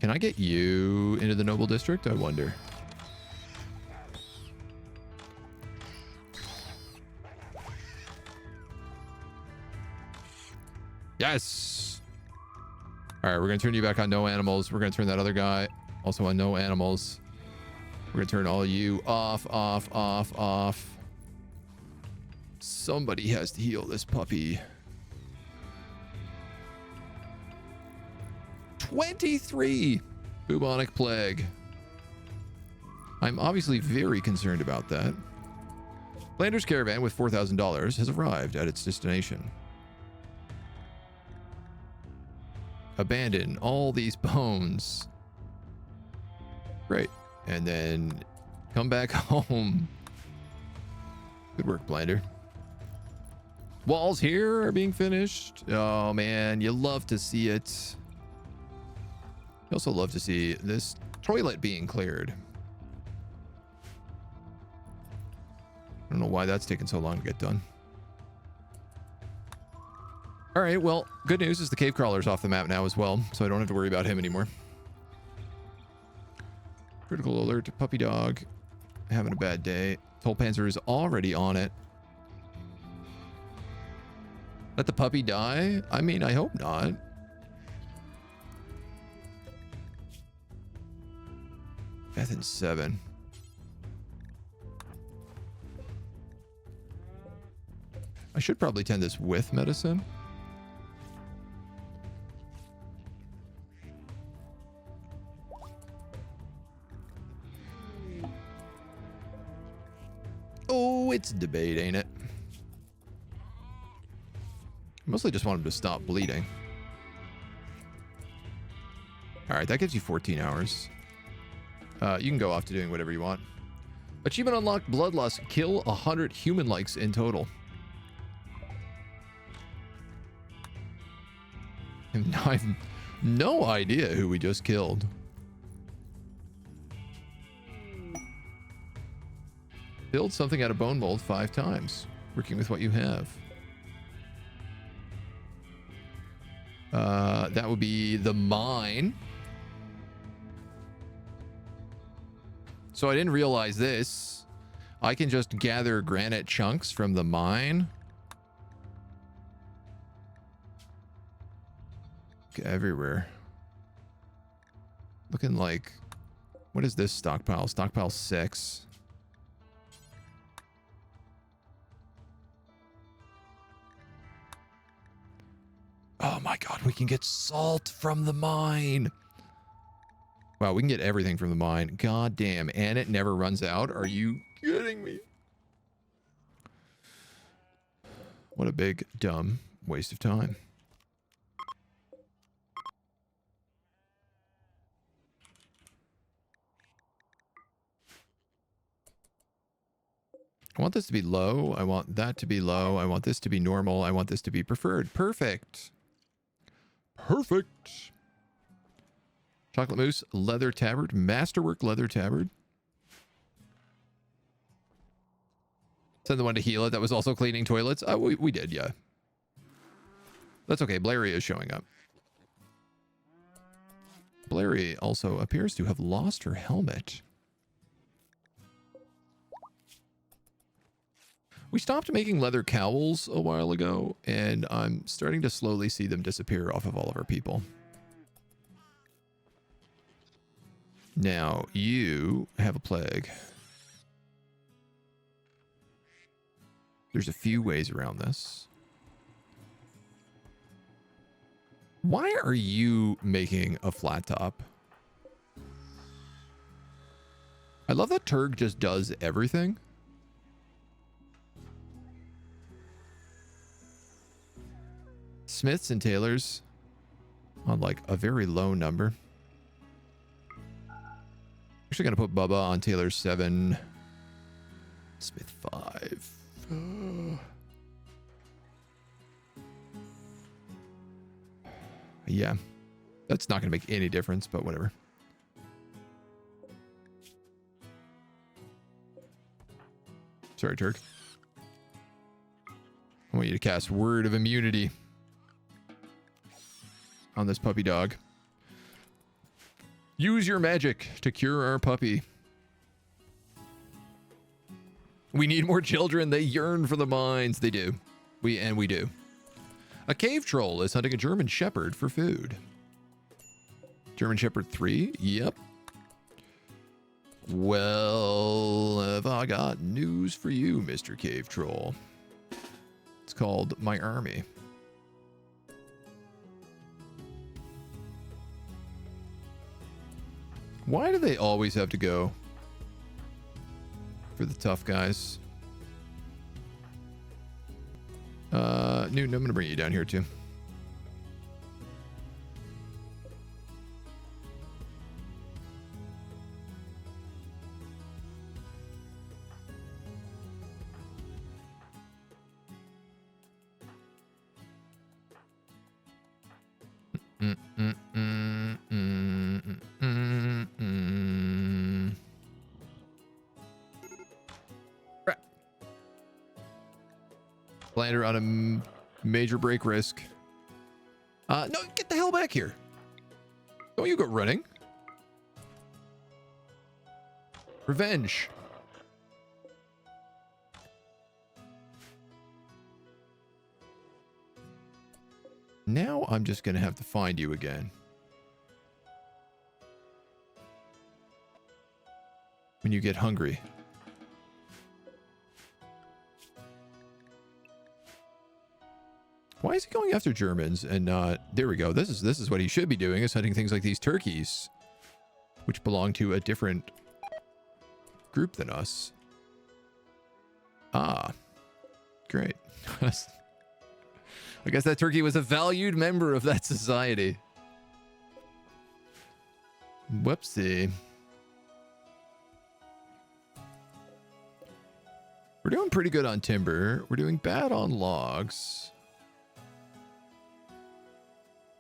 Can I get you into the noble district? I wonder. Yes. All right, we're going to turn you back on no animals. We're going to turn that other guy also on no animals. We're going to turn all of you off, off, off, off. Somebody has to heal this puppy. 23 bubonic plague. I'm obviously very concerned about that. Blander's caravan with $4,000 has arrived at its destination. Abandon all these bones. Great. And then come back home. Good work, Blinder. Walls here are being finished. Oh, man. You love to see it. You also love to see this toilet being cleared. I don't know why that's taking so long to get done. All right, well, good news is the cave crawler's off the map now as well, so I don't have to worry about him anymore. Critical alert to puppy dog. Having a bad day. Toll Panzer is already on it. Let the puppy die? I mean, I hope not. Death in 7. I should probably tend this with medicine. Oh, it's a debate, ain't it? I mostly just want him to stop bleeding. All right, that gives you 14 hours. You can go off to doing whatever you want. Achievement unlocked, Bloodlust. Kill 100 human likes in total. I have no idea who we just killed. Build something out of bone mold 5 times. Working with what you have. That would be the mine. So I didn't realize this. I can just gather granite chunks from the mine. Everywhere. Looking like... What is this stockpile? Stockpile 6. Oh my god, we can get salt from the mine. Wow, we can get everything from the mine. God damn, and it never runs out. Are you kidding me? What a big, dumb waste of time. I want this to be low. I want that to be low. I want this to be normal. I want this to be preferred. Perfect. Perfect. Chocolate mousse, leather tabard, masterwork leather tabard. Send the one to heal it that was also cleaning toilets. Oh, we did, yeah. That's okay. Blairy is showing up. Blairy also appears to have lost her helmet. We stopped making leather cowls a while ago, and I'm starting to slowly see them disappear off of all of our people. Now, you have a plague. There's a few ways around this. Why are you making a flat top? I love that Turg just does everything. Smiths and tailors on like a very low number. Actually gonna put Bubba on Taylor 7. Smith 5. Yeah. That's not gonna make any difference, but whatever. Sorry, Turk. I want you to cast Word of Immunity on this puppy dog. Use your magic to cure our puppy. We need more children. They yearn for the mines. They do. We do. A cave troll is hunting a German Shepherd for food. German Shepherd 3? Yep. Well, have I got news for you, Mr. Cave Troll. It's called My Army. Why do they always have to go for the tough guys? Newton, I'm going to bring you down here too. Blander on a major break risk. No, get the hell back here. Don't you go running. Revenge. Now I'm just going to have to find you again. When you get hungry. Why is he going after Germans and not... There we go. This is what he should be doing, is hunting things like these turkeys, which belong to a different group than us. Ah, great. I guess that turkey was a valued member of that society. Whoopsie. We're doing pretty good on timber. We're doing bad on logs.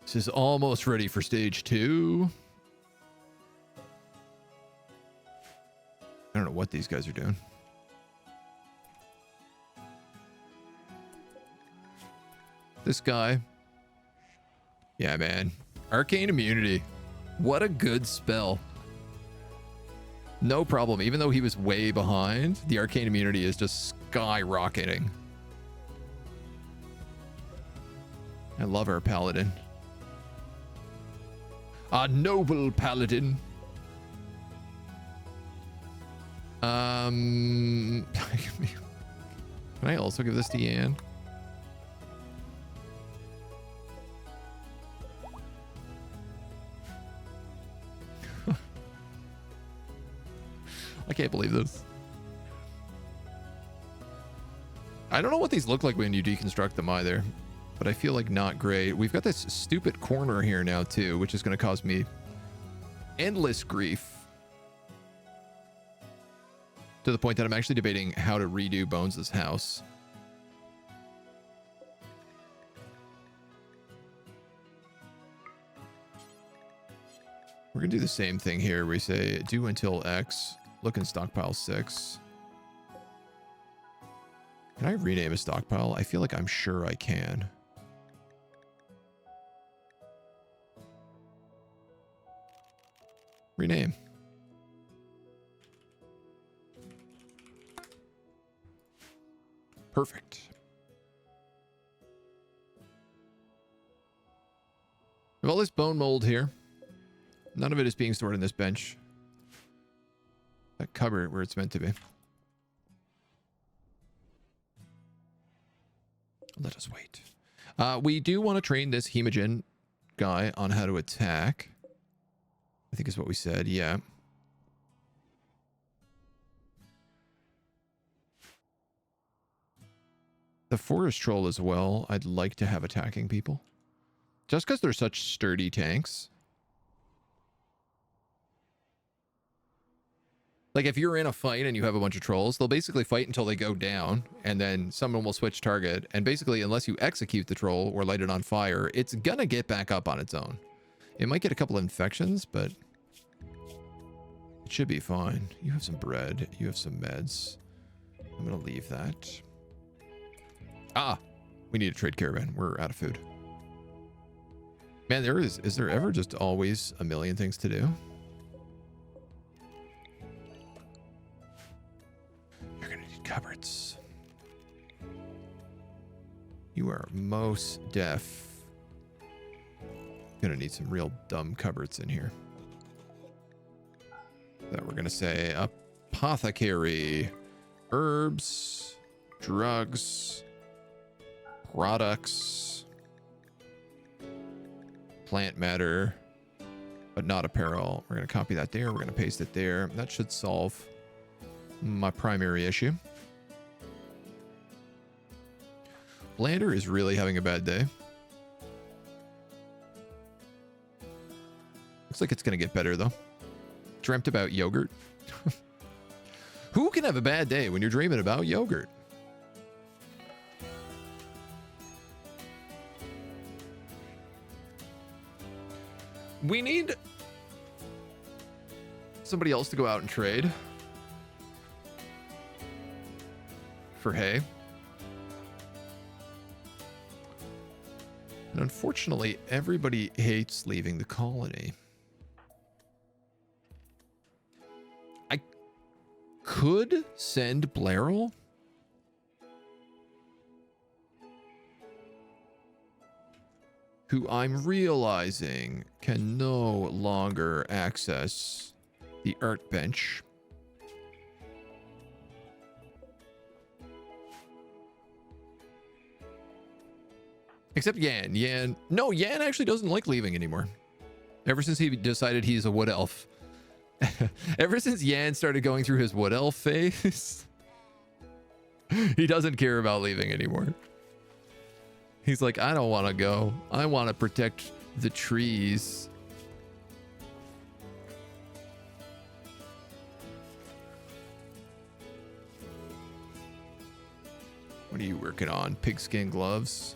This is almost ready for stage 2. I don't know what these guys are doing. This guy. Yeah, man. Arcane immunity. What a good spell. No problem. Even though he was way behind, the arcane immunity is just skyrocketing. I love our paladin. A noble paladin. Can I also give this to Yan? I can't believe this. I don't know what these look like when you deconstruct them either, but I feel like not great. We've got this stupid corner here now too, which is going to cause me endless grief. To the point that I'm actually debating how to redo Bones' house. We're going to do the same thing here. We say do until X. Look in stockpile 6. Can I rename a stockpile? I feel like I'm sure I can. Rename. Perfect. We have all this bone mold here. None of it is being stored in this bench. That cupboard where it's meant to be. Let us wait. We do want to train this hemogen guy on how to attack. I think is what we said. Yeah. The forest troll as well. I'd like to have attacking people. Just because they're such sturdy tanks. Like, if you're in a fight and you have a bunch of trolls, they'll basically fight until they go down, and then someone will switch target, and basically, unless you execute the troll or light it on fire, it's gonna get back up on its own. It might get a couple of infections, but it should be fine. You have some bread. You have some meds. I'm gonna leave that. Ah! We need a trade caravan. We're out of food. Man, is there ever just always a million things to do? You're gonna need cupboards. You are most def gonna need some real dumb cupboards in here. That we're gonna say apothecary, herbs, drugs, products, plant matter, but not apparel. We're going to copy that there. We're going to paste it there. That should solve my primary issue. Blander is really having a bad day. Looks like it's going to get better, though. Dreamt about yogurt. Who can have a bad day when you're dreaming about yogurt? We need somebody else to go out and trade for hay. And unfortunately, everybody hates leaving the colony. I could send Blairal. Who I'm realizing can no longer access the art bench. Except Yan. Yan actually doesn't like leaving anymore. Ever since he decided he's a wood elf. Ever since Yan started going through his wood elf phase, he doesn't care about leaving anymore. He's like, I don't want to go. I want to protect the trees. What are you working on? Pigskin gloves?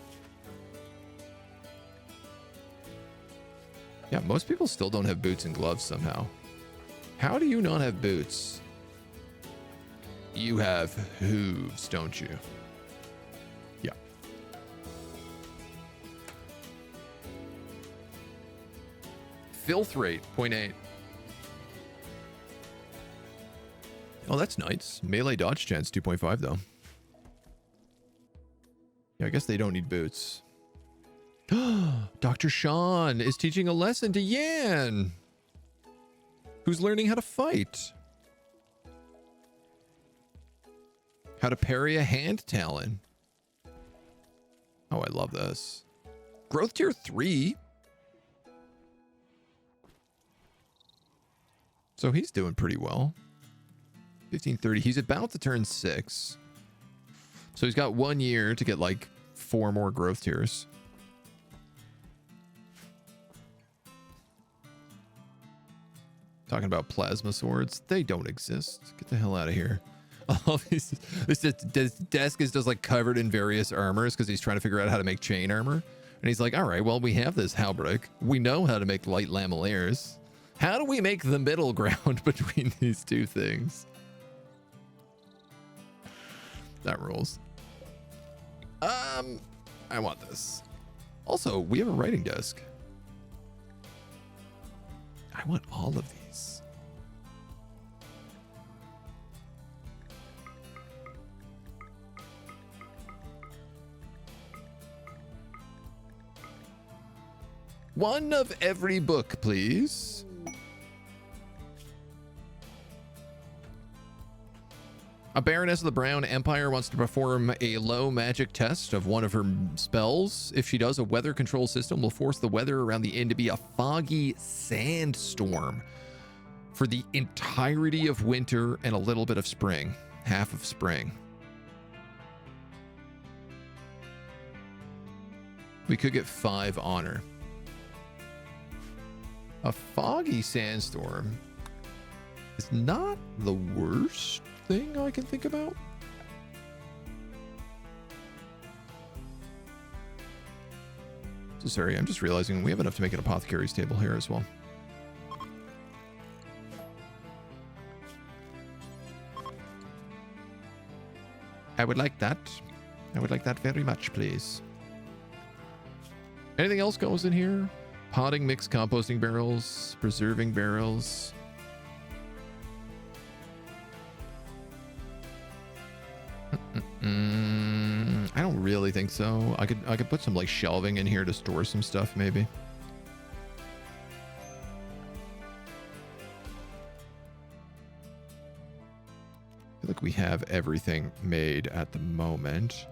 Yeah, most people still don't have boots and gloves somehow. How do you not have boots? You have hooves, don't you? Yeah. Filth rate, 0.8. Oh, that's nice. Melee dodge chance, 2.5 though. Yeah, I guess they don't need boots. Dr. Sean is teaching a lesson to Yan, who's learning how to fight. How to parry a hand talon. Oh, I love this. Growth tier 3. So he's doing pretty well. 1530. He's about to turn 6. So he's got 1 year to get like 4 more growth tiers. Talking about plasma swords. They don't exist. Get the hell out of here. All these, this desk is just like covered in various armors because he's trying to figure out how to make chain armor. And he's like, all right, well, we have this halberd. We know how to make light lamellieres. How do we make the middle ground between these two things? That rules. I want this. Also, we have a writing desk. I want all of these. One of every book, please. A Baroness of the Brown Empire wants to perform a low magic test of one of her spells. If she does, a weather control system will force the weather around the inn to be a foggy sandstorm for the entirety of winter and a little bit of spring. Half of spring. We could get 5 honor. A foggy sandstorm is not the worst thing I can think about. So sorry, I'm just realizing we have enough to make an apothecary's table here as well. I would like that. I would like that very much, please. Anything else goes in here? Potting mix, composting barrels, preserving barrels. I don't really think so. I could put some like shelving in here to store some stuff maybe. I feel like we have everything made at the moment.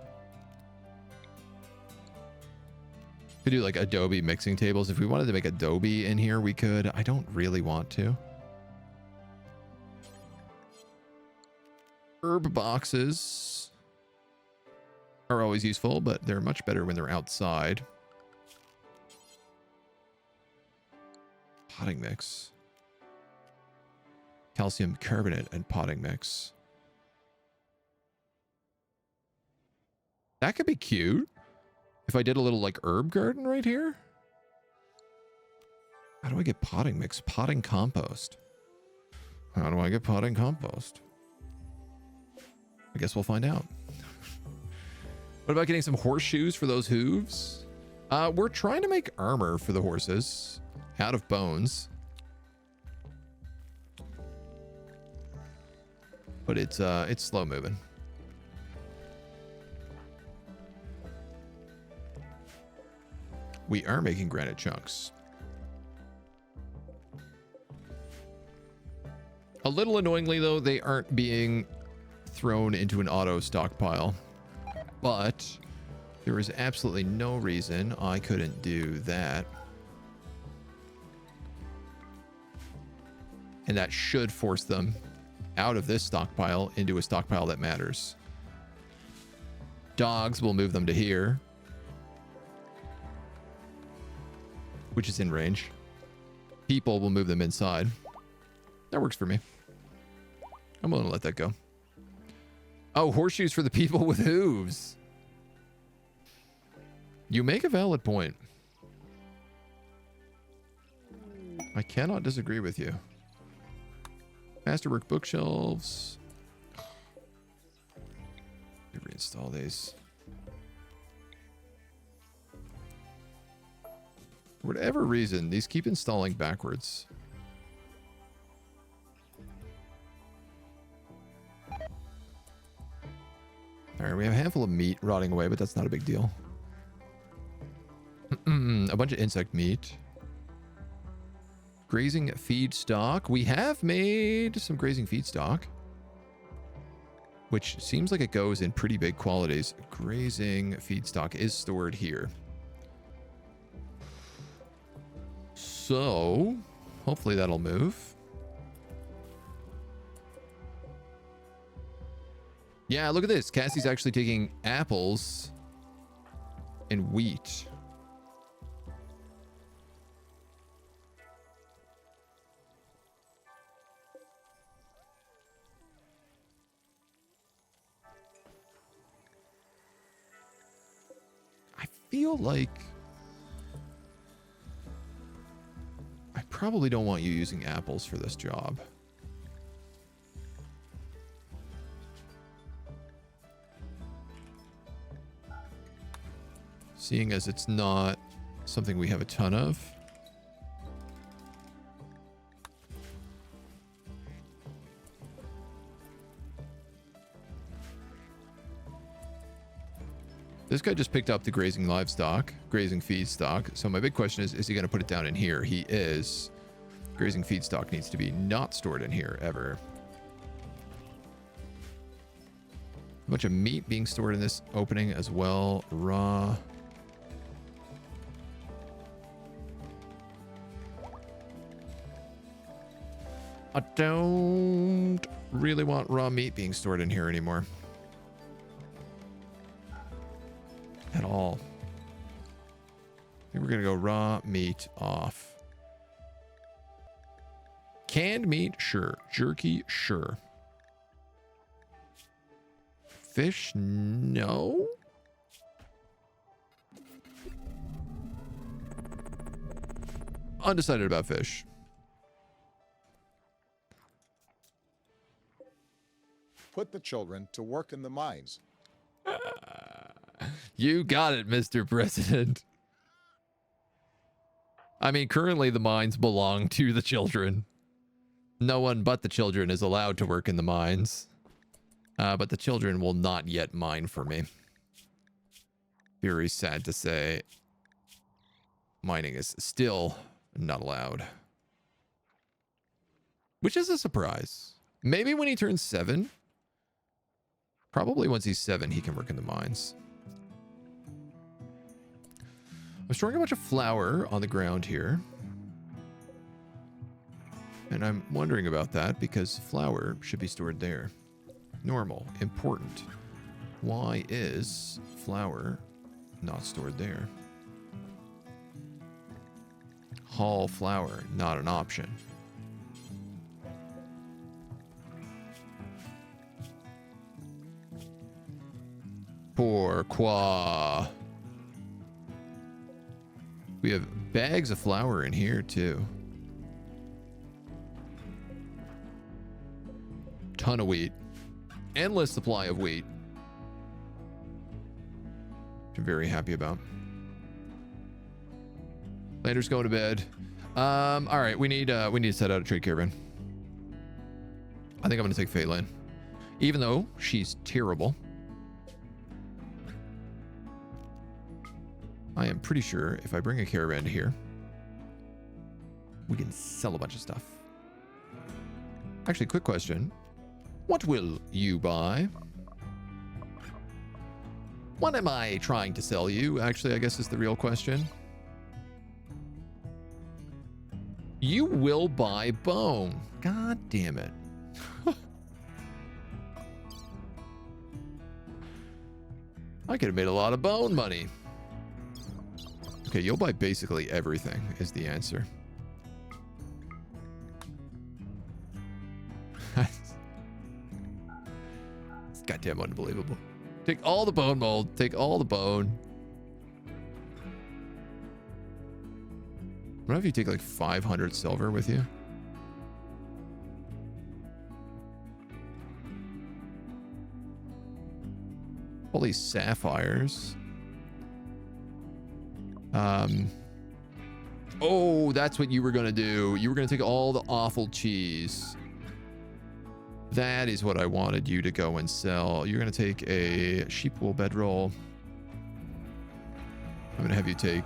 Could do like Adobe mixing tables. If we wanted to make Adobe in here, we could. I don't really want to. Herb boxes are always useful, but they're much better when they're outside. Potting mix. Calcium carbonate and potting mix. That could be cute. If I did a little like herb garden right here. How do I get potting mix? Potting compost. How do I get potting compost? I guess we'll find out. What about getting some horseshoes for those hooves? We're trying to make armor for the horses out of bones. But it's slow moving. We are making granite chunks. A little annoyingly, though, they aren't being thrown into an auto stockpile. But there is absolutely no reason I couldn't do that. And that should force them out of this stockpile into a stockpile that matters. Dogs will move them to here, which is in range. People will move them inside. That works for me. I'm willing to let that go. Oh, horseshoes for the people with hooves. You make a valid point. I cannot disagree with you. Masterwork bookshelves. Let me reinstall these. For whatever reason, these keep installing backwards. All right, we have a handful of meat rotting away, but that's not a big deal. A bunch of insect meat. Grazing feed stock. We have made some grazing feed stock, which seems like it goes in pretty big quantities. Grazing feed stock is stored here. So hopefully that'll move. Yeah, look at this. Cassie's actually taking apples and wheat. I feel like I probably don't want you using apples for this job. Seeing as it's not something we have a ton of. This guy just picked up the grazing livestock, grazing feed stock. So my big question is he going to put it down in here? He is. Grazing feed stock needs to be not stored in here ever. A bunch of meat being stored in this opening as well. Raw. I don't really want raw meat being stored in here anymore. At all. I think we're going to go raw meat off. Canned meat, sure. Jerky, sure. Fish, no. Undecided about fish. Put the children to work in the mines. You got it, Mr. President. I mean, currently the mines belong to the children. No one but the children is allowed to work in the mines. But the children will not yet mine for me. Very sad to say. Mining is still not allowed. Which is a surprise. Maybe when he turns 7. Probably once he's 7, he can work in the mines. I'm storing a bunch of flour on the ground here. And I'm wondering about that because flour should be stored there. Normal, important. Why is flour not stored there? Haul flour, not an option. Pourquoi? We have bags of flour in here too. Ton of wheat. Endless supply of wheat. Which I'm very happy about. Lander's going to bed. All right, we need to set out a trade caravan. I think I'm gonna take Phelan, even though she's terrible. I am pretty sure if I bring a caravan to here, we can sell a bunch of stuff. Actually, quick question. What will you buy? What am I trying to sell you? Actually, I guess is the real question. You will buy bone. God damn it. I could have made a lot of bone money. Okay, you'll buy basically everything is the answer. It's goddamn unbelievable. Take all the bone mold. Take all the bone. What if you take like 500 silver with you? All these sapphires. Oh, that's what you were gonna do. You were gonna take all the awful cheese. That is what I wanted you to go and sell. You're gonna take a sheep wool bedroll. I'm gonna have you take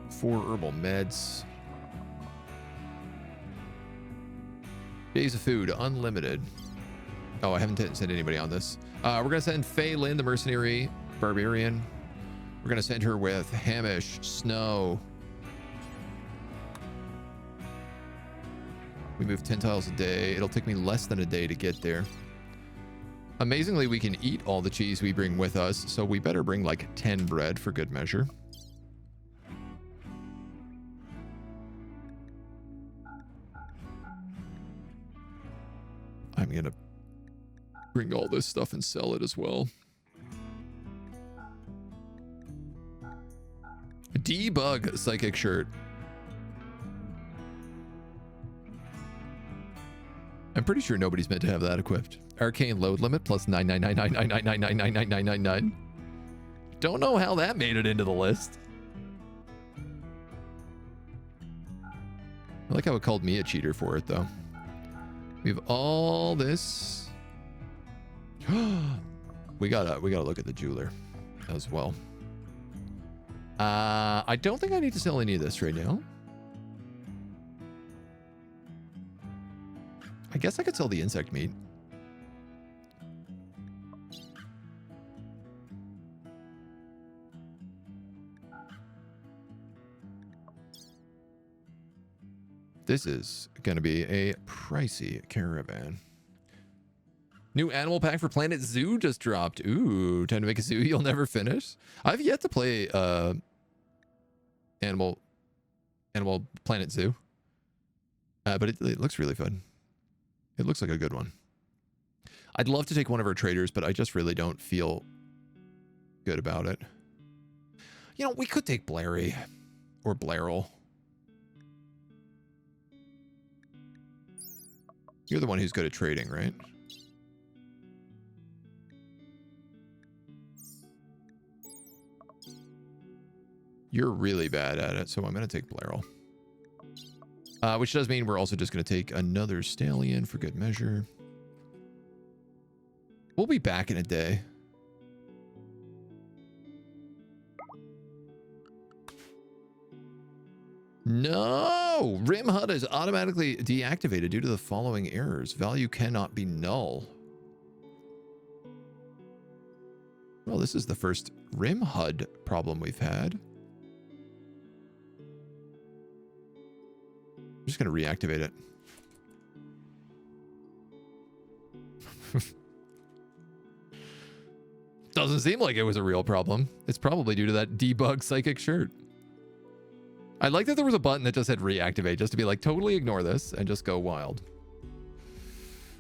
4 herbal meds. Days of food, unlimited. Oh, I haven't sent anybody on this. We're gonna send Fei Lin, the mercenary barbarian. We're gonna send her with Hamish, Snow. We move 10 tiles a day. It'll take me less than a day to get there. Amazingly, we can eat all the cheese we bring with us, so we better bring like 10 bread for good measure. I'm gonna bring all this stuff and sell it as well. Debug psychic shirt. I'm pretty sure nobody's meant to have that equipped. Arcane load limit plus 9999999999999. Don't know how that made it into the list. I like how it called me a cheater for it though. We have all this. we gotta look at the jeweler as well. I don't think I need to sell any of this right now. I guess I could sell the insect meat. This is going to be a pricey caravan. New animal pack for Planet Zoo just dropped. Ooh, time to make a zoo you'll never finish. I've yet to play Animal Planet Zoo. But it looks really fun. It looks like a good one. I'd love to take one of our traders, but I just really don't feel good about it. You know, we could take Blairy or Blairel. You're the one who's good at trading, right? You're really bad at it, so I'm going to take Blairel. Which does mean we're also just going to take another stallion for good measure. We'll be back in a day. No! Rim HUD is automatically deactivated due to the following errors. Value cannot be null. Well, this is the first Rim HUD problem we've had. I'm just going to reactivate it. Doesn't seem like it was a real problem. It's probably due to that debug psychic shirt. I like that there was a button that just said reactivate, just to be like, totally ignore this and just go wild.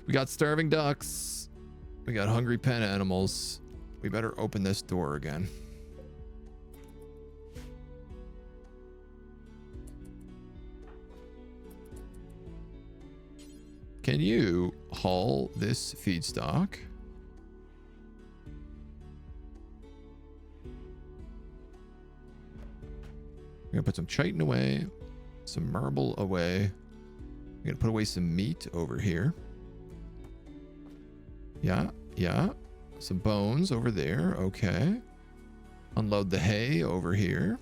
We got starving ducks. We got hungry pen animals. We better open this door again. Can you haul this feedstock? We're gonna put some chitin away, some marble away. We're gonna put away some meat over here. Yeah, yeah. Some bones over there. Okay. Unload the hay over here.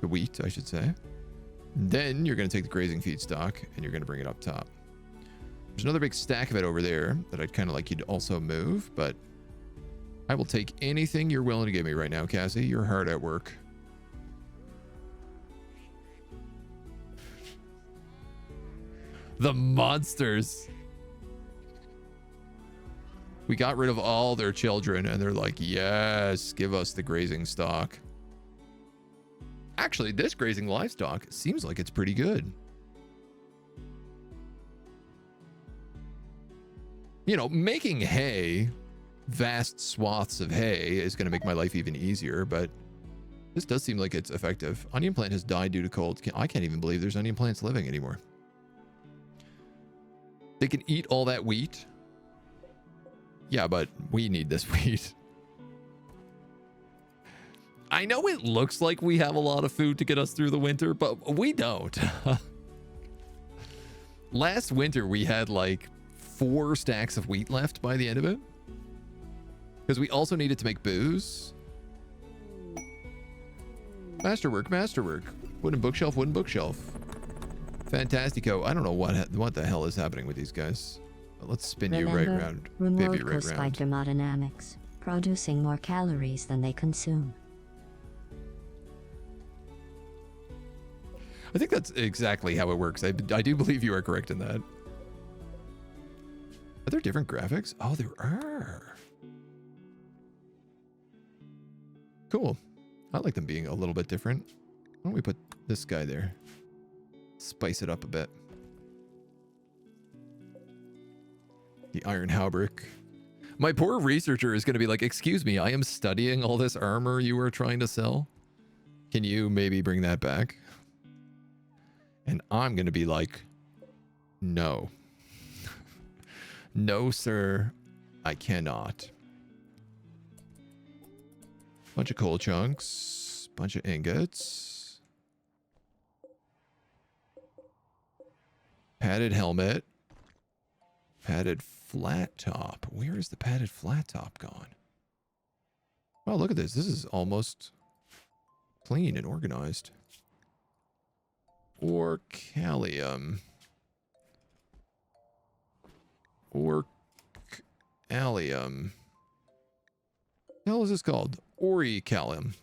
The wheat, I should say. Then you're going to take the grazing feedstock and you're going to bring it up top. There's another big stack of it over there that I'd kind of like you to also move, but I will take anything you're willing to give me right now, Cassie. You're hard at work. The monsters. We got rid of all their children and they're like, yes, give us the grazing stock. Actually, this grazing livestock seems like it's pretty good. You know, making hay, vast swaths of hay, is going to make my life even easier, but this does seem like it's effective. Onion plant has died due to cold. I can't even believe there's onion plants living anymore. They can eat all that wheat. Yeah, but we need this wheat. I know it looks like we have a lot of food to get us through the winter, but we don't. Last winter, we had like 4 stacks of wheat left by the end of it. Because we also needed to make booze. Masterwork, masterwork. Wooden bookshelf, wooden bookshelf. Fantastico. I don't know what the hell is happening with these guys. But let's spin you right round. Rimworld right spike thermodynamics, producing more calories than they consume. I think that's exactly how it works. I do believe you are correct in that. Are there different graphics? Oh, there are. Cool. I like them being a little bit different. Why don't we put this guy there? Spice it up a bit. The iron hauberk. My poor researcher is going to be like, excuse me, I am studying all this armor you were trying to sell. Can you maybe bring that back? And I'm going to be like, no. No, sir, I cannot. Bunch of coal chunks, bunch of ingots. Padded helmet. Padded flat top. Where is the padded flat top gone? Oh, look at this. This is almost clean and organized. Orcalium. Orcalium. What the hell is this called? Orichalum.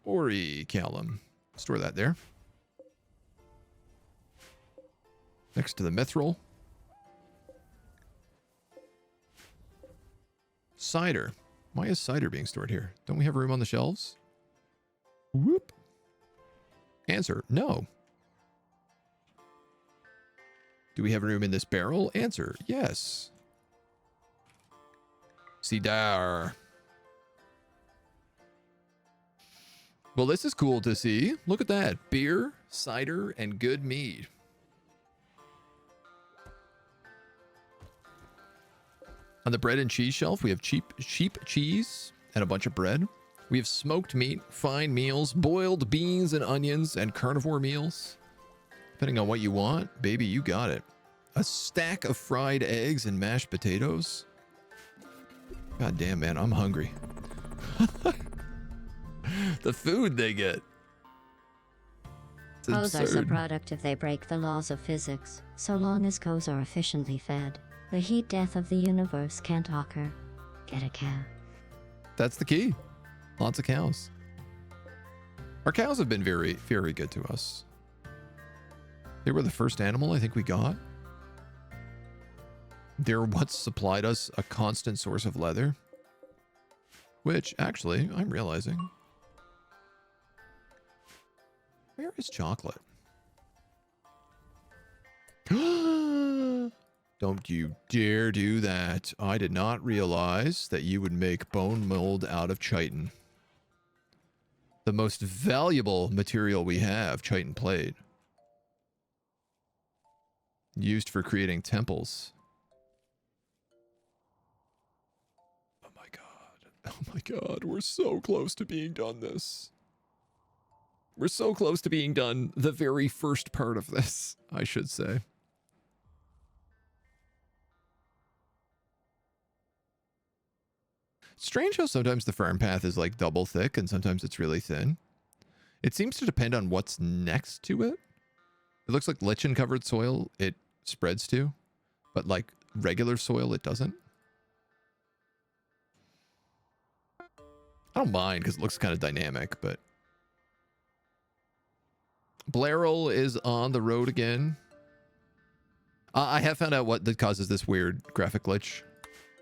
Orichalum. Store that there. Next to the mithril. Cider. Why is cider being stored here? Don't we have room on the shelves? Whoop. Answer, no. Do we have room in this barrel? Answer, yes. Cedar. Well, this is cool to see. Look at that. Beer, cider, and good mead. On the bread and cheese shelf, we have cheap cheese and a bunch of bread. We have smoked meat, fine meals, boiled beans and onions, and carnivore meals. Depending on what you want, baby, you got it. A stack of fried eggs and mashed potatoes. God damn, man, I'm hungry. The food they get. Cows are a product if they break the laws of physics. So long as cows are efficiently fed, the heat death of the universe can't occur. Get a cow. That's the key. Lots of cows. Our cows have been very, very good to us. They were the first animal I think we got. They're what supplied us a constant source of leather. Which, actually, I'm realizing. Where is chocolate? Don't you dare do that. I did not realize that you would make bone mold out of chitin. The most valuable material we have, chitin plate. Used for creating temples. Oh my god. Oh my god, we're so close to being done this. We're so close to being done. The very first part of this, I should say. Strange how sometimes the farm path is like double thick and sometimes it's really thin. It seems to depend on what's next to it. It looks like lichen covered soil it spreads to, but like regular soil it doesn't. I don't mind because it looks kind of dynamic, but Blairel is on the road again. I have found out what that causes this weird graphic glitch.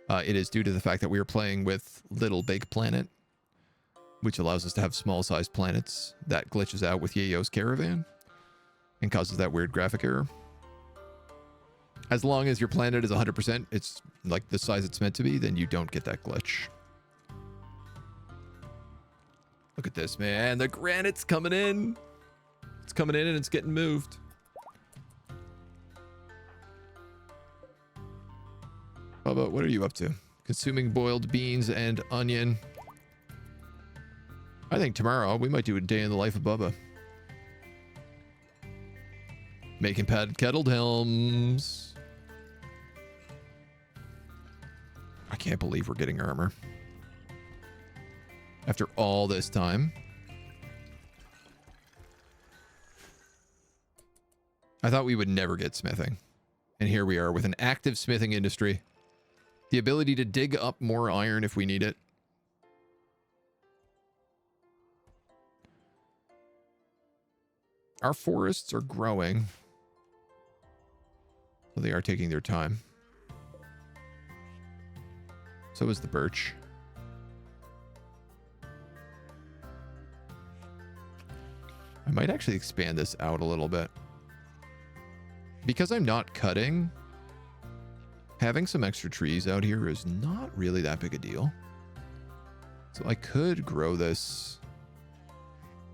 It is due to the fact that we are playing with Little Big Planet, which allows us to have small-sized planets. That glitches out with Yayo's Caravan and causes that weird graphic error. As long as your planet is 100%, it's like the size it's meant to be, then you don't get that glitch. Look at this, man. The granite's coming in. It's coming in and it's getting moved. Bubba, what are you up to? Consuming boiled beans and onion. I think tomorrow we might do a day in the life of Bubba. Making padded kettled helms. I can't believe we're getting armor. After all this time. I thought we would never get smithing. And here we are with an active smithing industry. The ability to dig up more iron if we need it. Our forests are growing. So they are taking their time. So is the birch. I might actually expand this out a little bit. Because I'm not cutting, having some extra trees out here is not really that big a deal. So I could grow this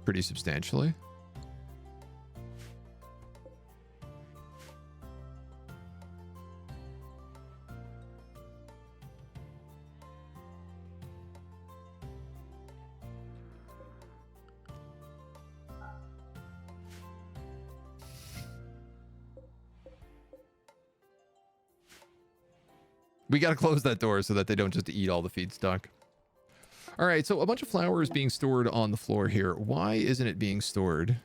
pretty substantially. We got to close that door so that they don't just eat all the feedstock. All right, so a bunch of flour is being stored on the floor here. Why isn't it being stored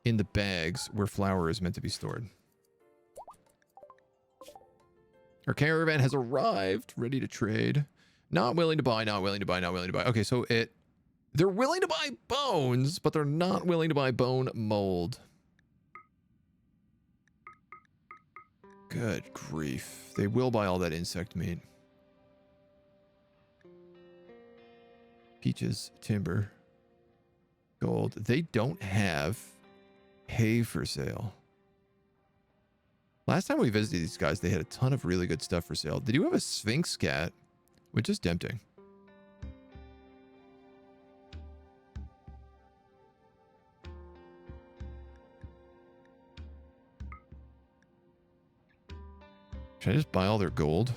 in the bags where flour is meant to be stored? Our caravan has arrived, ready to trade. Not willing to buy, not willing to buy, not willing to buy. Okay, so they're willing to buy bones, but they're not willing to buy bone mold. Good grief. They will buy all that insect meat. Peaches, timber, gold. They don't have hay for sale. Last time we visited these guys, they had a ton of really good stuff for sale. They do have a Sphinx cat, which is tempting. Should I just buy all their gold?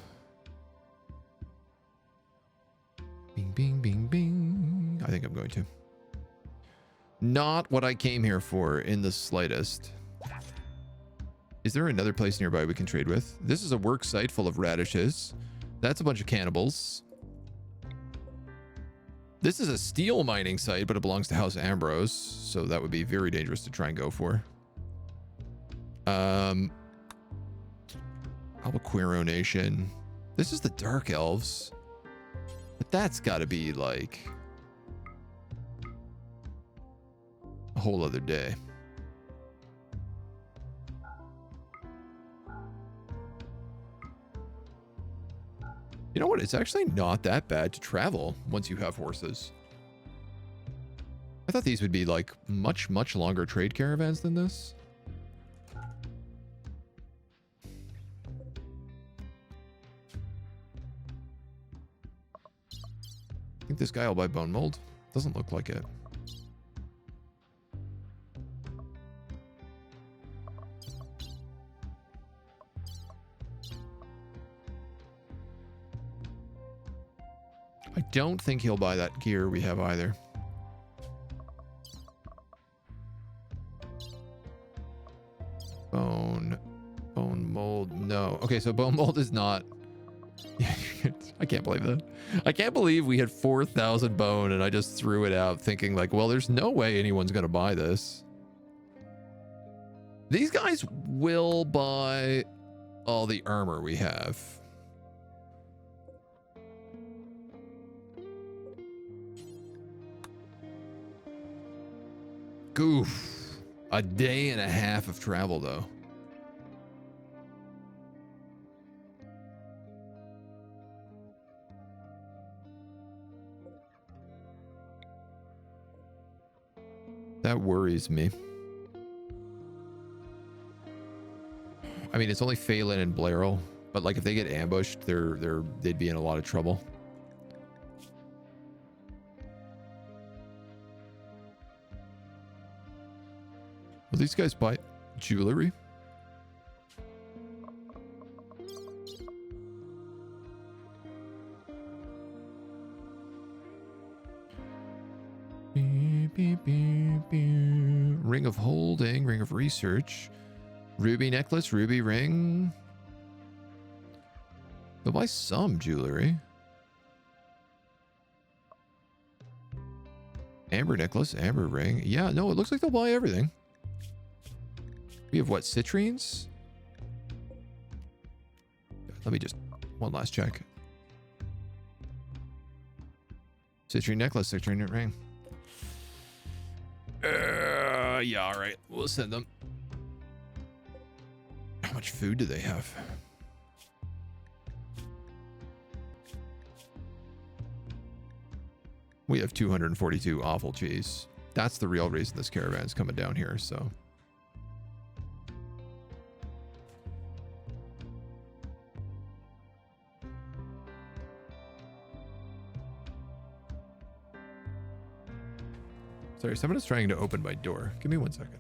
Bing, bing, bing, bing. I think I'm going to. Not what I came here for in the slightest. Is there another place nearby we can trade with? This is a work site full of radishes. That's a bunch of cannibals. This is a steel mining site, but it belongs to House Ambrose, so that would be very dangerous to try and go for. Albuquerque Nation. This is the Dark Elves. But that's got to be like a whole other day. You know what? It's actually not that bad to travel once you have horses. I thought these would be like much, much longer trade caravans than this. I think this guy will buy bone mold. Doesn't look like it. I don't think he'll buy that gear we have either. Okay, so bone mold is not... I can't believe that. I can't believe we had 4,000 bone and I just threw it out thinking like, well, there's no way anyone's going to buy this. These guys will buy all the armor we have. Goof. A day and a half of travel, though. That worries me. I mean, it's only Phelan and Blairal, but like if they get ambushed, they'd be in a lot of trouble. Will these guys buy jewelry? Ring of holding, ring of research, ruby necklace, ruby ring. They'll buy some jewelry. Amber necklace, amber ring. Yeah, no, it looks like they'll buy everything. We have what, citrines? Let me just, one last check. Citrine necklace, citrine ring. Yeah, all right. We'll send them. How much food do they have? We have 242 awful cheese. That's the real reason this caravan's coming down here, so. Sorry, someone is trying to open my door. Give me 1 second.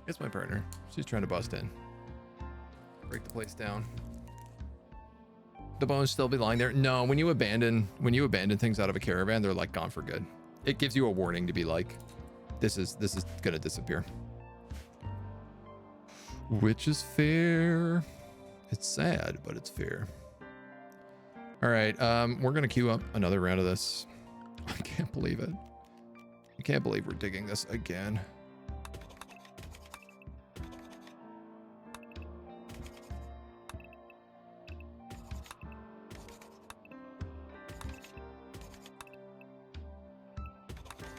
It's my partner. She's trying to bust in. Break the place down. The bones still be lying there. No, when you abandon things out of a caravan, they're like gone for good. It gives you a warning to be like, this is gonna disappear. Which is fair. It's sad, but it's fair. All right, we're gonna queue up another round of this. I can't believe it. I can't believe we're digging this again.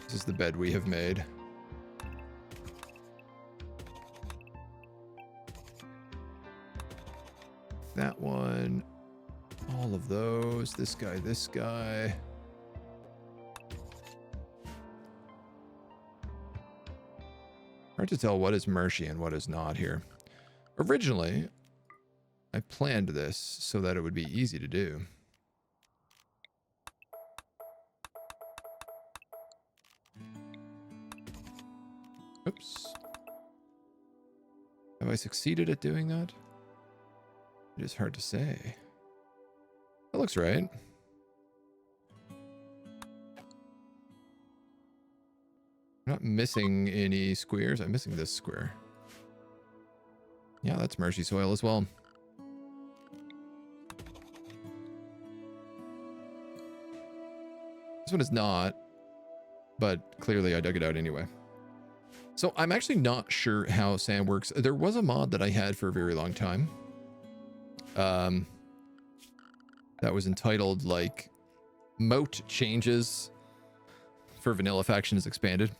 This is the bed we have made. That one. All of those. This guy, this guy. Hard to tell what is Mercy and what is not here. Originally, I planned this so that it would be easy to do. Oops. Have I succeeded at doing that? It is hard to say. That looks right. I'm not missing any squares. I'm missing this square. Yeah, that's Mercy soil as well. This one is not, but clearly I dug it out anyway. So I'm actually not sure how sand works. There was a mod that I had for a very long time. That was entitled like Moat Changes for Vanilla Factions Expanded.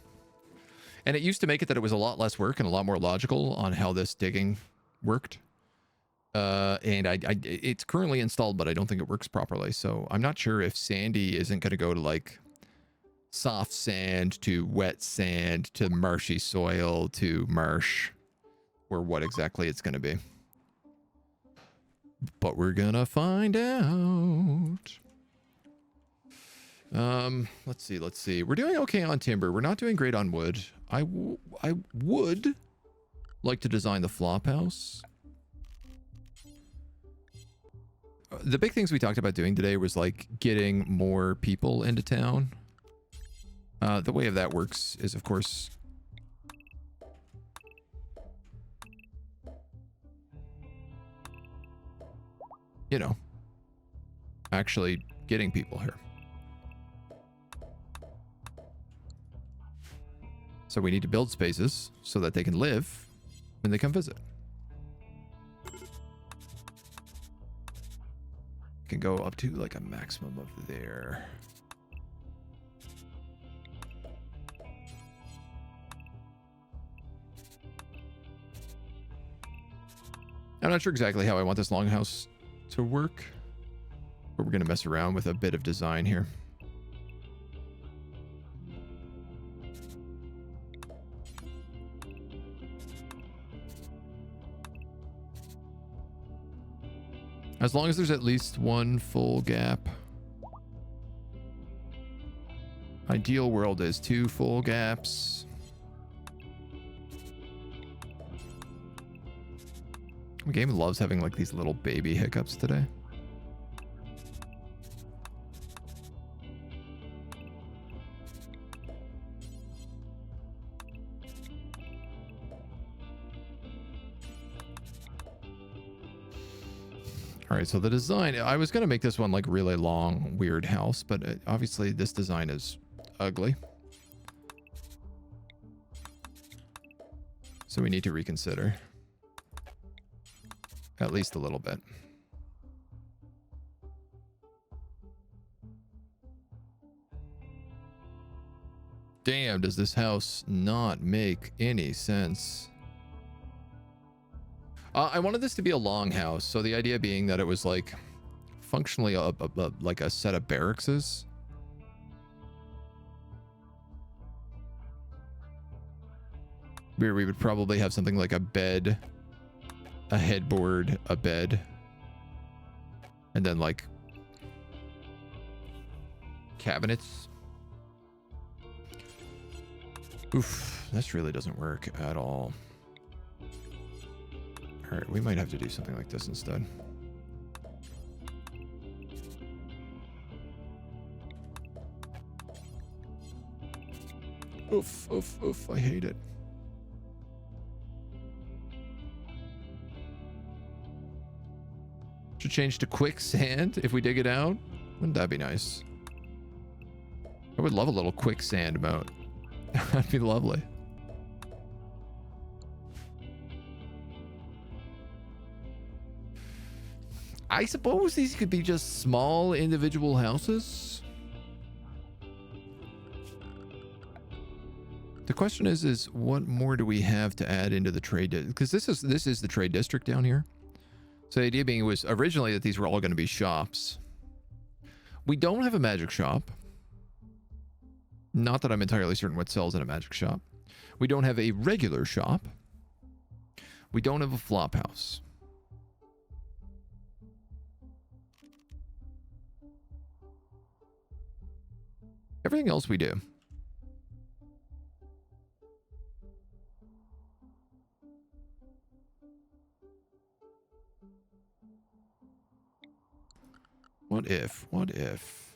And it used to make it that it was a lot less work and a lot more logical on how this digging worked. And it's currently installed, but I don't think it works properly. So I'm not sure if Sandy isn't going to go to like soft sand to wet sand to marshy soil to marsh, or what exactly it's going to be. But we're gonna find out. Let's see. We're doing okay on timber. We're not doing great on wood. I would like to design the flop house. the big things we talked about doing today was like getting more people into town. The way of that works is, of course, you know, actually getting people here. So we need to build spaces so that they can live when they come visit. Can go up to like a maximum of there. I'm not sure exactly how I want this longhouse to work, but we're going to mess around with a bit of design here. As long as there's at least one full gap. Ideal world is 2 full gaps. The game loves having like these little baby hiccups today. All right, so the design, I was going to make this one like really long, weird house, but obviously this design is ugly. So we need to reconsider. At least a little bit. Damn, does this house not make any sense? I wanted this to be a long house, so the idea being that it was like functionally like a set of barrackses. Where we would probably have something like a bed, a headboard, a bed, and then like cabinets. Oof, this really doesn't work at all. All right, we might have to do something like this instead. Oof, oof, oof, I hate it. Should change to quicksand if we dig it out. Wouldn't that be nice? I would love a little quicksand mode. That'd be lovely. I suppose these could be just small individual houses. The question is what more do we have to add into the trade? Because this is the trade district down here. So the idea being was originally that these were all going to be shops. We don't have a magic shop. Not that I'm entirely certain what sells in a magic shop. We don't have a regular shop. We don't have a flop house. Everything else we do. What if? What if?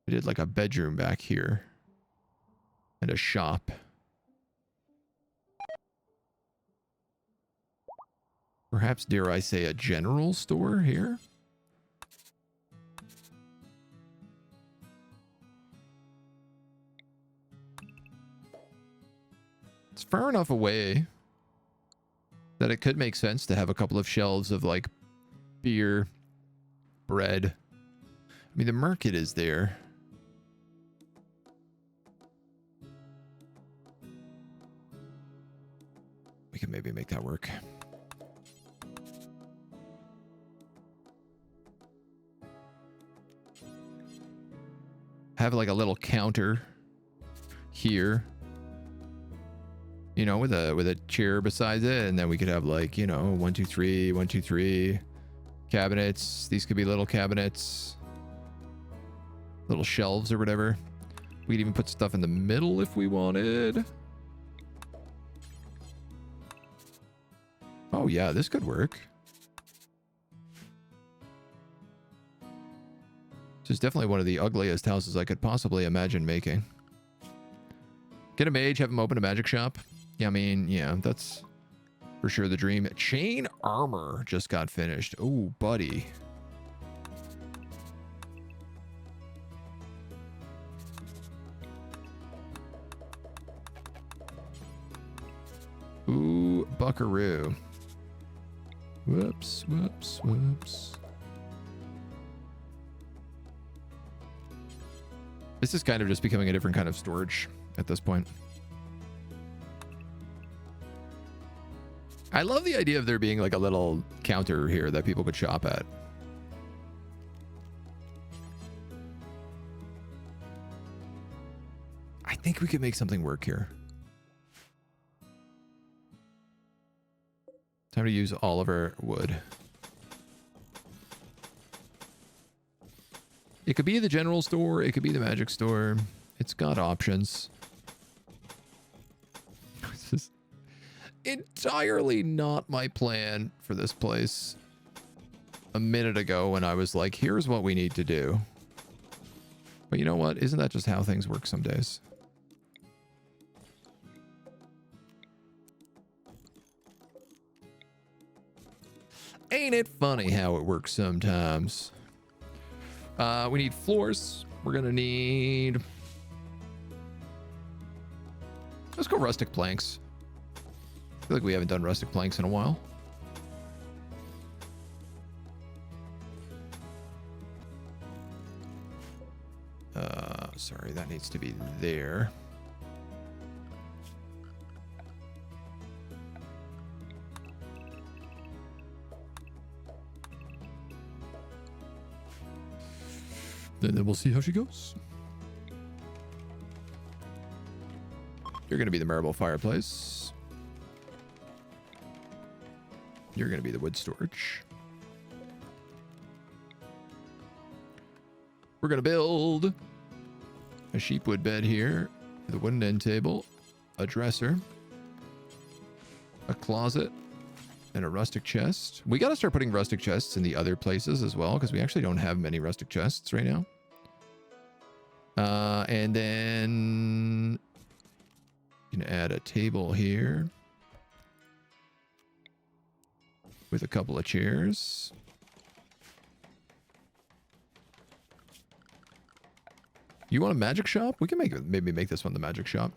We did like a bedroom back here. And a shop. Perhaps, dare I say, a general store here? It's far enough away that it could make sense to have a couple of shelves of like beer, bread. I mean, the market is there. We can maybe make that work. Have like a little counter here, you know, with a chair beside it, and then we could have like, you know, 1 2 3 1 2 3 cabinets. These could be little cabinets, little shelves or whatever. We could even put stuff in the middle if we wanted. Oh, yeah, this could work. This is definitely one of the ugliest houses I could possibly imagine making. Get a mage, have him open a magic shop. Yeah, I mean, yeah, that's for sure the dream. Chain armor just got finished. Oh, buddy. Ooh, buckaroo. Whoops, whoops, whoops. This is kind of just becoming a different kind of storage at this point. I love the idea of there being like a little counter here that people could shop at. I think we could make something work here. Time to use all of our wood. It could be the general store. It could be the magic store. It's got options. This is entirely not my plan for this place. A minute ago when I was like, here's what we need to do. But you know what? Isn't that just how things work some days? Ain't it funny how it works sometimes? We need floors. We're gonna need... Let's go rustic planks. I feel like we haven't done rustic planks in a while. Sorry, that needs to be there. And then we'll see how she goes. You're going to be the marble fireplace. You're going to be the wood storage. We're going to build a sheepwood bed here with a wooden end table, a dresser, a closet, and a rustic chest. We got to start putting rustic chests in the other places as well, because we actually don't have many rustic chests right now. And then you can add a table here with a couple of chairs. You want a magic shop? We can maybe make this one the magic shop.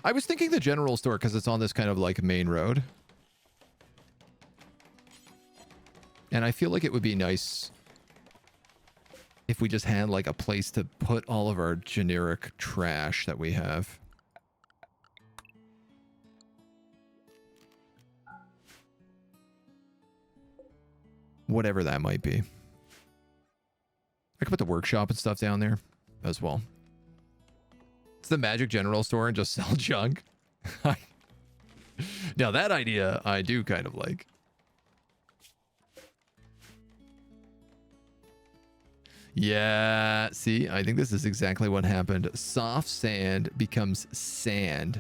I was thinking the general store because it's on this kind of like main road. And I feel like it would be nice if we just had like a place to put all of our generic trash that we have. Whatever that might be. I could put the workshop and stuff down there as well. It's the magic general store and just sell junk. Now that idea I do kind of like. Yeah, see, I think this is exactly what happened. Soft sand becomes sand.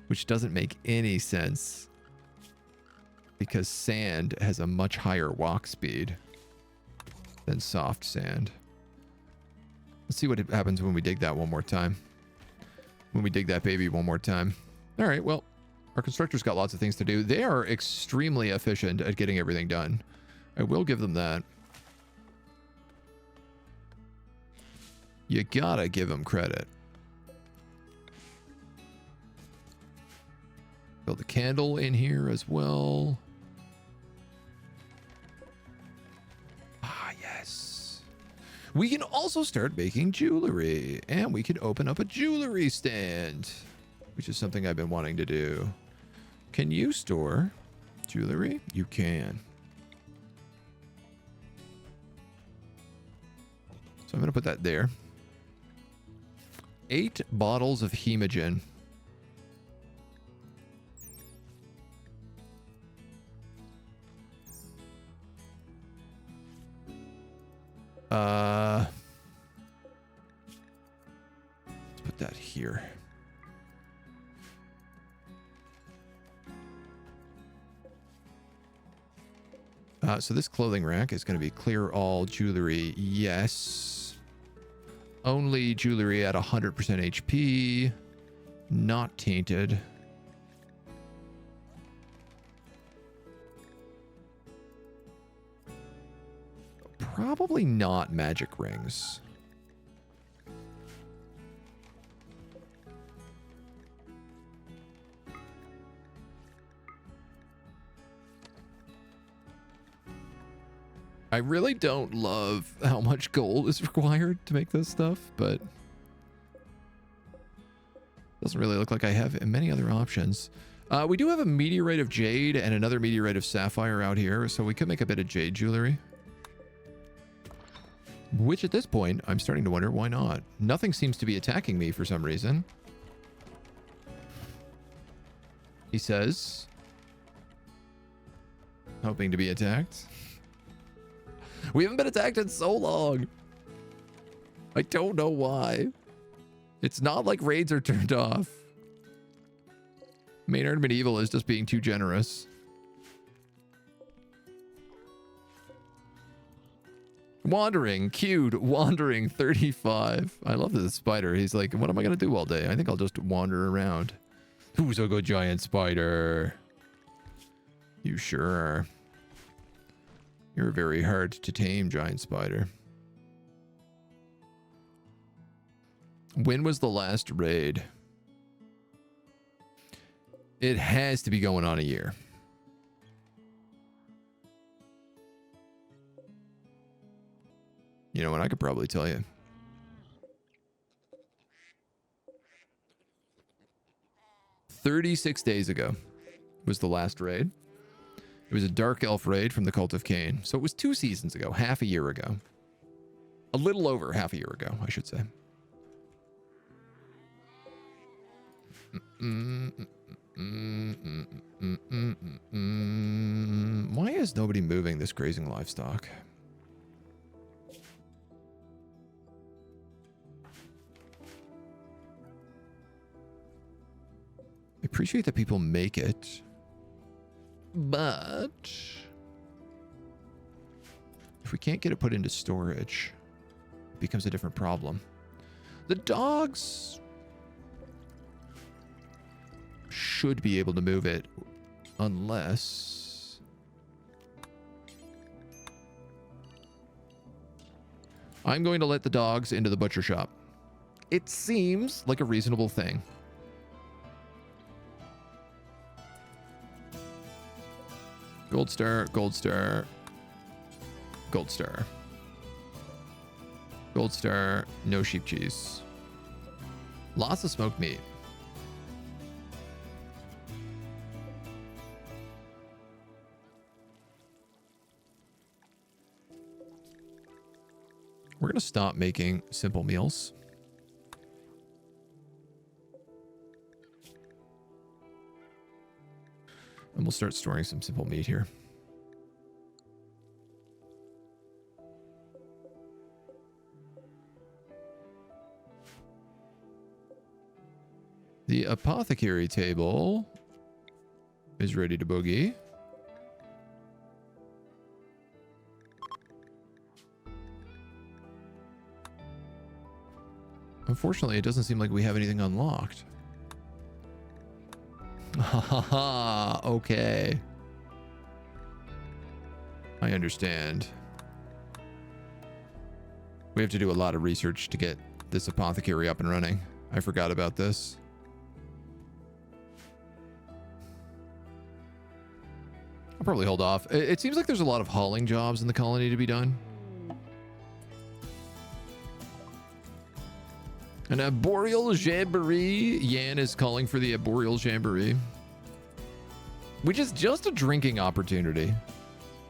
Which doesn't make any sense. Because sand has a much higher walk speed than soft sand. Let's see what happens when we dig that one more time. When we dig that baby one more time. All right, well. Our constructor's got lots of things to do. They are extremely efficient at getting everything done. I will give them that. You gotta give them credit. Build a candle in here as well. Ah, yes. We can also start making jewelry. And we can open up a jewelry stand, which is something I've been wanting to do. Can you store jewelry? You can. So I'm going to put that there. 8 bottles of hemogen. Let's put put that here. So this clothing rack is going to be clear all jewelry. Yes. Only jewelry at 100% HP. Not tainted. Probably not magic rings. I really don't love how much gold is required to make this stuff, but doesn't really look like I have many other options. We do have a meteorite of jade and another meteorite of sapphire out here, so we could make a bit of jade jewelry. Which at this point, I'm starting to wonder why not. Nothing seems to be attacking me for some reason. He says, hoping to be attacked. We haven't been attacked in so long. I don't know why. It's not like raids are turned off. Maynard Medieval is just being too generous. Wandering, queued, wandering 35. I love this spider. He's like, what am I going to do all day? I think I'll just wander around. Who's a good giant spider? You sure are. You're very hard to tame, giant spider. When was the last raid? It has to be going on a year. You know what? I could probably tell you. "36 days ago was the last raid. It was a dark elf raid from the Cult of Cain. So it was 2 seasons ago, half a year ago. A little over half a year ago, I should say. Why is nobody moving this grazing livestock? I appreciate that people make it. But if we can't get it put into storage, it becomes a different problem. The dogs should be able to move it unless I'm going to let the dogs into the butcher shop. It seems like a reasonable thing. Gold star, gold star, gold star. Gold star, no sheep cheese. Lots of smoked meat. We're going to stop making simple meals. And we'll start storing some simple meat here. The apothecary table is ready to boogie. Unfortunately, it doesn't seem like we have anything unlocked. Haha, okay. I understand. We have to do a lot of research to get this apothecary up and running. I forgot about this. I'll probably hold off. It seems like there's a lot of hauling jobs in the colony to be done. An arboreal jamboree. Yan is calling for the arboreal jamboree, which is just a drinking opportunity. And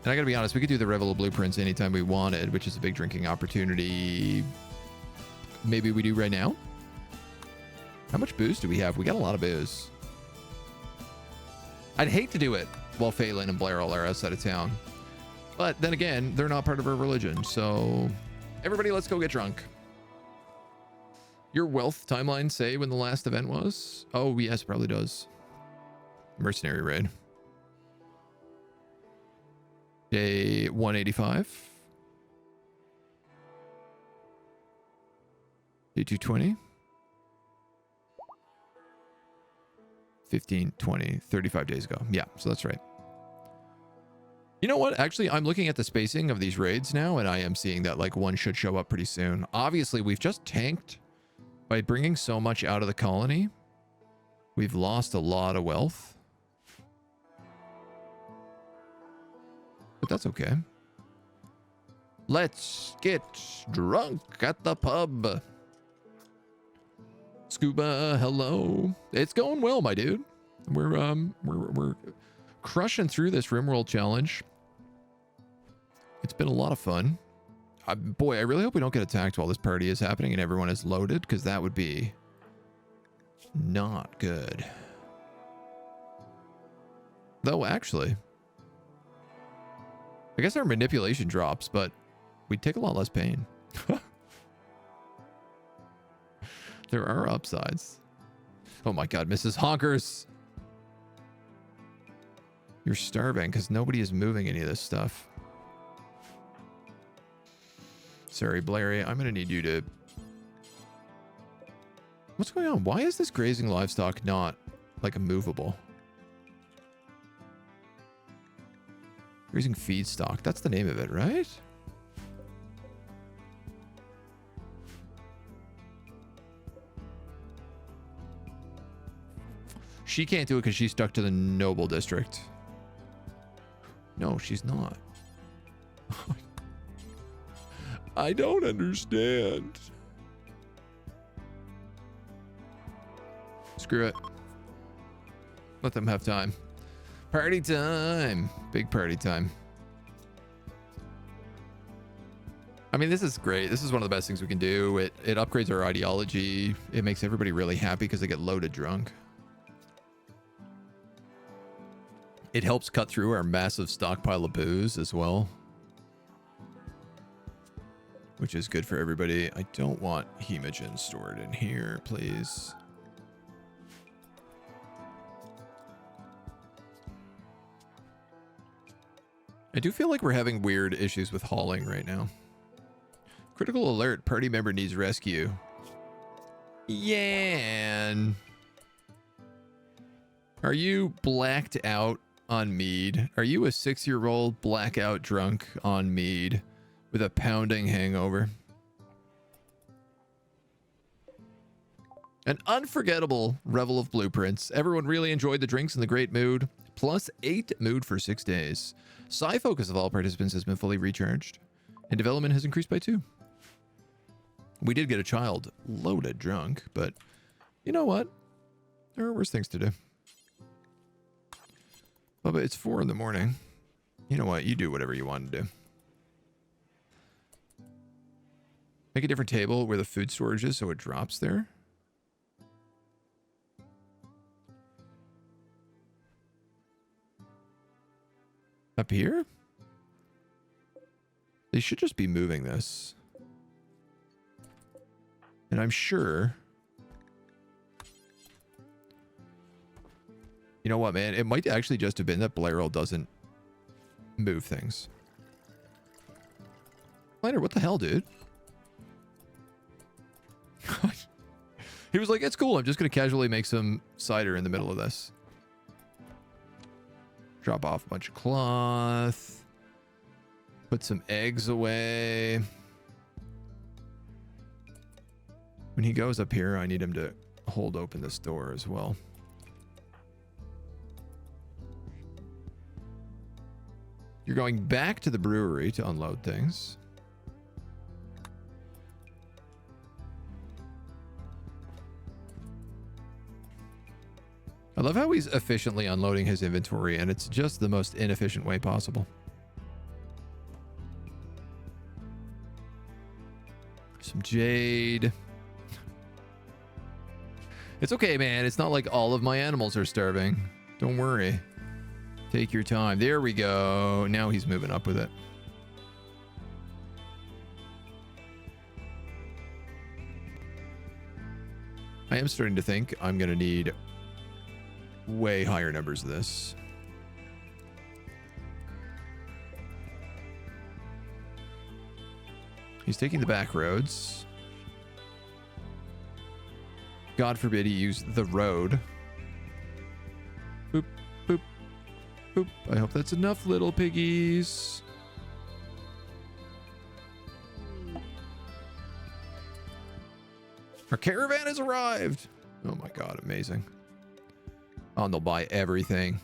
I gotta be honest, we could do the Revel of Blueprints anytime we wanted, which is a big drinking opportunity. Maybe we do right now? How much booze do we have? We got a lot of booze. I'd hate to do it while Phelan and Blairell are outside of town. But then again, they're not part of our religion. So everybody, let's go get drunk. Your wealth timeline say when the last event was? Oh, yes, probably does. Mercenary raid. Day 185. Day 220. 15, 20, 35 days ago. Yeah, so that's right. You know what? Actually, I'm looking at the spacing of these raids now, and I am seeing that like one should show up pretty soon. Obviously, we've just tanked by bringing so much out of the colony. We've lost a lot of wealth. But that's okay. Let's get drunk at the pub. Scuba, hello. It's going well, my dude. We're crushing through this Rimworld challenge. It's been a lot of fun. Boy, I really hope we don't get attacked while this party is happening and everyone is loaded, because that would be not good. Though, actually, I guess our manipulation drops, but we take a lot less pain. There are upsides. Oh my god, Mrs. Honkers. You're starving because nobody is moving any of this stuff. Sorry, Blairy, I'm going to need you to... What's going on? Why is this grazing livestock not, like, movable? Grazing feedstock. That's the name of it, right? She can't do it because she's stuck to the noble district. No, she's not. I don't understand. Screw it. Let them have time. Party time. Big party time. I mean, this is great. This is one of the best things we can do. It upgrades our ideology. It makes everybody really happy because they get loaded drunk. It helps cut through our massive stockpile of booze as well, which is good for everybody. I don't want hemogen stored in here, please. I do feel like we're having weird issues with hauling right now. Critical alert, party member needs rescue. Yan. Are you blacked out on mead? Are you a 6-year-old blackout drunk on mead with a pounding hangover? An unforgettable revel of blueprints. Everyone really enjoyed the drinks and the great mood. +8 mood for 6 days. Psi focus of all participants has been fully recharged, and development has increased by 2. We did get a child loaded drunk, but you know what? There are worse things to do. Bubba, it's 4 in the morning. You know what? You do whatever you want to do. Make a different table where the food storage is so it drops there. Up here? They should just be moving this. And I'm sure... You know what, man? It might actually just have been that Blairal doesn't move things. Liner, what the hell, dude? He was like, it's cool. I'm just going to casually make some cider in the middle of this. Drop off a bunch of cloth. Put some eggs away. When he goes up here, I need him to hold open this door as well. You're going back to the brewery to unload things. I love how he's efficiently unloading his inventory, and it's just the most inefficient way possible. Some jade. It's okay, man. It's not like all of my animals are starving. Don't worry. Take your time. There we go. Now he's moving up with it. I am starting to think I'm going to need way higher numbers of this. He's taking the back roads. God forbid he use the road. Boop, boop, boop. I hope that's enough, little piggies. Our caravan has arrived. Oh my god, amazing. Oh, and they'll buy everything.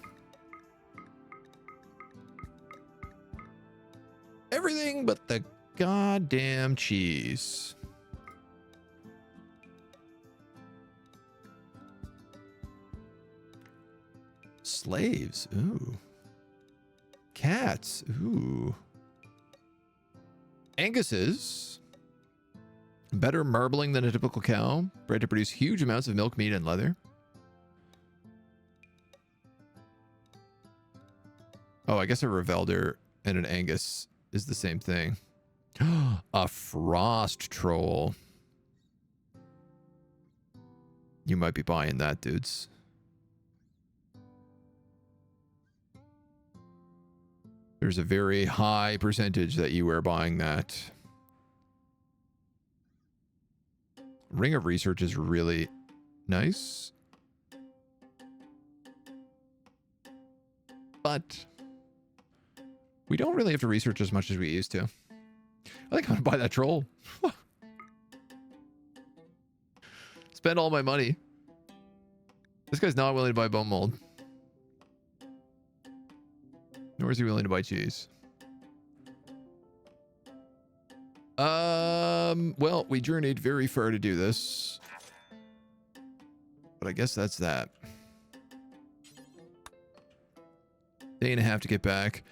Everything but the goddamn cheese. Slaves. Ooh. Cats. Ooh. Angus's. Better marbling than a typical cow. Bred to produce huge amounts of milk, meat, and leather. Oh, I guess a Revelder and an Angus is the same thing. A frost troll. You might be buying that, dudes. There's a very high percentage that you are buying that. Ring of Research is really nice. But we don't really have to research as much as we used to. I think I'm going to buy that troll. Spend all my money. This guy's not willing to buy bone mold. Nor is he willing to buy cheese. Well, we journeyed very far to do this. But I guess that's that. Day and a half to get back.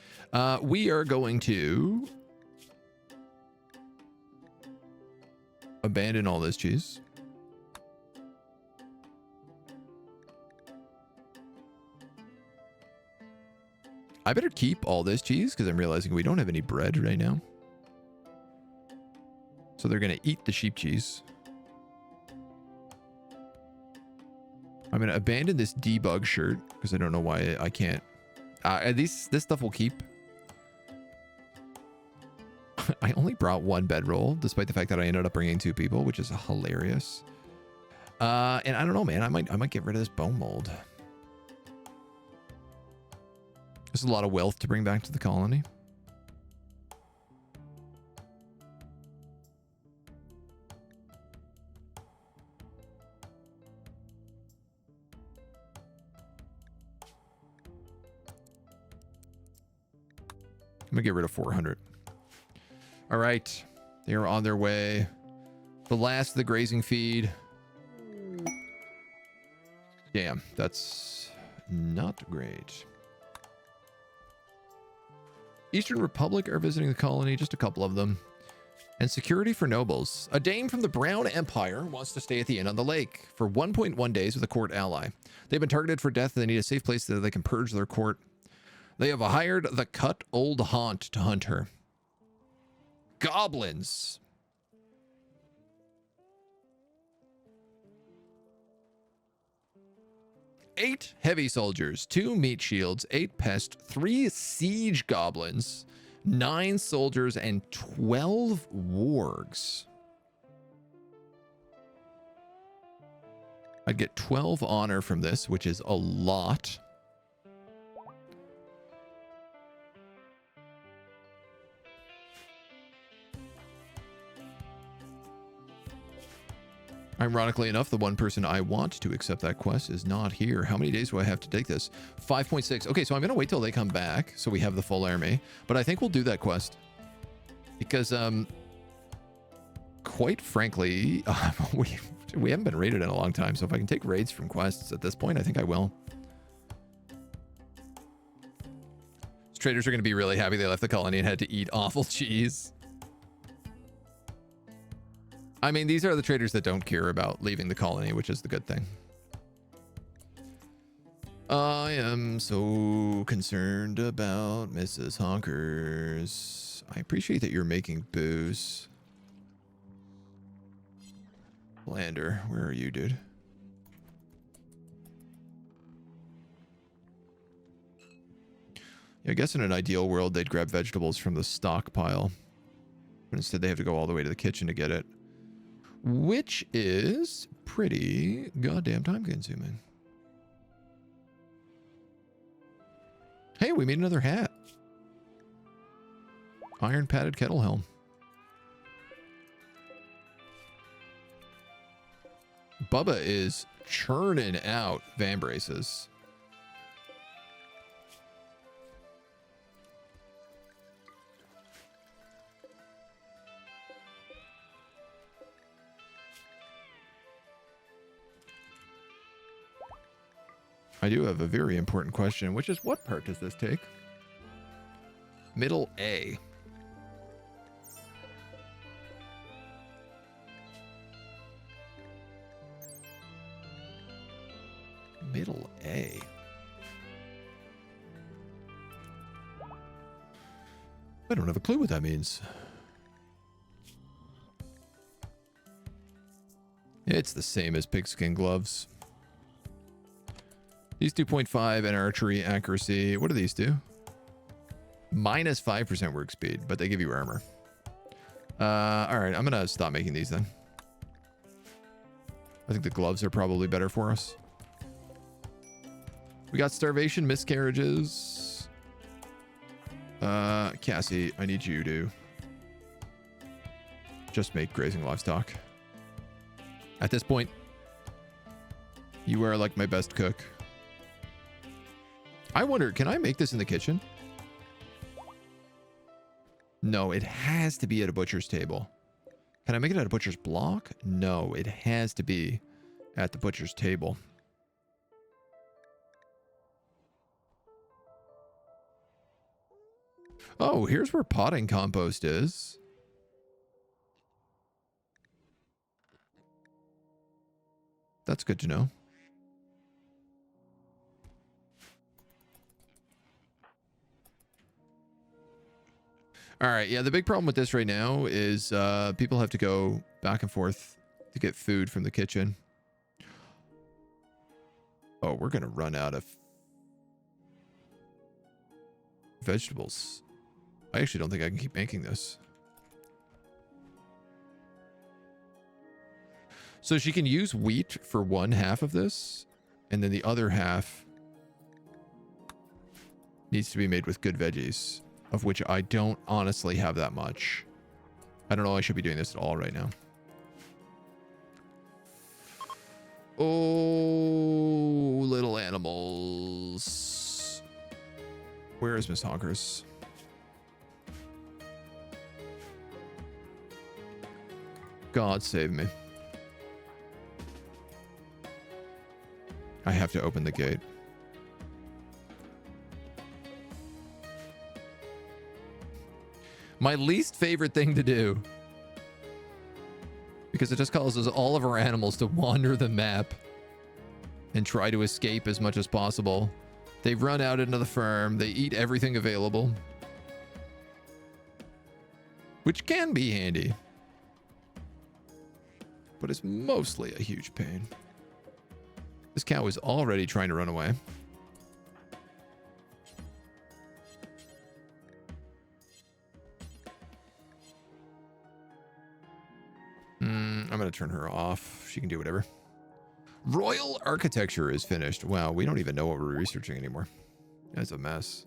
We are going to abandon all this cheese. I better keep all this cheese because I'm realizing we don't have any bread right now. So they're going to eat the sheep cheese. I'm going to abandon this debug shirt because I don't know why I can't. This stuff will keep. I only brought one bedroll, despite the fact that I ended up bringing 2 people, which is hilarious. And I don't know, man. I might get rid of this bone mold. There's a lot of wealth to bring back to the colony. I'm gonna get rid of 400. All right, they are on their way. The last of the grazing feed. Damn, that's not great. Eastern Republic are visiting the colony, just a couple of them. And security for nobles. A dame from the Brown Empire wants to stay at the inn on the lake for 1.1 days with a court ally. They've been targeted for death and they need a safe place that they can purge their court. They have hired the Cut Old Haunt to hunt her. Goblins. Eight heavy soldiers, 2 meat shields, 8 pest, 3 siege goblins, 9 soldiers, and 12 wargs. I'd get 12 honor from this, which is a lot. Ironically enough, the one person I want to accept that quest is not here. How many days do I have to take this? 5.6. Okay, so I'm going to wait till they come back so we have the full army. But I think we'll do that quest. Because, quite frankly, we haven't been raided in a long time. So if I can take raids from quests at this point, I think I will. Traders are going to be really happy they left the colony and had to eat awful cheese. I mean, these are the traders that don't care about leaving the colony, which is the good thing. I am so concerned about Mrs. Honkers. I appreciate that you're making booze. Lander, where are you, dude? Yeah, I guess in an ideal world, they'd grab vegetables from the stockpile. But instead, they have to go all the way to the kitchen to get it. Which is pretty goddamn time consuming. Hey, we made another hat. Iron padded kettle helm. Bubba is churning out van braces. I do have a very important question, which is what part does this take? Middle A. Middle A. I don't have a clue what that means. It's the same as pigskin gloves. These 2.5 and archery accuracy. What do these do? Minus 5% work speed, but they give you armor. All right, I'm gonna stop making these then. I think the gloves are probably better for us. We got starvation, miscarriages. Cassie, I need you to just make grazing livestock. At this point, you are like my best cook. I wonder, can I make this in the kitchen? No, it has to be at a butcher's table. Can I make it at a butcher's block? No, it has to be at the butcher's table. Oh, here's where potting compost is. That's good to know. All right, yeah, the big problem with this right now is people have to go back and forth to get food from the kitchen. Oh, we're going to run out of vegetables. I actually don't think I can keep making this. So she can use wheat for one half of this, and then the other half needs to be made with good veggies, of which I don't honestly have that much. I don't know I should be doing this at all right now. Oh, little animals. Where is Miss Honkers? God save me. I have to open the gate. My least favorite thing to do, because it just causes all of our animals to wander the map and try to escape as much as possible. They run out into the farm. They eat everything available, which can be handy, but it's mostly a huge pain. This cow is already trying to run away. I'm going to turn her off. She can do whatever. Royal architecture is finished. Wow, we don't even know what we're researching anymore. That's a mess.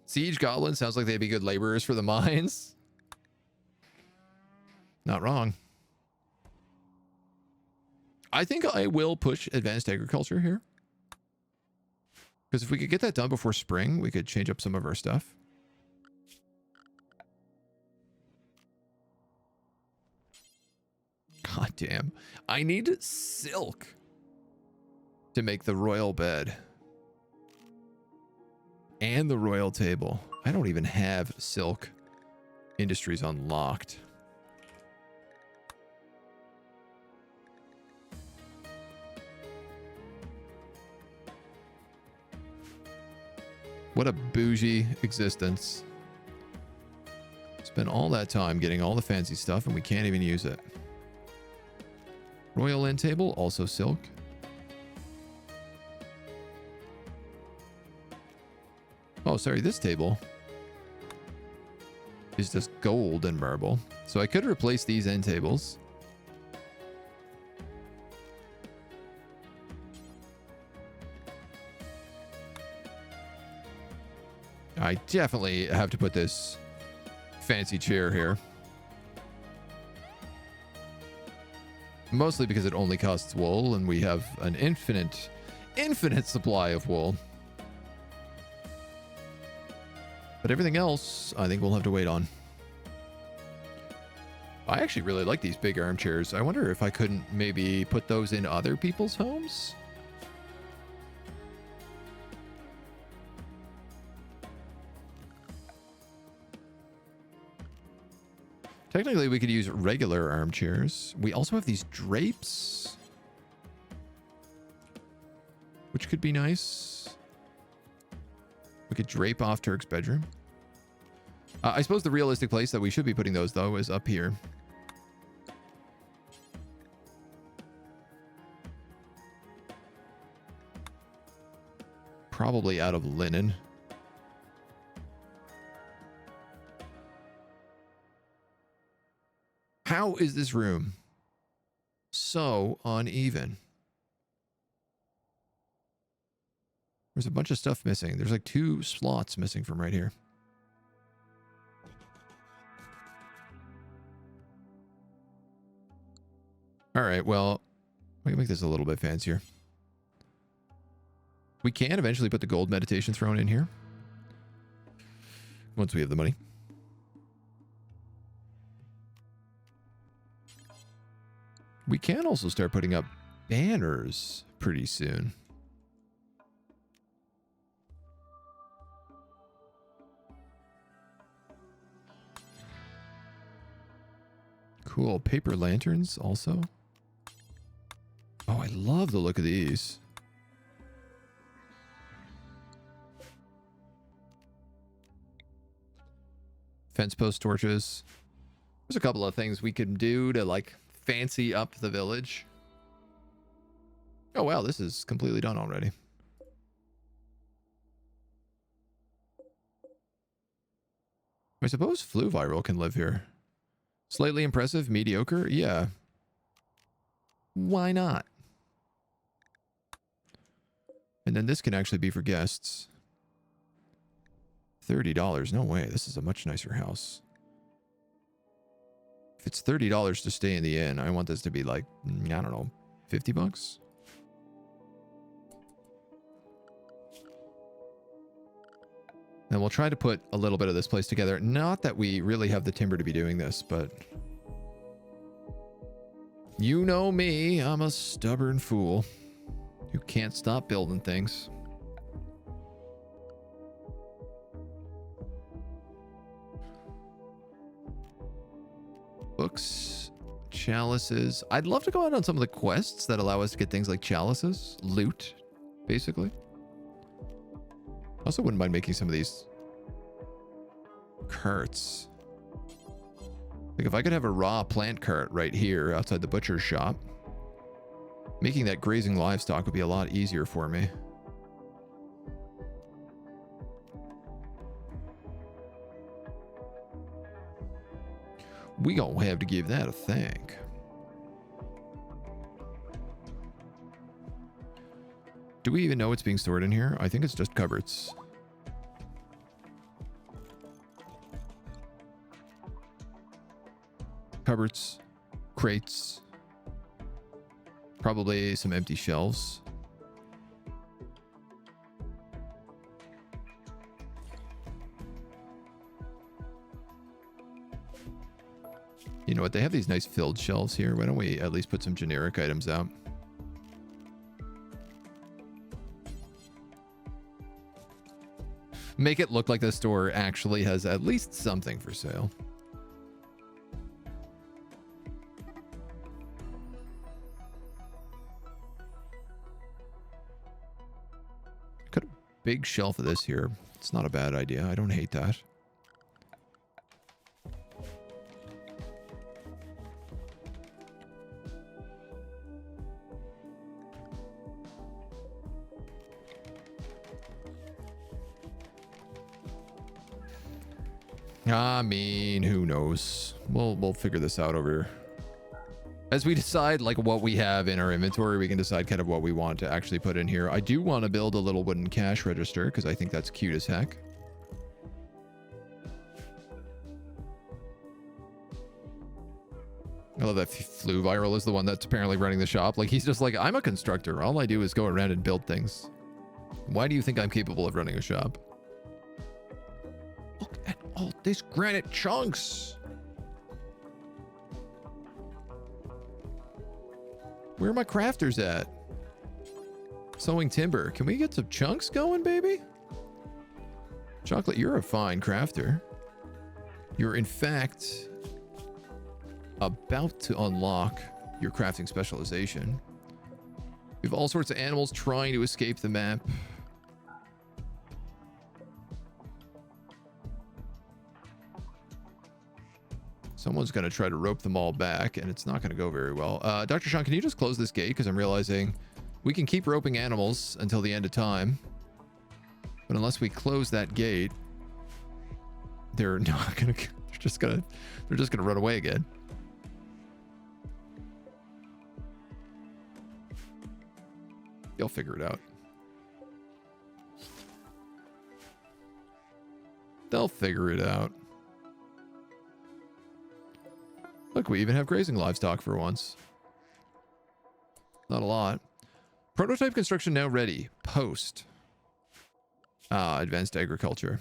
Siege goblins sounds like they'd be good laborers for the mines. Not wrong. I think I will push advanced agriculture here. Because if we could get that done before spring, we could change up some of our stuff. God damn. I need silk to make the royal bed. And the royal table. I don't even have silk industries unlocked. What a bougie existence. Spent all that time getting all the fancy stuff and we can't even use it. Royal end table, also silk. Oh, sorry, this table is just gold and marble. So I could replace these end tables. I definitely have to put this fancy chair here. Mostly because it only costs wool and we have an infinite supply of wool. But everything else, I think we'll have to wait on. I actually really like these big armchairs. I wonder if I couldn't maybe put those in other people's homes? Technically, we could use regular armchairs. We also have these drapes, which could be nice. We could drape off Turk's bedroom. I suppose the realistic place that we should be putting those, though, is up here. Probably out of linen. How is this room so uneven? There's a bunch of stuff missing. There's like 2 slots missing from right here. All right, well, we can make this a little bit fancier. We can eventually put the gold meditation throne in here once we have the money. We can also start putting up banners pretty soon. Cool. Paper lanterns also. Oh, I love the look of these. Fence post torches. There's a couple of things we can do to like fancy up the village. Oh wow, this is completely done already. I suppose Flu Viral can live here. Slightly impressive, mediocre, yeah. Why not? And then this can actually be for guests. $30, no way. This is a much nicer house. If it's $30 to stay in the inn, I want this to be like, I don't know, 50 bucks? And we'll try to put a little bit of this place together. Not that we really have the timber to be doing this, but you know me, I'm a stubborn fool who can't stop building things. Books, chalices. I'd love to go out on some of the quests that allow us to get things like chalices, loot, basically. Also wouldn't mind making some of these carts. Like if I could have a raw plant cart right here outside the butcher's shop, making that grazing livestock would be a lot easier for me. We gonna have to give that a think. Do we even know what's being stored in here? I think it's just cupboards. Cupboards, crates, probably some empty shelves. You know what? They have these nice filled shelves here. Why don't we at least put some generic items out? Make it look like the store actually has at least something for sale. Got a big shelf of this here. It's not a bad idea. I don't hate that. I mean, who knows? We'll figure this out over here. As we decide like what we have in our inventory, we can decide kind of what we want to actually put in here. I do want to build a little wooden cash register because I think that's cute as heck. I love that Flew Viral is the one that's apparently running the shop. Like, he's just like, I'm a constructor. All I do is go around and build things. Why do you think I'm capable of running a shop? Look at all these granite chunks. Where are my crafters at? Sewing timber. Can we get some chunks going, baby? Chocolate, you're a fine crafter. You're, in fact, about to unlock your crafting specialization. We have all sorts of animals trying to escape the map. Someone's going to try to rope them all back, and it's not going to go very well. Dr. Sean, can you just close this gate? Because I'm realizing we can keep roping animals until the end of time. But unless we close that gate, they're not going to... They're just going to run away again. They'll figure it out. They'll figure it out. Look, we even have grazing livestock for once. Not a lot. Prototype construction now ready. Post. Advanced agriculture.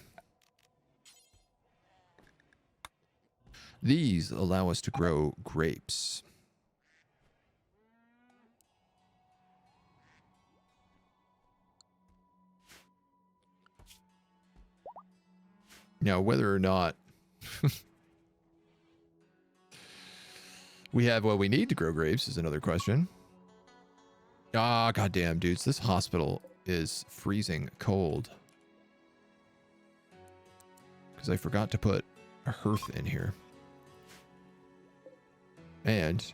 These allow us to grow grapes. Now, whether or not we have what we need to grow grapes is another question. Ah, goddamn, dudes. This hospital is freezing cold. Because I forgot to put a hearth in here. And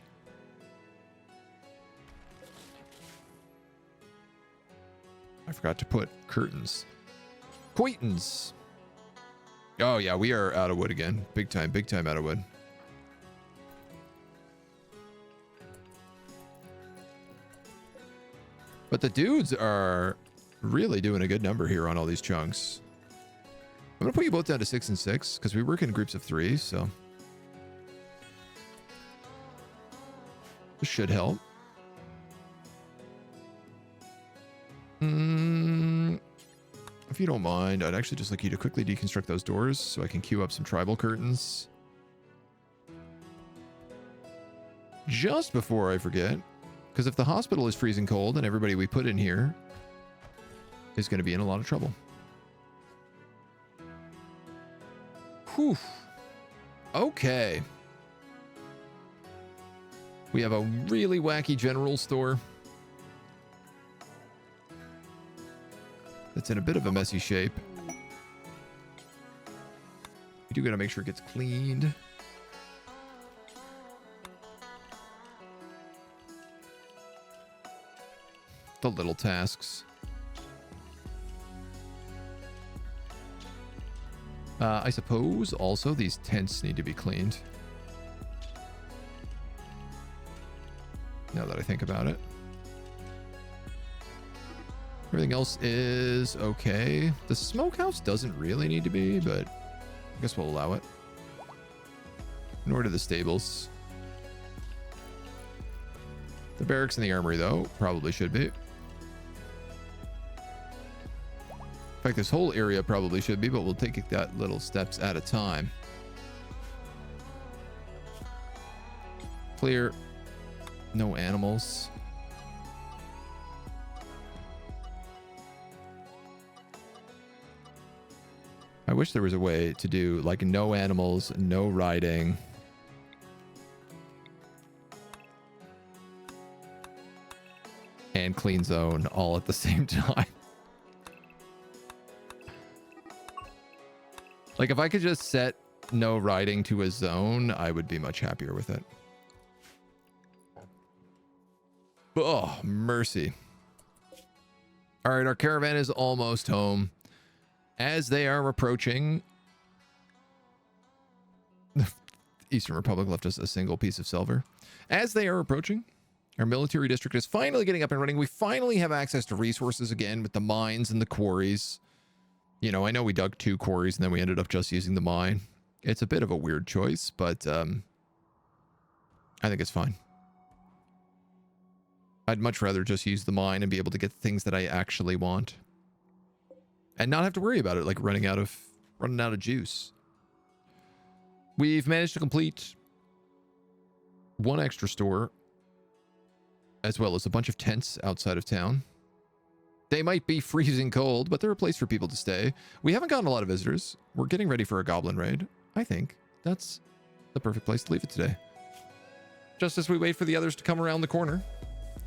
I forgot to put curtains. Curtains. Oh, yeah, we are out of wood again. Big time out of wood. But the dudes are really doing a good number here on all these chunks. I'm going to put you both down to 6 and 6 because we work in groups of 3, so this should help. If you don't mind, I'd actually just like you to quickly deconstruct those doors so I can queue up some tribal curtains. Just before I forget, because if the hospital is freezing cold and everybody we put in here is going to be in a lot of trouble. Whew. Okay. We have a really wacky general store that's in a bit of a messy shape. We do got to make sure it gets cleaned. The little tasks. I suppose also these tents need to be cleaned. Now that I think about it. Everything else is okay. The smokehouse doesn't really need to be, but I guess we'll allow it. Nor do the stables. The barracks and the armory, though, probably should be. In fact, this whole area probably should be, but we'll take that little steps at a time. Clear. No animals. I wish there was a way to do like no animals, no riding. And clean zone all at the same time. Like if I could just set no riding to a zone, I would be much happier with it. Oh, mercy. All right, our caravan is almost home. As they are approaching, Eastern Republic left us a single piece of silver. As they are approaching, our military district is finally getting up and running. We finally have access to resources again with the mines and the quarries. You know, I know we dug 2 quarries and then we ended up just using the mine. It's a bit of a weird choice, but I think it's fine. I'd much rather just use the mine and be able to get things that I actually want. And not have to worry about it, like running out of juice. We've managed to complete 1 extra store, as well as a bunch of tents outside of town. They might be freezing cold, but they're a place for people to stay. We haven't gotten a lot of visitors. We're getting ready for a goblin raid. I think that's the perfect place to leave it today. Just as we wait for the others to come around the corner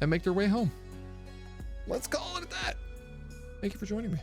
and make their way home. Let's call it at that. Thank you for joining me.